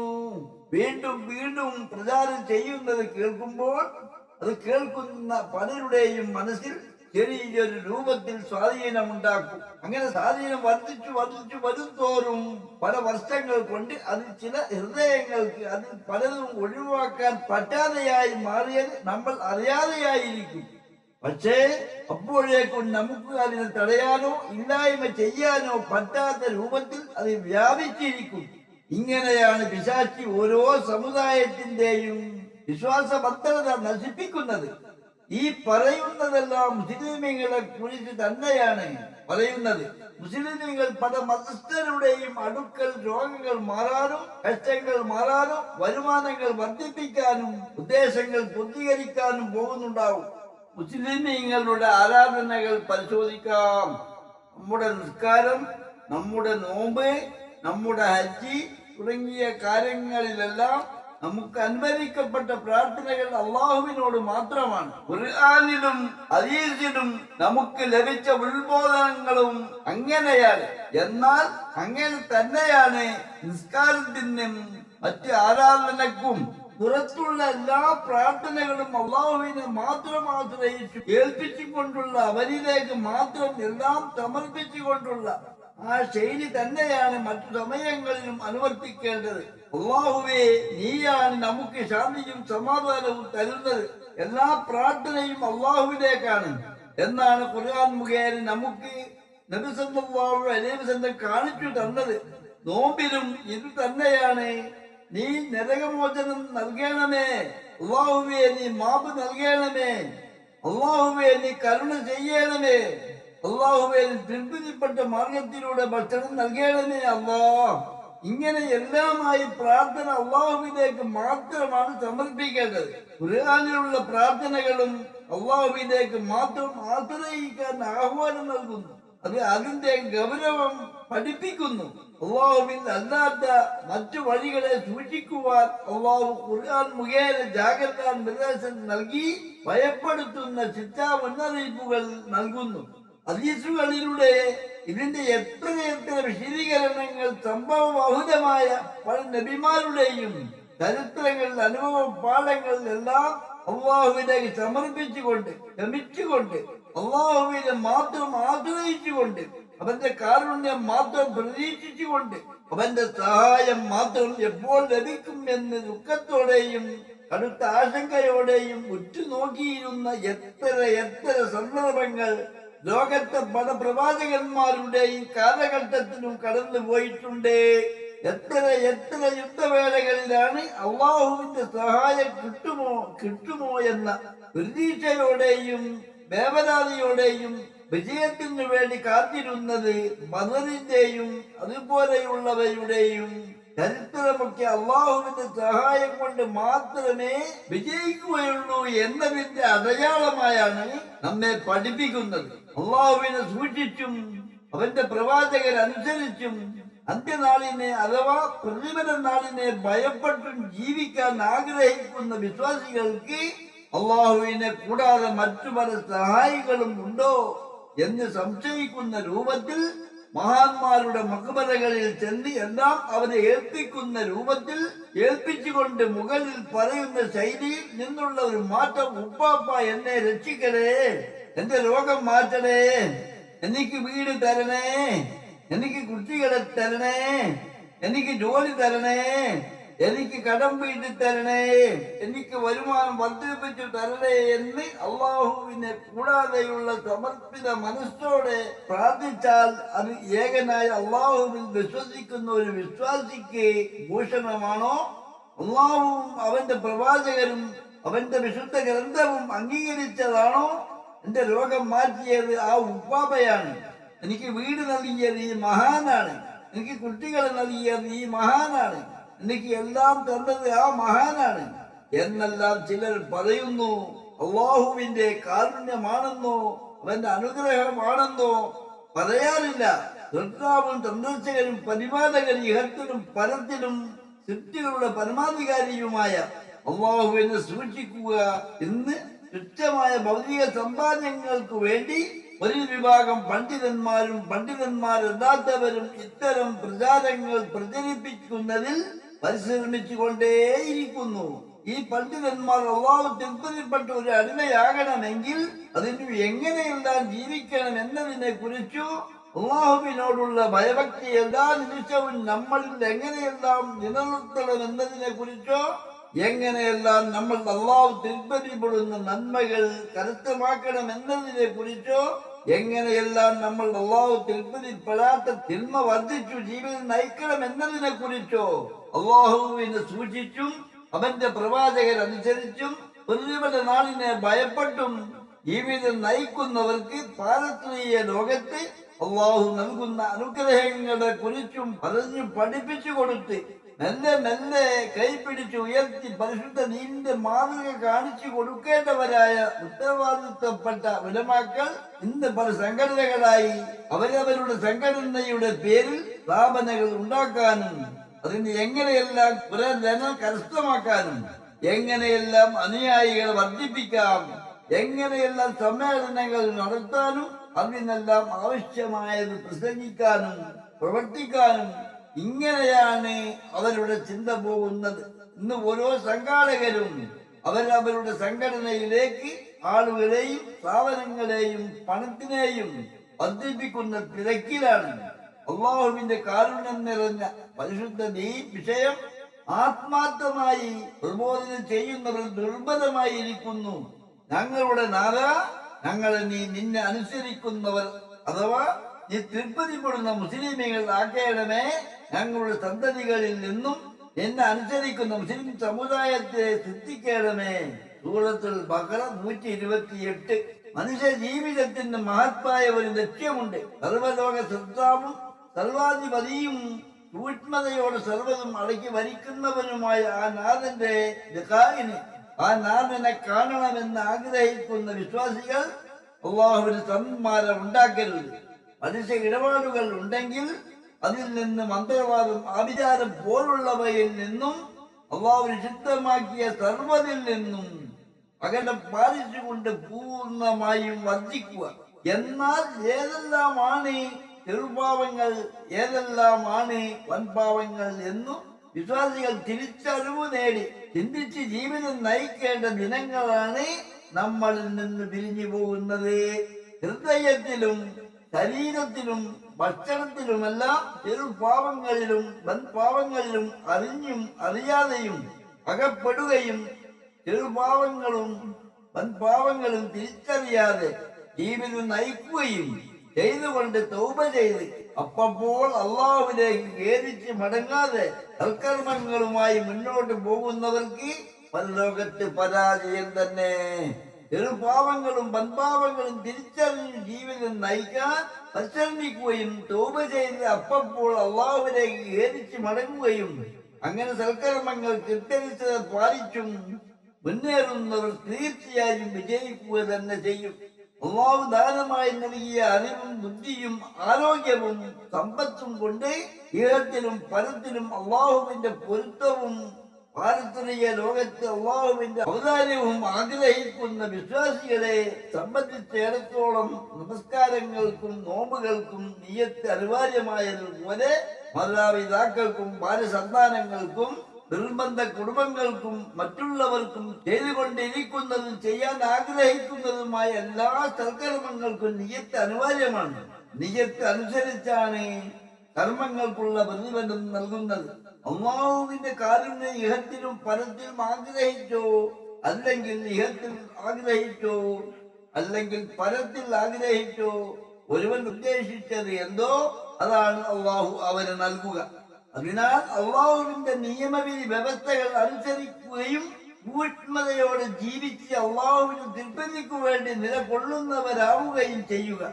വീണ്ടും വീണ്ടും പ്രചാരം ചെയ്യുന്നത് കേൾക്കുമ്പോൾ അത് കേൾക്കുന്ന പലരുടെയും മനസ്സിൽ ചെറിയൊരു രൂപത്തിൽ സ്വാധീനമുണ്ടാക്കും. അങ്ങനെ സ്വാധീനം വർദ്ധിച്ചു വർദ്ധിച്ചു വരും തോറും പല വർഷങ്ങൾ കൊണ്ട് അത് ചില ഹൃദയങ്ങൾക്ക് അതിൽ പലതും ഒഴിവാക്കാൻ പറ്റാതെയായി മാറിയത് നമ്മൾ അറിയാതെയായിരിക്കും. പക്ഷേ അപ്പോഴേക്കും നമുക്ക് അതിനെ തടയാനോ ഇല്ലായ്മ ചെയ്യാനോ പറ്റാത്ത രൂപത്തിൽ അത് വ്യാപിച്ചിരിക്കും. ഇങ്ങനെയാണ് പിശാചി ഓരോ സമുദായത്തിന്റെയും വിശ്വാസ ഭദ്രത നശിപ്പിക്കുന്നത്. ഈ പറയുന്നതെല്ലാം മുസ്ലിമീങ്ങളെ കുറിച്ച് തന്നെയാണ് പറയുന്നത്. മുസ്ലിമീങ്ങൾ പല മതസ്ഥരുടെയും അടുക്കൽ രോഗങ്ങൾ മാറാനും കഷ്ടങ്ങൾ മാറാനും വരുമാനങ്ങൾ വർദ്ധിപ്പിക്കാനും ഉദ്ദേശങ്ങൾ പൂർത്തീകരിക്കാനും പോകുന്നുണ്ടാവും. മുസ്ലിമീങ്ങളുടെ ആരാധനകൾ പരിശോധിക്കാം. നമ്മുടെ നിസ്കാരം, നമ്മുടെ നോമ്പ്, നമ്മുടെ ഹജ്ജ് തുടങ്ങിയ കാര്യങ്ങളിലെല്ലാം നമുക്ക് അനുവദിക്കപ്പെട്ട പ്രാർത്ഥനകൾ അള്ളാഹുവിനോട് മാത്രമാണ്. ഖുർആനിലും ഹദീസിലും നമുക്ക് ലഭിച്ച ഉത്ബോധനങ്ങളും അങ്ങനെയാണ്. എന്നാൽ അങ്ങനെ തന്നെയാണ് നിസ്കാരത്തിനും മറ്റ് ആരാധനക്കും പുറത്തുള്ള എല്ലാ പ്രാർത്ഥനകളും അള്ളാഹുവിനെ മാത്രം ആശ്രയിച്ചു ഏൽപ്പിച്ചുകൊണ്ടുള്ള അവരിലേക്ക് മാത്രം എല്ലാം സമർപ്പിച്ചുകൊണ്ടുള്ള ആ ശൈലി തന്നെയാണ് മറ്റു സമയങ്ങളിലും അനുവർത്തിക്കേണ്ടത്. അള്ളാഹുവേ, നീയാണ് നമുക്ക് ശാന്തിയും സമാധാനവും തരുന്നത്. എല്ലാ പ്രാർത്ഥനയും അള്ളാഹുവിലേക്കാണ് എന്നാണ് ഖുർആൻ മുഖേന നമുക്ക് നബി സല്ലല്ലാഹു അലൈഹി വസല്ലം കാണിച്ചു തന്നത്. നോമ്പിലും ഇത് തന്നെയാണ്. നീ നരകമോചനം നൽകണമേ, അള്ളാഹുവേ നീ മാപ്പ് നൽകണമേ, അള്ളാഹുവേ നീ കരുണ ചെയ്യണമേ, അള്ളാഹുവേ തൃപ്തിപ്പെട്ട മാർഗത്തിലൂടെ ഭക്ഷണം നൽകണമേ അല്ലാഹ്. ഇങ്ങനെ എല്ലാമായി പ്രാർത്ഥന അള്ളാഹുവിലേക്ക് മാത്രമാണ് സമർപ്പിക്കേണ്ടത്. ഖുർആനിലുള്ള പ്രാർത്ഥനകളും അള്ളാഹുവിലേക്ക് മാത്രം ആശ്രയിക്കാൻ ആഹ്വാനം നൽകുന്നു. അത് അതിന്റെ ഗൗരവം പഠിപ്പിക്കുന്നു. അള്ളാഹുവിൽ അല്ലാത്ത മറ്റു വഴികളെ സൂക്ഷിക്കുവാൻ അള്ളാഹു ഖുർആൻ മുഖേന ജാഗ്രതാ നിർദ്ദേശം നൽകി ഭയപ്പെടുത്തുന്ന ശിക്ഷാ മുന്നറിയിപ്പുകൾ നൽകുന്നു. ഹദീസുകളിലൂടെ ഇതിന്റെ എത്രയെത്ര വിശദീകരണങ്ങൾ സംഭവബഹുലമായ പല നബിമാരുടെയും ചരിത്രങ്ങൾ അനുഭവ പാഠങ്ങൾ എല്ലാം അള്ളാഹുവിലേക്ക് സമർപ്പിച്ചുകൊണ്ട് ഗമിച്ചുകൊണ്ട് അള്ളാഹുവിനെ മാത്രം ആശ്രയിച്ചുകൊണ്ട് അവന്റെ കാരുണ്യം മാത്രം പ്രതീക്ഷിച്ചുകൊണ്ട് അവന്റെ സഹായം മാത്രം എപ്പോൾ ലഭിക്കും എന്ന് ദുഃഖത്തോടെയും കടുത്ത ആശങ്കയോടെയും ഉറ്റുനോക്കിയിരുന്ന എത്ര എത്ര സന്ദർഭങ്ങൾ ലോകത്തെ പല പ്രവാചകന്മാരുടെയും കാലഘട്ടത്തിലും കടന്നു പോയിട്ടുണ്ട്. എത്ര എത്ര യുദ്ധവേളകളിലാണ് അള്ളാഹുവിന്റെ സഹായം കിട്ടുമോ എന്ന പ്രതീക്ഷയോടെയും വേവലാതിയോടെയും വിജയത്തിനു വേണ്ടി കാത്തിരുന്നത്. ബദറിന്റെയും അതുപോലെയുള്ളവയുടെയും ചരിത്രമൊക്കെ അള്ളാഹുവിന്റെ സഹായം കൊണ്ട് മാത്രമേ വിജയിക്കുകയുള്ളൂ എന്നതിന്റെ അടയാളമായാണ് നമ്മെ പഠിപ്പിക്കുന്നത്. അള്ളാഹുവിനെ സൂക്ഷിച്ചും അവന്റെ പ്രവാചകരനുസരിച്ചും അന്ത്യനാളിനെ അഥവാ പ്രതിഫല നാളിനെ ഭയപ്പെട്ടും ജീവിക്കാൻ ആഗ്രഹിക്കുന്ന വിശ്വാസികൾക്ക് അള്ളാഹുവിനെ കൂടാതെ മറ്റു പല സഹായികളും ഉണ്ടോ എന്ന് സംശയിക്കുന്ന രൂപത്തിൽ മഹാന്മാരുടെ മക്ബറകളിൽ ചെന്ന് എല്ലാം അവരെ ഏൽപ്പിക്കുന്ന രൂപത്തിൽ ഏൽപ്പിച്ചുകൊണ്ട് മുകളിൽ പറയുന്ന ശൈലിയിൽ നിന്നുള്ള ഒരു മാറ്റം, ഉപ്പാപ്പ എന്നെ രക്ഷിക്കണേ, എന്റെ രോഗം മാറ്റണേ, എനിക്ക് വീട് തരണേ, എനിക്ക് കുട്ടികളെ തരണേ, എനിക്ക് ജോലി തരണേ, എനിക്ക് കടം വീട്ടി തരണേ, എനിക്ക് വരുമാനം വർദ്ധിപ്പിച്ചു തരണേ എന്ന് അള്ളാഹുവിനെ കൂടാതെയുള്ള സമർപ്പിത മനസ്സോടെ പ്രാർത്ഥിച്ചാൽ അത് ഏകനായ അള്ളാഹുവിൽ വിശ്വസിക്കുന്ന ഒരു വിശ്വാസിക്ക് ഭൂഷണമാണോ? അള്ളാഹുവും അവന്റെ പ്രവാചകരും അവന്റെ വിശുദ്ധ ഗ്രന്ഥവും അംഗീകരിച്ചതാണോ? എന്റെ രോഗം മാറ്റിയത് ആ ഉപ്പാപ്പയാണ്, എനിക്ക് വീട് നൽകിയത് ഈ മഹാനാണ്, എനിക്ക് കുട്ടികളെ നൽകിയത് ഈ മഹാനാണ്, എനിക്ക് എല്ലാം തന്നത് ആ മഹാനാണ് എന്നെല്ലാം ചിലർ പറയുന്നു. അള്ളാഹുവിന്റെ കാരുണ്യമാണെന്നോ അവന്റെ അനുഗ്രഹമാണെന്നോ പറയാറില്ല. സൃഷ്ടാവും സന്ദർശകരും പരിപാലകരും ഇഹത്തിലും പരത്തിലും സൃഷ്ടികളുടെ പരമാധികാരിയുമായ അള്ളാഹുവിനെ സൂക്ഷിക്കുക എന്ന് തുച്ഛമായ ഭൗതിക സമ്പാദ്യങ്ങൾക്ക് വേണ്ടി ഒരു വിഭാഗം പണ്ഡിതന്മാരും പണ്ഡിതന്മാരല്ലാത്തവരും ഇത്തരം പ്രചാരങ്ങൾ പ്രചരിപ്പിക്കുന്നതിൽ പരിശ്രമിച്ചുകൊണ്ടേയിരിക്കുന്നു. ഈ പണ്ഡിതന്മാർ അള്ളാഹു തൃപ്തിപ്പെട്ട ഒരു അടിമയാകണമെങ്കിൽ അതിന് എങ്ങനെയെല്ലാം ജീവിക്കണം എന്നതിനെ കുറിച്ചു, അള്ളാഹുവിനോടുള്ള ഭയഭക്തി എല്ലാ നിമിഷവും നമ്മളിൽ എങ്ങനെയെല്ലാം നിലനിർത്തണം എന്നതിനെ കുറിച്ചോ, എങ്ങനെയെല്ലാം നമ്മൾ അള്ളാഹു തൃപ്തിപ്പെടുന്ന നന്മകൾ കരസ്ഥമാക്കണം എന്നതിനെ കുറിച്ചോ, എങ്ങനെയെല്ലാം നമ്മൾ അള്ളാഹു തൃപ്തിപ്പെടാത്ത തിന്മ വർദ്ധിച്ചു ജീവിതം നയിക്കണം എന്നതിനെ കുറിച്ചോ, അള്ളാഹുവിനെ സൂക്ഷിച്ചും അവന്റെ പ്രവാചകരനുസരിച്ചും പ്രതിഫല നാളിനെ ഭയപ്പെട്ടും ജീവിതം നയിക്കുന്നവർക്ക് പാരത്രീയ ലോകത്ത് അള്ളാഹു നൽകുന്ന അനുഗ്രഹങ്ങളെ കുറിച്ചും പറഞ്ഞു പഠിപ്പിച്ചു കൊടുത്ത് മെല്ലെ മെല്ലെ കൈപിടിച്ച് ഉയർത്തി പരിശുദ്ധ ദീനിന്റെ മാതൃക കാണിച്ചു കൊടുക്കേണ്ടവരായ ഉത്തരവാദിത്വപ്പെട്ട ഉലമാക്കൾ ഇന്ന് പല സംഘടനകളായി അവരവരുടെ സംഘടനയുടെ പേരിൽ സ്ഥാപനങ്ങൾ ഉണ്ടാക്കാനും അതിന് എങ്ങനെയെല്ലാം പുനർജനം കരസ്ഥമാക്കാനും എങ്ങനെയെല്ലാം അനുയായികളെ വർദ്ധിപ്പിക്കാം, എങ്ങനെയെല്ലാം സമ്മേളനങ്ങൾ നടത്താനും അതിനെല്ലാം ആവശ്യമായത് പ്രസംഗിക്കാനും പ്രവർത്തിക്കാനും ഇങ്ങനെയാണ് അവരുടെ ചിന്ത പോകുന്നത്. ഇന്ന് ഓരോ സംഘാടകരും അവരവരുടെ സംഘടനയിലേക്ക് ആളുകളെയും സ്ഥാപനങ്ങളെയും പണത്തിനെയും വർദ്ധിപ്പിക്കുന്ന തിരക്കിലാണ്. അള്ളാഹുവിന്റെ കാരുണ്യം നിറഞ്ഞ പരിശുദ്ധ ദീൻ വിഷയം ആത്മാർത്ഥമായി പ്രബോധനം ചെയ്യുന്നവർ ദുർബലമായിരിക്കുന്നു. ഞങ്ങളുടെ നാഥ, ഞങ്ങളെ നിന്നെ അനുസരിക്കുന്നവർ അഥവാ നീ തൃപ്തിപ്പെടുന്ന മുസ്ലിമീങ്ങൾ ആക്കേണമേ. ഞങ്ങളുടെ സന്തതികളിൽ നിന്നും എന്നെ അനുസരിക്കുന്ന മുസ്ലിം സമുദായത്തെ സൃഷ്ടിക്കണമേ. സൂറത്തുൽ ബഖറ 128. മനുഷ്യ ജീവിതത്തിന് മഹത്തായ ഒരു ലക്ഷ്യമുണ്ട്. സർവലോക സൃഷ്ടാവും സർവാധിപതിയും സൂക്ഷ്മതയോടെ സർവ്വതും അടക്കി ഭരിക്കുന്നവനുമായ ആ നാഥന്റെ ലിഖാഇന്, ആ നാഥനെ കാണണമെന്ന് ആഗ്രഹിക്കുന്ന വിശ്വാസികൾ അള്ളാഹുവിന് സന്മാനം ഉണ്ടാക്കരുത്. മനുഷ്യ ഇടപാടുകൾ ഉണ്ടെങ്കിൽ അതിൽ നിന്നും മന്ത്രവാദം ആഭിചാരം പോലുള്ളവയിൽ നിന്നും അള്ളാഹു നിഷിദ്ധമാക്കിയ സർവ്വതിൽ നിന്നും അകലം പാലിച്ചുകൊണ്ട് പൂർണ്ണമായും വർജിക്കുക. എന്നാൽ ഏതെല്ലാമാണ് ചെറുപാവങ്ങൾ, ഏതെല്ലാമാണ് വൻപാവങ്ങൾ എന്നും വിശ്വാസികൾ തിരിച്ചറിവ് നേടി ചിന്തിച്ച് ജീവിതം നയിക്കേണ്ട ദിനങ്ങളാണ് നമ്മളിൽ നിന്ന് പിരിഞ്ഞു പോകുന്നത്. ഹൃദയത്തിലും ശരീരത്തിലും ഭക്ഷണത്തിലുമെല്ലാം ചെറുപാവങ്ങളിലും വൻപാവങ്ങളിലും അറിഞ്ഞും അറിയാതെയും അകപ്പെടുകയും ചെറുപാവങ്ങളും വൻപാവങ്ങളും തിരിച്ചറിയാതെ ജീവിതം നയിക്കുകയും ചെയ്തുകൊണ്ട് തൗബ ചെയ്ത് അപ്പോൾ അള്ളാഹുവിലേക്ക് ഖേദിച്ച് മടങ്ങാതെ സൽക്കർമ്മങ്ങളുമായി മുന്നോട്ട് പോകുന്നവർക്ക് പരലോകത്ത് പരാജയം തന്നെ. ചെറുപാവങ്ങളും വൻപാവങ്ങളും തിരിച്ചറിഞ്ഞ് ജീവിതം നയിക്കാൻ പരിശ്രമിക്കുകയും തൗബ ചെയ്ത് അപ്പോൾ അള്ളാഹുവിലേക്ക് ഏതിച്ച് മടങ്ങുകയും അങ്ങനെ സൽക്കർമ്മങ്ങൾ കൃത്യനിഷ്ഠത പാലിച്ചും മുന്നേറുന്നവർ തീർച്ചയായും വിജയിക്കുക തന്നെ ചെയ്യും. അള്ളാഹു ദാനമായി നൽകിയ അറിവും ബുദ്ധിയും ആരോഗ്യവും സമ്പത്തും കൊണ്ട് ഇഹത്തിലും പരത്തിലും അള്ളാഹുവിന്റെ പൊരുത്തവും പാരത്രിക ലോകത്ത് അള്ളാഹുവിന്റെ ഔദാര്യവും ആഗ്രഹിക്കുന്ന വിശ്വാസികളെ സംബന്ധിച്ചിടത്തോളം നമസ്കാരങ്ങൾക്കും നോമ്പുകൾക്കും നിയ്യത്ത് അനിവാര്യമായതുപോലെ മാതാപിതാക്കൾക്കും ബാലസന്താനങ്ങൾക്കും നിർബന്ധ കുടുംബങ്ങൾക്കും മറ്റുള്ളവർക്കും ചെയ്തുകൊണ്ടിരിക്കുന്നതും ചെയ്യാൻ ആഗ്രഹിക്കുന്നതുമായ എല്ലാ സൽക്കർമ്മങ്ങൾക്കും നിയ്യത്ത് അനിവാര്യമാണ്. നിയ്യത്ത് അനുസരിച്ചാണ് കർമ്മങ്ങൾക്കുള്ള പ്രതിഫലം നൽകുന്നത്. അള്ളാഹുവിന്റെ കാരുണ്യം ഇഹത്തിലും പരത്തിലും ആഗ്രഹിച്ചോ അല്ലെങ്കിൽ ഇഹത്തിൽ ആഗ്രഹിച്ചോ അല്ലെങ്കിൽ പരത്തിൽ ആഗ്രഹിച്ചോ ഒരുവൻ ഉദ്ദേശിച്ചത് എന്തോ അതാണ് അള്ളാഹു അവന് നൽകുക. അതിനാൽ അള്ളാഹുവിന്റെ നിയമവിധി വ്യവസ്ഥകൾ അനുസരിക്കുകയും സൂക്ഷ്മതയോടെ ജീവിച്ച് അള്ളാഹുവിന് തൃപ്തിക്കു വേണ്ടി നിലകൊള്ളുന്നവരാവുകയും ചെയ്യുക.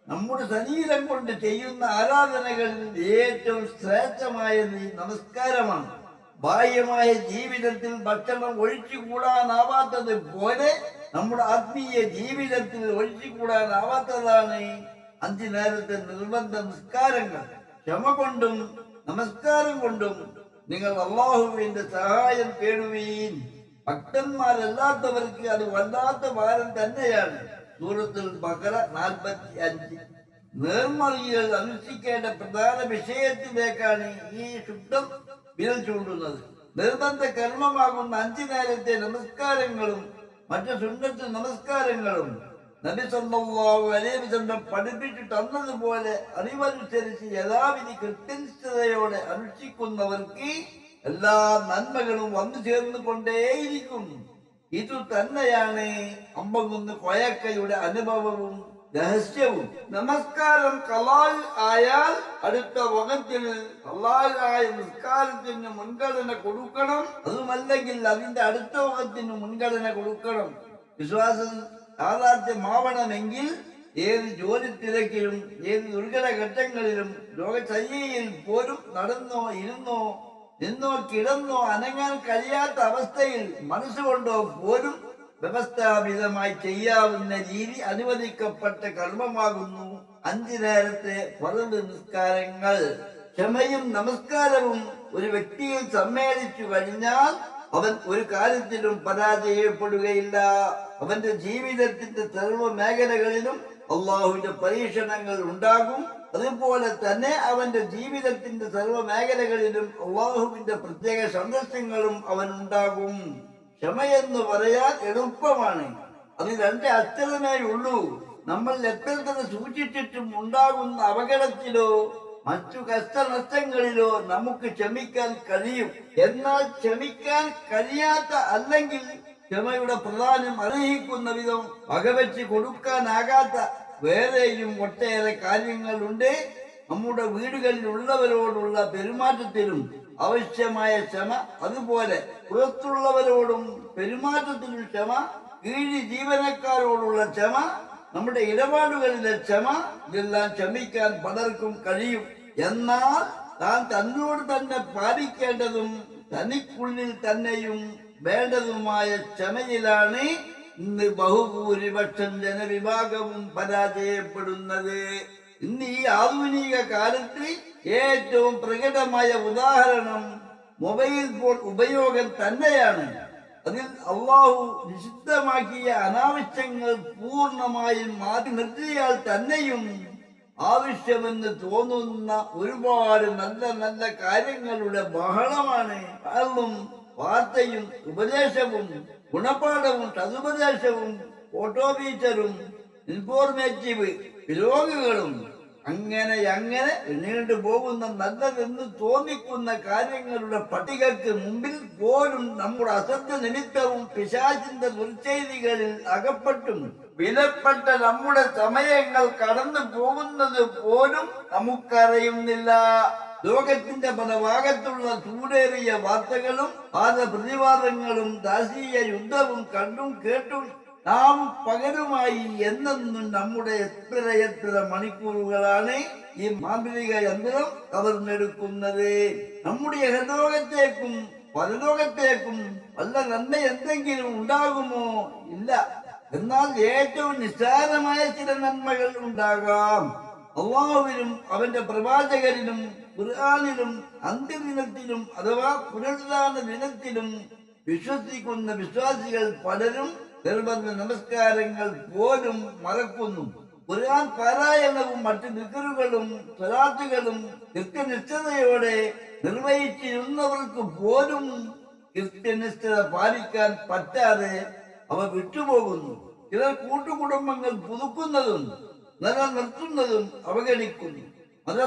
നമ്മുടെ ശരീരം കൊണ്ട് ചെയ്യുന്ന ആരാധനകളിൽ ഏറ്റവും ശ്രേഷ്ഠമായത് നമസ്കാരമാണ്. ബാഹ്യമായ ജീവിതത്തിൽ ഭക്ഷണം ഒഴിച്ചുകൂടാനാവാത്തത് പോലെ നമ്മുടെ ആത്മീയ ജീവിതത്തിൽ ഒഴിച്ചുകൂടാനാവാത്തതാണ് 5 നേരത്തെ നിർബന്ധ നിസ്കാരങ്ങൾ. ക്ഷമ കൊണ്ടും നമസ്കാരം കൊണ്ടും നിങ്ങൾ അള്ളാഹുവിന്റെ സഹായം തേടുവീൻ. ഭക്തന്മാരല്ലാത്തവർക്ക് അത് വല്ലാത്ത ഭാരം തന്നെയാണ്. സൂറത്തുൽ ബഖറ 45. നേർമറികൾ അനുഷ്ഠിക്കേണ്ട പ്രധാന വിഷയത്തിലേക്കാണ് ഈ ശുദ്ധം വിരൽ ചൂണ്ടുന്നത്. നിർബന്ധ കർമ്മമാകുന്ന 5 നേരത്തെ നമസ്കാരങ്ങളും മറ്റു സുന്നത്ത് നമസ്കാരങ്ങളും നബി സല്ലല്ലാഹു അലൈഹി വസല്ലം പഠിപ്പിച്ചു തന്നതുപോലെ അറിവനുസരിച്ച് യഥാവിധി കൃത്യനിഷ്ഠതയോടെ അനുഷ്ഠിക്കുന്നവർക്ക് എല്ലാ നന്മകളും വന്നു ചേർന്നു കൊണ്ടേയിരിക്കും. ഇതു തന്നെയാണ് അമ്പകുന്ന് കൊയക്കയുടെ അനുഭവവും രഹസ്യവും. നമസ്കാരം ഖലാൽ ആയാൽ അടുത്ത വകത്തിൽ ഖലാലായ നിസ്കാരത്തിന് മുൻഗണന കൊടുക്കണം. അതുമല്ലെങ്കിൽ അതിന്റെ അടുത്ത വകത്തിന് മുൻഗണന കൊടുക്കണം. വിശ്വാസം യാഥാർത്ഥ്യമാവണമെങ്കിൽ ഏത് ജോലി തിരക്കിലും ഏത് ദുർഘട ഘട്ടങ്ങളിലും രോഗശയ്യയിൽ പോലും നടന്നോ ഇരുന്നോ നിന്നോ കിടന്നോ അനങ്ങാൻ കഴിയാത്ത അവസ്ഥയിൽ മനസ്സുകൊണ്ടോ പോലും വ്യവസ്ഥാപിതമായി ചെയ്യാവുന്ന രീതി അനുവദിക്കപ്പെട്ട കർമ്മമാകുന്നു 5 നേരത്തെ ഫർദ് നിസ്കാരങ്ങൾ. ക്ഷമയും നമസ്കാരവും ഒരു വ്യക്തിയിൽ സമ്മേളിച്ചു കഴിഞ്ഞാൽ അവൻ ഒരു കാര്യത്തിലും പരാജയപ്പെടുകയില്ല. അവന്റെ ജീവിതത്തിന്റെ സർവ്വ മേഖലകളിലും അള്ളാഹുവിന്റെ പരീക്ഷണങ്ങൾ ഉണ്ടാകും. അതുപോലെ തന്നെ അവന്റെ ജീവിതത്തിന്റെ സർവ്വ മേഖലകളിലും അള്ളാഹുവിന്റെ പ്രത്യേക സന്ദർശങ്ങളും അവനുണ്ടാകും. ക്ഷമയെന്ന് പറയാൻ എളുപ്പമാണ്. അത് 2 അക്ഷരമേ ഉള്ളൂ. നമ്മൾ എത്ര സൂക്ഷിച്ചിട്ടും ഉണ്ടാകുന്ന അപകടത്തിലോ മറ്റു കഷ്ടനഷ്ടങ്ങളിലോ നമുക്ക് ക്ഷമിക്കാൻ കഴിയും. എന്നാൽ ക്ഷമിക്കാൻ കഴിയാത്ത അല്ലെങ്കിൽ ക്ഷമയുടെ പ്രധാനം അർഹിക്കുന്ന വിധം വകവെച്ച് കൊടുക്കാനാകാത്ത വേറെയും ഒട്ടേറെ കാര്യങ്ങളുണ്ട്. നമ്മുടെ വീടുകളിൽ ഉള്ളവരോടുള്ള പെരുമാറ്റത്തിലും ആവശ്യമായ ക്ഷമ, അതുപോലെ പുറത്തുള്ളവരോടും പെരുമാറ്റത്തിലും ക്ഷമ, കീഴി ജീവനക്കാരോടുള്ള ക്ഷമ, നമ്മുടെ ഇടപാടുകളിലെ ക്ഷമ, ഇതെല്ലാം ക്ഷമിക്കാൻ പലർക്കും കഴിയും. എന്നാൽ താൻ തന്നോട് തന്നെ പാലിക്കേണ്ടതും തനിക്കുള്ളിൽ തന്നെയും വേണ്ടതുമായ ക്ഷമയിലാണ് ഇന്ന് ബഹുഭൂരിപക്ഷം ജനവിഭാഗവും പരാജയപ്പെടുന്നത്. ഇന്ന് ഈ ആധുനിക കാലത്ത് ഏറ്റവും പ്രകടമായ ഉദാഹരണം മൊബൈൽ ഫോൺ ഉപയോഗം തന്നെയാണ്. അതിൽ അള്ളാഹു നിഷിദ്ധമാക്കിയ അനാവശ്യങ്ങൾ പൂർണ്ണമായും മാറ്റി നിർത്തിയാൽ തന്നെയും ആവശ്യമെന്ന് തോന്നുന്ന ഒരുപാട് നല്ല നല്ല കാര്യങ്ങളുടെ ബഹളമാണ്. അതും വാർത്തയും ഉപദേശവും ഗുണപാഠവും സതുപദേശവും ഫോട്ടോ ഫീച്ചറും ഇൻഫോർമേറ്റീവ് ബ്ലോഗുകളും അങ്ങനെ നീണ്ടു പോകുന്ന നല്ലതെന്ന് തോന്നിക്കുന്ന കാര്യങ്ങളുടെ പട്ടികക്ക് മുമ്പിൽ പോലും നമ്മുടെ അശ്രദ്ധ നിമിത്തവും പിശാചിന്റെ ദുർചെയ്തികളിൽ അകപ്പെട്ടും വിലപ്പെട്ട നമ്മുടെ സമയങ്ങൾ കടന്നു പോകുന്നത് പോലും നമുക്കറിയുന്നില്ല. ലോകത്തിന്റെ പല ഭാഗത്തുള്ള ചൂടേറിയ വാർത്തകളും വാദപ്രതിവാദങ്ങളും ദാസീയ യുദ്ധവും കണ്ടും കേട്ടും നാം പകരമായി എന്നെന്നും നമ്മുടെ എത്ര മണിക്കൂറുകളാണ് ഈ മാന്ത്രിക യന്ത്രം കവർന്നെടുക്കുന്നത്. നമ്മുടെ ഇഹലോകത്തേക്കും പരലോകത്തേക്കും വല്ല നന്മ എന്തെങ്കിലും ഉണ്ടാകുമോ? ഇല്ല. എന്നാൽ ഏറ്റവും നിസ്സാരമായ ചില നന്മകൾ ഉണ്ടാകാം. അള്ളാഹുവിനും അവന്റെ പ്രവാചകരിലും ഖുർആനിലും അന്ത്യദിനത്തിലും അഥവാ പുനരുദ്ധാന ദിനത്തിലും വിശ്വസിക്കുന്ന വിശ്വാസികൾ പലരും നിർബന്ധ നമസ്കാരങ്ങൾ പോലും മറക്കുന്നു. ഖുർആൻ പാരായണവും മറ്റു ദിക്റുകളും സ്വലാത്തുകളും കൃത്യനിഷ്ഠതയോടെ നിർവഹിച്ചിരുന്നവർക്ക് പോലും കൃത്യനിഷ്ഠത പാലിക്കാൻ പറ്റാതെ അവ വിട്ടുപോകുന്നു. ചിലർ കൂട്ടുകുടുംബങ്ങൾ പുതുക്കുന്നതും നിലനിർത്തുന്നതും അവഗണിക്കുന്നു.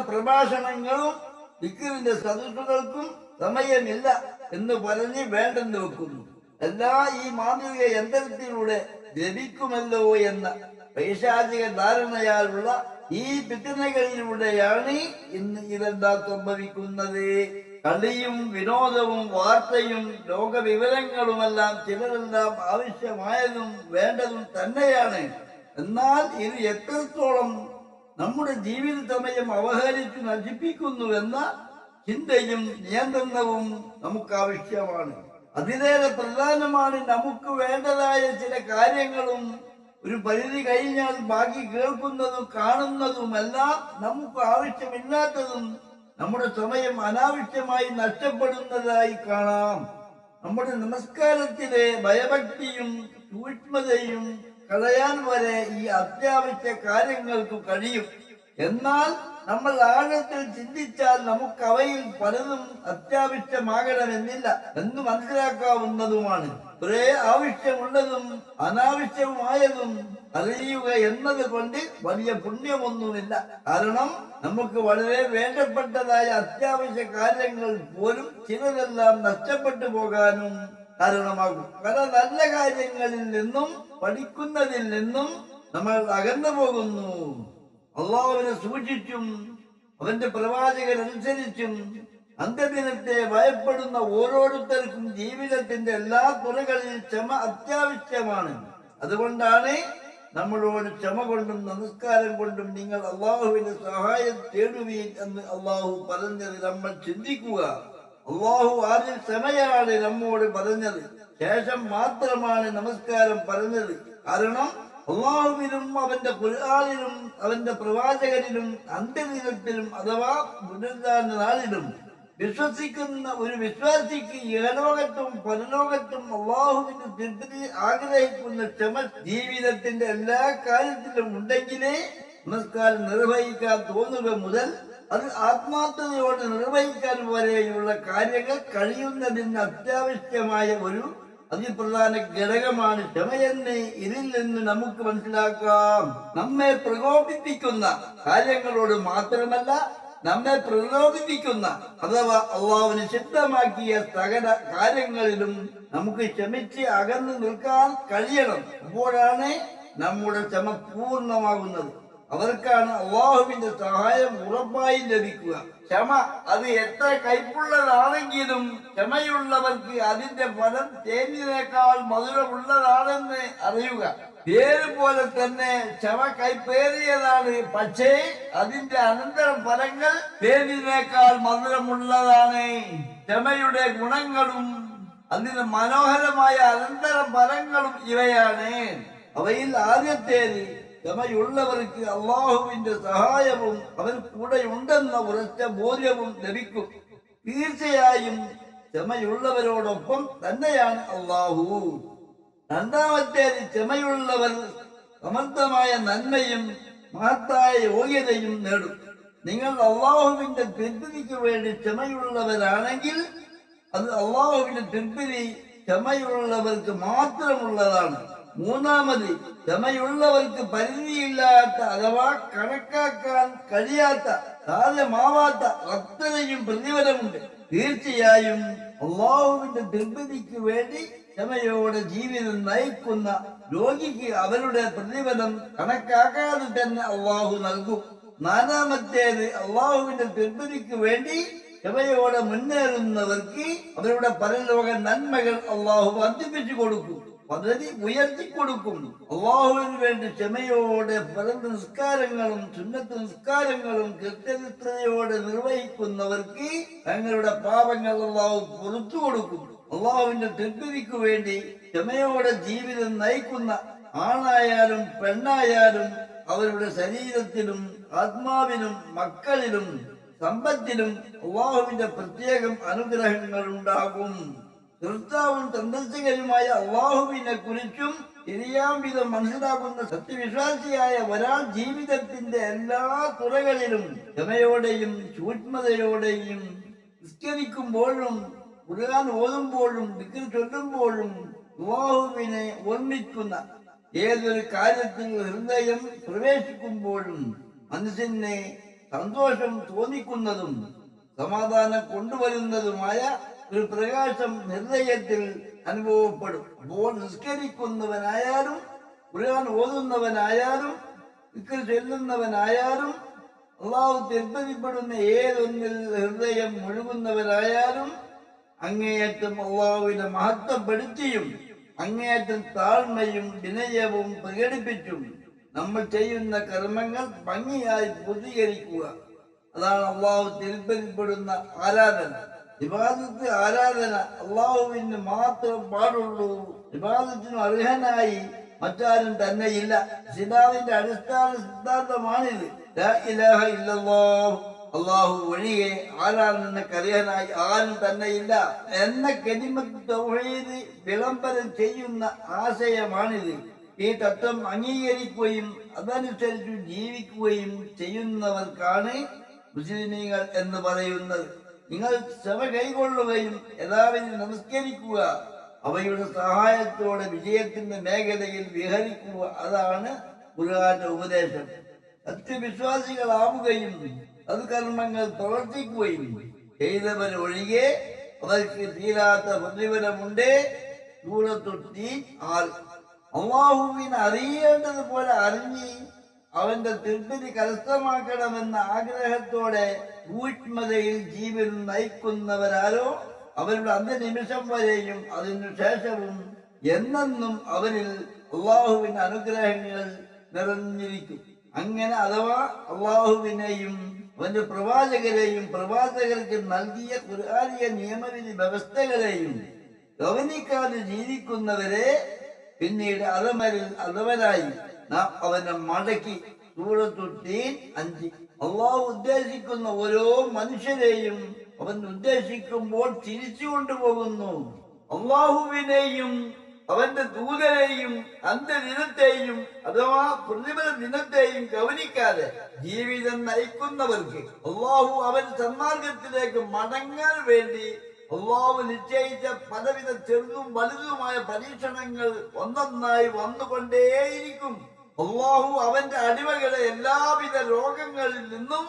പ്രഭാഷണങ്ങളും ദിക്റിന്റെ സദസ്സുകൾക്കും സമയമില്ല എന്ന് പറഞ്ഞ് വേണ്ടെന്ന് വെക്കുന്നു. എല്ലാം ഈ മാന്ത്രിക യന്ത്രത്തിലൂടെ ലഭിക്കുമല്ലോ എന്ന പൈശാചിക ധാരണയാലുള്ള ഈ പിത്തനകളിലൂടെയാണ് ഇന്ന് ഇതെല്ലാം സംഭവിക്കുന്നത്. കളിയും വിനോദവും വാർത്തയും ലോകവിവരങ്ങളുമെല്ലാം ചിലരെല്ലാം ആവശ്യമായതും വേണ്ടതും തന്നെയാണ്. എന്നാൽ ഇത് എത്രത്തോളം നമ്മുടെ ജീവിത സമയം അവഹരിച്ച് നശിപ്പിക്കുന്നുവെന്ന ചിന്തയും നിയന്ത്രണവും നമുക്ക് ആവശ്യമാണ്. അതിലേറെ പ്രധാനമാണ് നമുക്ക് വേണ്ടതായ ചില കാര്യങ്ങളും ഒരു പരിധി കഴിഞ്ഞാൽ ബാക്കി കേൾക്കുന്നതും കാണുന്നതുമെല്ലാം നമുക്ക് ആവശ്യമില്ലാത്തതും നമ്മുടെ സമയം അനാവശ്യമായി നഷ്ടപ്പെടുന്നതായി കാണാം. നമ്മുടെ നമസ്കാരത്തിലെ ഭയഭക്തിയും സൂക്ഷ്മതയും കളയാൻ വരെ ഈ അത്യാവശ്യ കാര്യങ്ങൾക്ക് കഴിയും. എന്നാൽ നമ്മൾ ആഴത്തിൽ ചിന്തിച്ചാൽ നമുക്ക് അവയിൽ പലതും അത്യാവശ്യമാകണമെന്നില്ല എന്ന് മനസ്സിലാക്കാവുന്നതുമാണ്. ഒരേ ആവശ്യമുള്ളതും അനാവശ്യവുമായതും അറിയുക എന്നത് കൊണ്ട് വലിയ പുണ്യമൊന്നുമില്ല. കാരണം നമുക്ക് വളരെ വേണ്ടപ്പെട്ടതായ അത്യാവശ്യ കാര്യങ്ങൾ പോലും ചിലതെല്ലാം നഷ്ടപ്പെട്ടു പോകാനും കാരണമാകും. പല നല്ല കാര്യങ്ങളിൽ നിന്നും പഠിക്കുന്നതിൽ നിന്നും നമ്മൾ അകന്നു പോകുന്നു. അള്ളാഹുവിനെ സൂക്ഷിച്ചും അവന്റെ പ്രവാചകരനുസരിച്ചും അന്ത്യദിനത്തെ ഭയപ്പെടുന്ന ഓരോരുത്തർക്കും ജീവിതത്തിന്റെ എല്ലാ തുറകളിൽ ക്ഷമ അത്യാവശ്യമാണ്. അതുകൊണ്ടാണ് നമ്മളോട് ക്ഷമ കൊണ്ടും നമസ്കാരം കൊണ്ടും നിങ്ങൾ അള്ളാഹുവിന്റെ സഹായം തേടുവീൻ എന്ന് അള്ളാഹു പറഞ്ഞത് നമ്മൾ ചിന്തിക്കുക. അള്ളാഹു ആദ്യം ക്ഷമയാണ് നമ്മോട് പറഞ്ഞത്, ശേഷം മാത്രമാണ് നമസ്കാരം പറഞ്ഞത്. കാരണം അള്ളാഹുവിലും അവന്റെ ഖുർആനിലും അവന്റെ പ്രവാചകരിലും അന്ത്യദിനത്തിലും അഥവാ പുനരുദ്ധാന നാളിലും വിശ്വസിക്കുന്ന ഒരു വിശ്വാസിക്ക് ഇഹലോകത്തും പരലോകത്തും അള്ളാഹുവിന്റെ തൃപ്തി ആഗ്രഹിക്കുന്ന ക്ഷമ ജീവിതത്തിന്റെ എല്ലാ കാര്യത്തിലും ഉണ്ടെങ്കിലേ നമസ്കാരം നിർവഹിക്കാൻ തോന്നുക മുതൽ അത് ആത്മാർത്ഥതയോടെ നിർവഹിക്കാൻ വരെയുള്ള കാര്യങ്ങൾ കഴിയുന്നതിന് അത്യാവശ്യമായ ഒരു അതിപ്രധാന ഘടകമാണ് ക്ഷമയെന്ന് ഇതിൽ നിന്ന് നമുക്ക് മനസ്സിലാക്കാം. നമ്മെ പ്രകോപിപ്പിക്കുന്ന കാര്യങ്ങളോട് മാത്രമല്ല, നമ്മെ പ്രലോഭിപ്പിക്കുന്ന അഥവാ അള്ളാഹു നിഷിദ്ധമാക്കിയ സകല കാര്യങ്ങളിലും നമുക്ക് ക്ഷമിച്ച് അകന്നു നിൽക്കാൻ കഴിയണം. അപ്പോഴാണ് നമ്മുടെ ക്ഷമ പൂർണ്ണമാകുന്നത്. അവർക്കാണ് അള്ളാഹുവിന്റെ സഹായം ഉറപ്പായി ലഭിക്കുക. ക്ഷമ അത് എത്ര കൈപ്പുള്ളതാണെങ്കിലും ക്ഷമയുള്ളവർക്ക് അതിന്റെ ഫലം തേനിനേക്കാൾ മധുരമുള്ളതാണെന്ന് അറിയുക. പേര് പോലെ തന്നെ ക്ഷമ കൈപ്പേറിയതാണ്, പക്ഷേ അതിന്റെ അനന്തര ഫലങ്ങൾ തേനിനേക്കാൾ മധുരമുള്ളതാണ്. ക്ഷമയുടെ ഗുണങ്ങളും അതിന്റെ മനോഹരമായ അനന്തര ഫലങ്ങളും ഇവയാണ്. അവയിൽ ആദ്യത്തേത് ക്ഷമയുള്ളവർക്ക് അള്ളാഹുവിന്റെ സഹായവും അവൻ കൂടെ ഉണ്ടെന്ന ഉറച്ച ബോധ്യവും ലഭിക്കും. തീർച്ചയായും ക്ഷമയുള്ളവരോടൊപ്പം തന്നെയാണ് അള്ളാഹു. രണ്ടാമത്തേത് ക്ഷമയുള്ളവർ സമർത്ഥമായ നന്മയും മഹത്തായ യോഗ്യതയും നേടും. നിങ്ങൾ അള്ളാഹുവിന്റെ തൃപ്തിക്ക് വേണ്ടി ക്ഷമയുള്ളവരാണെങ്കിൽ അത് അള്ളാഹുവിന്റെ തൃപ്തി ക്ഷമയുള്ളവർക്ക് മാത്രമുള്ളതാണ്. മൂന്നാമത് ക്ഷമയുള്ളവർക്ക് പരിധിയില്ലാത്ത അഥവാ കണക്കാക്കാൻ കഴിയാത്ത സാധ്യമാവാത്ത അത്രയും പ്രതിഫലമുണ്ട്. തീർച്ചയായും അള്ളാഹുവിന്റെ തൃപ്തിക്ക് വേണ്ടി ക്ഷമയോടെ ജീവിതം നയിക്കുന്ന രോഗിക്ക് അവരുടെ പ്രതിഫലം കണക്കാക്കാതെ തന്നെ അള്ളാഹു നൽകും. നാലാമത്തേത് അള്ളാഹുവിന്റെ തൃപ്തിക്ക് വേണ്ടി ക്ഷമയോടെ മുന്നേറുന്നവർക്ക് അവരുടെ പരലോക നന്മകൾ അള്ളാഹു വർദ്ധിപ്പിച്ചു കൊടുക്കും. പദവി ഉയർത്തി കൊടുക്കും. അള്ളാഹുവിന് വേണ്ടി ക്ഷമയോടെ പരന്ത നിസ്കാരങ്ങളും സുന്നത്ത് നിസ്കാരങ്ങളും കൃത്യനിഷ്ഠയോടെ നിർവഹിക്കുന്നവർക്ക് തങ്ങളുടെ പാപങ്ങൾ അള്ളാഹു പുറത്തു കൊടുക്കും. അള്ളാഹുവിന്റെ തൃപ്തിക്ക് വേണ്ടി ക്ഷമയോടെ ജീവിതം നയിക്കുന്ന ആണായാലും പെണ്ണായാലും അവരുടെ ശരീരത്തിലും ആത്മാവിലും മക്കളിലും സമ്പത്തിലും അള്ളാഹുവിന്റെ പ്രത്യേകം അനുഗ്രഹങ്ങൾ ഉണ്ടാകും. കർത്താവും സന്ദർശകരുമായ അള്ളാഹുവിനെ കുറിച്ചും ശരിയാം വിധം മനസ്സിലാക്കുന്ന സത്യവിശ്വാസിയായ ഒരാൾ ജീവിതത്തിന്റെ എല്ലാ തുറകളിലും ക്ഷമയോടെയും സൂക്ഷ്മതയോടെയും നിസ്കരിക്കുമ്പോഴും ഖുർആൻ ഓതുമ്പോഴും ദിക്ർ ചൊല്ലുമ്പോഴും അള്ളാഹുവിനെ ഓർമ്മിക്കുന്ന ഏതൊരു കാര്യത്തിൽ ഹൃദയം പ്രവേശിക്കുമ്പോഴും മനസ്സിനെ സന്തോഷം തോന്നിക്കുന്നതും സമാധാനം കൊണ്ടുവരുന്നതുമായ ഒരു പ്രകാശം ഹൃദയത്തിൽ അനുഭവപ്പെടും. അപ്പോൾ നിസ്കരിക്കുന്നവനായാലും ഖുർആൻ ഓതുന്നവനായാലും ദിക്ർ ചൊല്ലുന്നവനായാലും അള്ളാഹു തൃപ്തിപ്പെടുന്ന ഏതൊന്നിൽ ഹൃദയം മുഴുകുന്നവരായാലും അങ്ങേയറ്റം അള്ളാഹുവിനെ മഹത്വപ്പെടുത്തിയും അങ്ങേയറ്റം താഴ്മയും വിനയവും പ്രകടിപ്പിച്ചും നമ്മൾ ചെയ്യുന്ന കർമ്മങ്ങൾ ഭംഗിയായി പൂർത്തീകരിക്കുക. അതാണ് അള്ളാഹു തൃപ്തിപ്പെടുന്ന ആരാധന. ഇബാദത്ത് ആരാധന അള്ളാഹുവിന് മാത്രം പാടുള്ളൂ. ഇബാദത്തിനും അർഹനായി മറ്റാരും തന്നെയില്ല. ഇസ്ലാമിന്റെ അടിസ്ഥാന സിദ്ധാന്തമാണിത്. ലാ ഇലാഹ ഇല്ലല്ലാഹ്, അള്ളാഹു ഒഴികെ ആരാധനക്ക് അർഹനായി ആരും തന്നെയില്ല എന്ന കലിമത്ത് തൗഹീദ് വിളംബരം ചെയ്യുന്ന ആശയമാണിത്. ഈ തത്വം അംഗീകരിക്കുകയും അതനുസരിച്ച് ജീവിക്കുകയും ചെയ്യുന്നവർക്കാണ് മുസ്ലിമീങ്ങൾ എന്ന് പറയുന്നത്. നിങ്ങൾ ക്ഷമ കൈകൊള്ളുകയും യഥാവിധി നമസ്കരിക്കുക, അവയുടെ സഹായത്തോടെ വിജയത്തിന്റെ മേഖലയിൽ വിഹരിക്കുക. അതാണ് ഖുർആന്റെ ഉപദേശം. സത്യവിശ്വാസികളാവുകയും സത്കർമ്മങ്ങൾ പ്രവർത്തിക്കുകയും ചെയ്തവരൊഴികെ അവർക്ക് തീരാത്ത പ്രതിഫലമുണ്ട്. സൂറത്തുൽ തീൻ 6. അള്ളാഹുവിനെ അറിയേണ്ടതുപോലെ അറിഞ്ഞ് അവന്റെ തൃപ്തി കരസ്ഥമാക്കണമെന്ന ആഗ്രഹത്തോടെ സൂക്ഷ്മതയിൽ ജീവിതം നയിക്കുന്നവരാരോ അവരുടെ അന്ത്യനിമിഷം വരെയും അതിനുശേഷവും എന്നെന്നും അവരിൽ അള്ളാഹുവിന്റെ അനുഗ്രഹങ്ങൾ നിറഞ്ഞിരിക്കും. അങ്ങനെ അഥവാ അള്ളാഹുവിനെയും അവന്റെ പ്രവാചകരെയും പ്രവാചകർക്ക് നൽകിയ ഖുർആനിക നിയമവിധി വ്യവസ്ഥകളെയും ഗവനിക്കാതെ ജീവിക്കുന്നവരെ പിന്നീട് അധമരായി നാം അവനെ മടക്കി. സൂറത്തുൽ തീൻ 5. അള്ളാഹു ഉദ്ദേശിക്കുന്ന ഓരോ മനുഷ്യരെയും അവൻ ഉദ്ദേശിക്കുമ്പോൾ തിരിച്ചു കൊണ്ടുപോകുന്നു. അള്ളാഹുവിനെയും അവന്റെ ദൂതരെയും അന്ത്യദിനത്തെയും അഥവാ പ്രതിഫല ദിനത്തെയും ഗവനിക്കാതെ ജീവിതം നയിക്കുന്നവർക്ക് അള്ളാഹു അവൻ സന്മാർഗത്തിലേക്ക് മടങ്ങാൻ വേണ്ടി അള്ളാഹു നിശ്ചയിച്ച പലവിധ ചെറുതും വലുതുമായ പരീക്ഷണങ്ങൾ ഒന്നൊന്നായി വന്നുകൊണ്ടേയിരിക്കും. അള്ളാഹു അവന്റെ അടിമകളെ എല്ലാവിധ രോഗങ്ങളിൽ നിന്നും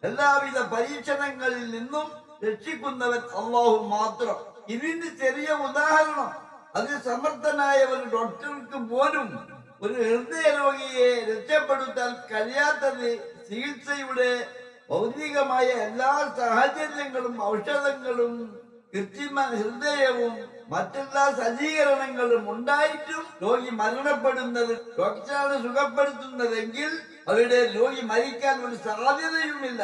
എല്ലാവിധ പരീക്ഷണങ്ങളിൽ നിന്നും രക്ഷിക്കുന്നവൻ അള്ളാഹു മാത്രം. ഇതിന്റെ ചെറിയ ഉദാഹരണം, അതിസമർത്ഥനായ ഒരു ഡോക്ടർക്ക് പോലും ഒരു ഹൃദയ രോഗിയെ രക്ഷപ്പെടുത്താൻ കഴിയാത്തത് ചികിത്സയുടെ ഭൗതികമായ എല്ലാ സാഹചര്യങ്ങളും ഔഷധങ്ങളും കൃത്രിമ ഹൃദയവും മറ്റെല്ലാ സജ്ജീകരണങ്ങളും ഉണ്ടായിട്ടും രോഗി മരണപ്പെടുന്നത് ഡോക്ടറാണ് സുഖപ്പെടുത്തുന്നതെങ്കിൽ അവിടെ രോഗി മരിക്കാൻ ഒരു സാധ്യതയുമില്ല.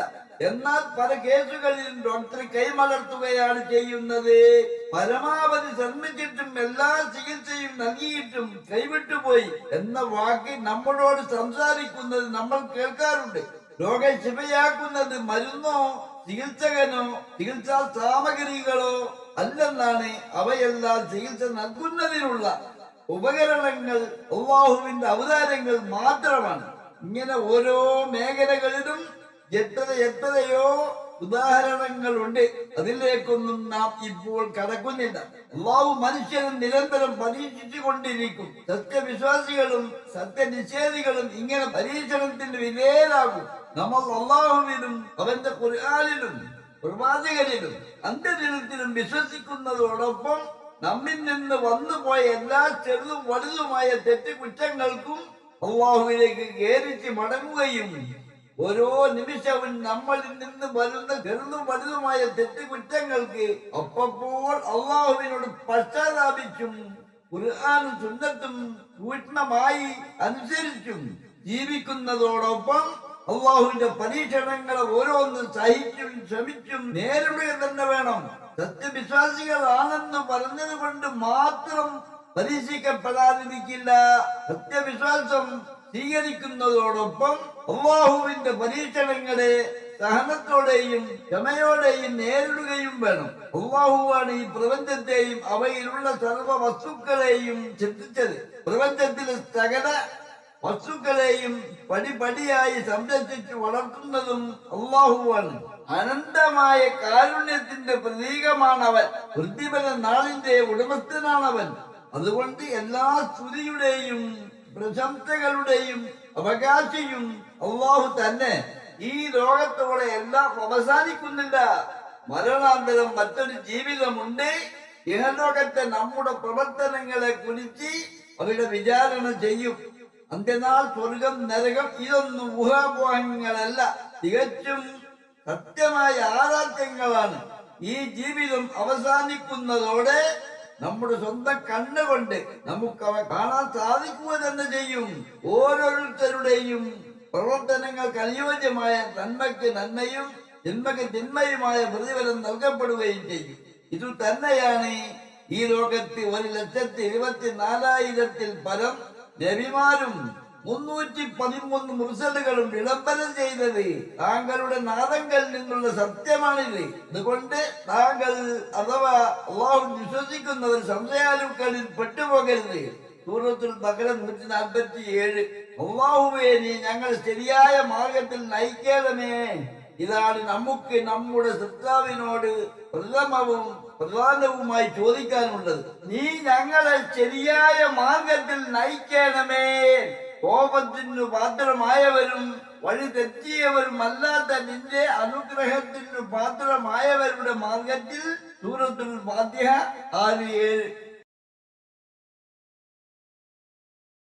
എന്നാൽ പല കേസുകളിലും ഡോക്ടർ കൈമലർത്തുകയാണ് ചെയ്യുന്നത്. പരമാവധി ശ്രമിച്ചിട്ടും എല്ലാ ചികിത്സയും നൽകിയിട്ടും കൈവിട്ടുപോയി എന്ന വാക്ക് നമ്മളോട് സംസാരിക്കുന്നത് നമ്മൾ കേൾക്കാറുണ്ട്. രോഗം ശിവയാക്കുന്നത് മരുന്നോ ചികിത്സകനോ ചികിത്സാ സാമഗ്രികളോ അല്ലെന്നാണ്. അവയെല്ലാം ചികിത്സ നൽകുന്നതിനുള്ള ഉപകരണങ്ങൾ അല്ലാഹുവിന്റെ അവതാരങ്ങൾ മാത്രമാണ്. ഇങ്ങനെ ഓരോ മേഖലകളിലും എത്രയോ ഉദാഹരണങ്ങളുണ്ട്. അതിലേക്കൊന്നും നാം ഇപ്പോൾ കടക്കുന്നില്ല. അള്ളാഹു മനുഷ്യരും നിരന്തരം പരീക്ഷിച്ചു കൊണ്ടിരിക്കും. സത്യവിശ്വാസികളും സത്യനിഷേധികളും ഇങ്ങനെ പരീക്ഷണത്തിന് വിധേയരാകും. നമ്മൾ അള്ളാഹുവിലും അവന്റെ ഖുർആനിലും പ്രവാചകരിലും അന്ത്യദിനത്തിലും വിശ്വസിക്കുന്നതോടൊപ്പം നമ്മിൽ നിന്ന് വന്നുപോയ എല്ലാ ചെറുതും വലുതുമായ തെറ്റുകുറ്റങ്ങൾക്കും അള്ളാഹുവിലേക്ക് ഖേദിച്ച് മടങ്ങുകയും ഓരോ നിമിഷവും നമ്മളിൽ നിന്ന് വരുന്ന ചെറുതും വലുതുമായ തെറ്റുകുറ്റങ്ങൾക്ക് അപ്പോൾ അള്ളാഹുവിനോട് പശ്ചാത്താപിച്ചും ഖുർആനും സുന്നത്തും പൂർണ്ണമായി അനുസരിച്ചും ജീവിക്കുന്നതോടൊപ്പം അള്ളാഹുവിന്റെ പരീക്ഷണങ്ങളെ ഓരോന്നും സഹിച്ചും ശ്രമിച്ചും നേരിടുക തന്നെ വേണം. സത്യവിശ്വാസികളാണെന്ന് പറഞ്ഞത് കൊണ്ട് മാത്രം പരീക്ഷിക്കപ്പെടാതിരിക്കില്ല. സത്യവിശ്വാസം സ്വീകരിക്കുന്നതോടൊപ്പം അള്ളാഹുവിന്റെ പരീക്ഷണങ്ങളെ സഹനത്തോടെയും ക്ഷമയോടെയും നേരിടുകയും വേണം. അള്ളാഹുവാണ് ഈ പ്രപഞ്ചത്തെയും അവയിലുള്ള സർവ വസ്തുക്കളെയും സൃഷ്ടിച്ചത്. പ്രപഞ്ചത്തിലെ സകല വസ്തുക്കളെയും പടിപടിയായി സംരക്ഷിച്ചു വളർത്തുന്നതും അള്ളാഹുവാണ്. അനന്തമായ കാരുണ്യത്തിന്റെ പ്രതീകമാണവൻ. പ്രതിഫല നാളിന്റെ ഉടമസ്ഥനാണവൻ. അതുകൊണ്ട് എല്ലാ സ്തുതിയുടെയും പ്രശംസകളുടെയും അവകാശിയും അള്ളാഹു തന്നെ. ഈ ലോകത്തോടെ എല്ലാം അവസാനിക്കുന്നില്ല. മരണാന്തരം മറ്റൊരു ജീവിതമുണ്ട്. ഇഹലോകത്തെ നമ്മുടെ പ്രവർത്തനങ്ങളെ കുറിച്ച് അവരുടെ വിചാരണ ചെയ്യും. അന്ത്യനാൾ, സ്വർഗം, നരകം ഇതൊന്നും ഊഹാപോഹങ്ങളല്ല, തികച്ചും സത്യമായ യാഥാർത്ഥ്യങ്ങളാണ്. ഈ ജീവിതം അവസാനിക്കുന്നതോടെ നമ്മുടെ സ്വന്തം കണ്ണുകൊണ്ട് നമുക്ക് അവ കാണാൻ സാധിക്കുക തന്നെ ചെയ്യും. ഓരോരുത്തരുടെയും പ്രവർത്തനങ്ങൾക്ക് അനുയോജ്യമായ നന്മയ്ക്ക് നന്മയും തിന്മയ്ക്ക് തിന്മയുമായ പ്രതിഫലം നൽകപ്പെടുകയും ചെയ്യും. ഇത് തന്നെയാണ് ഈ ലോകത്ത് 1,24,000 പരം നബിമാരും 313 മുർസലുകളും വിളംബരം ചെയ്തത് താങ്കളുടെ നാദങ്ങളിൽ നിന്നുള്ള സത്യമാണിത്. അതുകൊണ്ട് താങ്കൾ അഥവാ അള്ളാഹു വിശ്വസിക്കുന്നവർ സംശയാലുക്കളിൽ പെട്ടുപോകരുത്. സൂറത്തുൽ ബഖറ 147. അള്ളാഹുവേ, നീ ഞങ്ങൾ ശരിയായ മാർഗത്തിൽ നയിക്കണമേ. ഇതാണ് നമുക്ക് നമ്മുടെ സൃഷ്ടാവിനോട് പ്രധാനവുമായി ചോദിക്കാനുള്ളത്. നീ ഞങ്ങളെ ശരിയായ മാർഗത്തിൽ നയിക്കണമേ. കോപത്തിനു പാത്രമായവരും വഴി തെറ്റിയവരും അല്ലാത്ത നിന്റെ അനുഗ്രഹത്തിനു പാത്രമായവരുടെ മാർഗത്തിൽ. സൂറത്തുൽ ഫാത്തിഹ 6-7.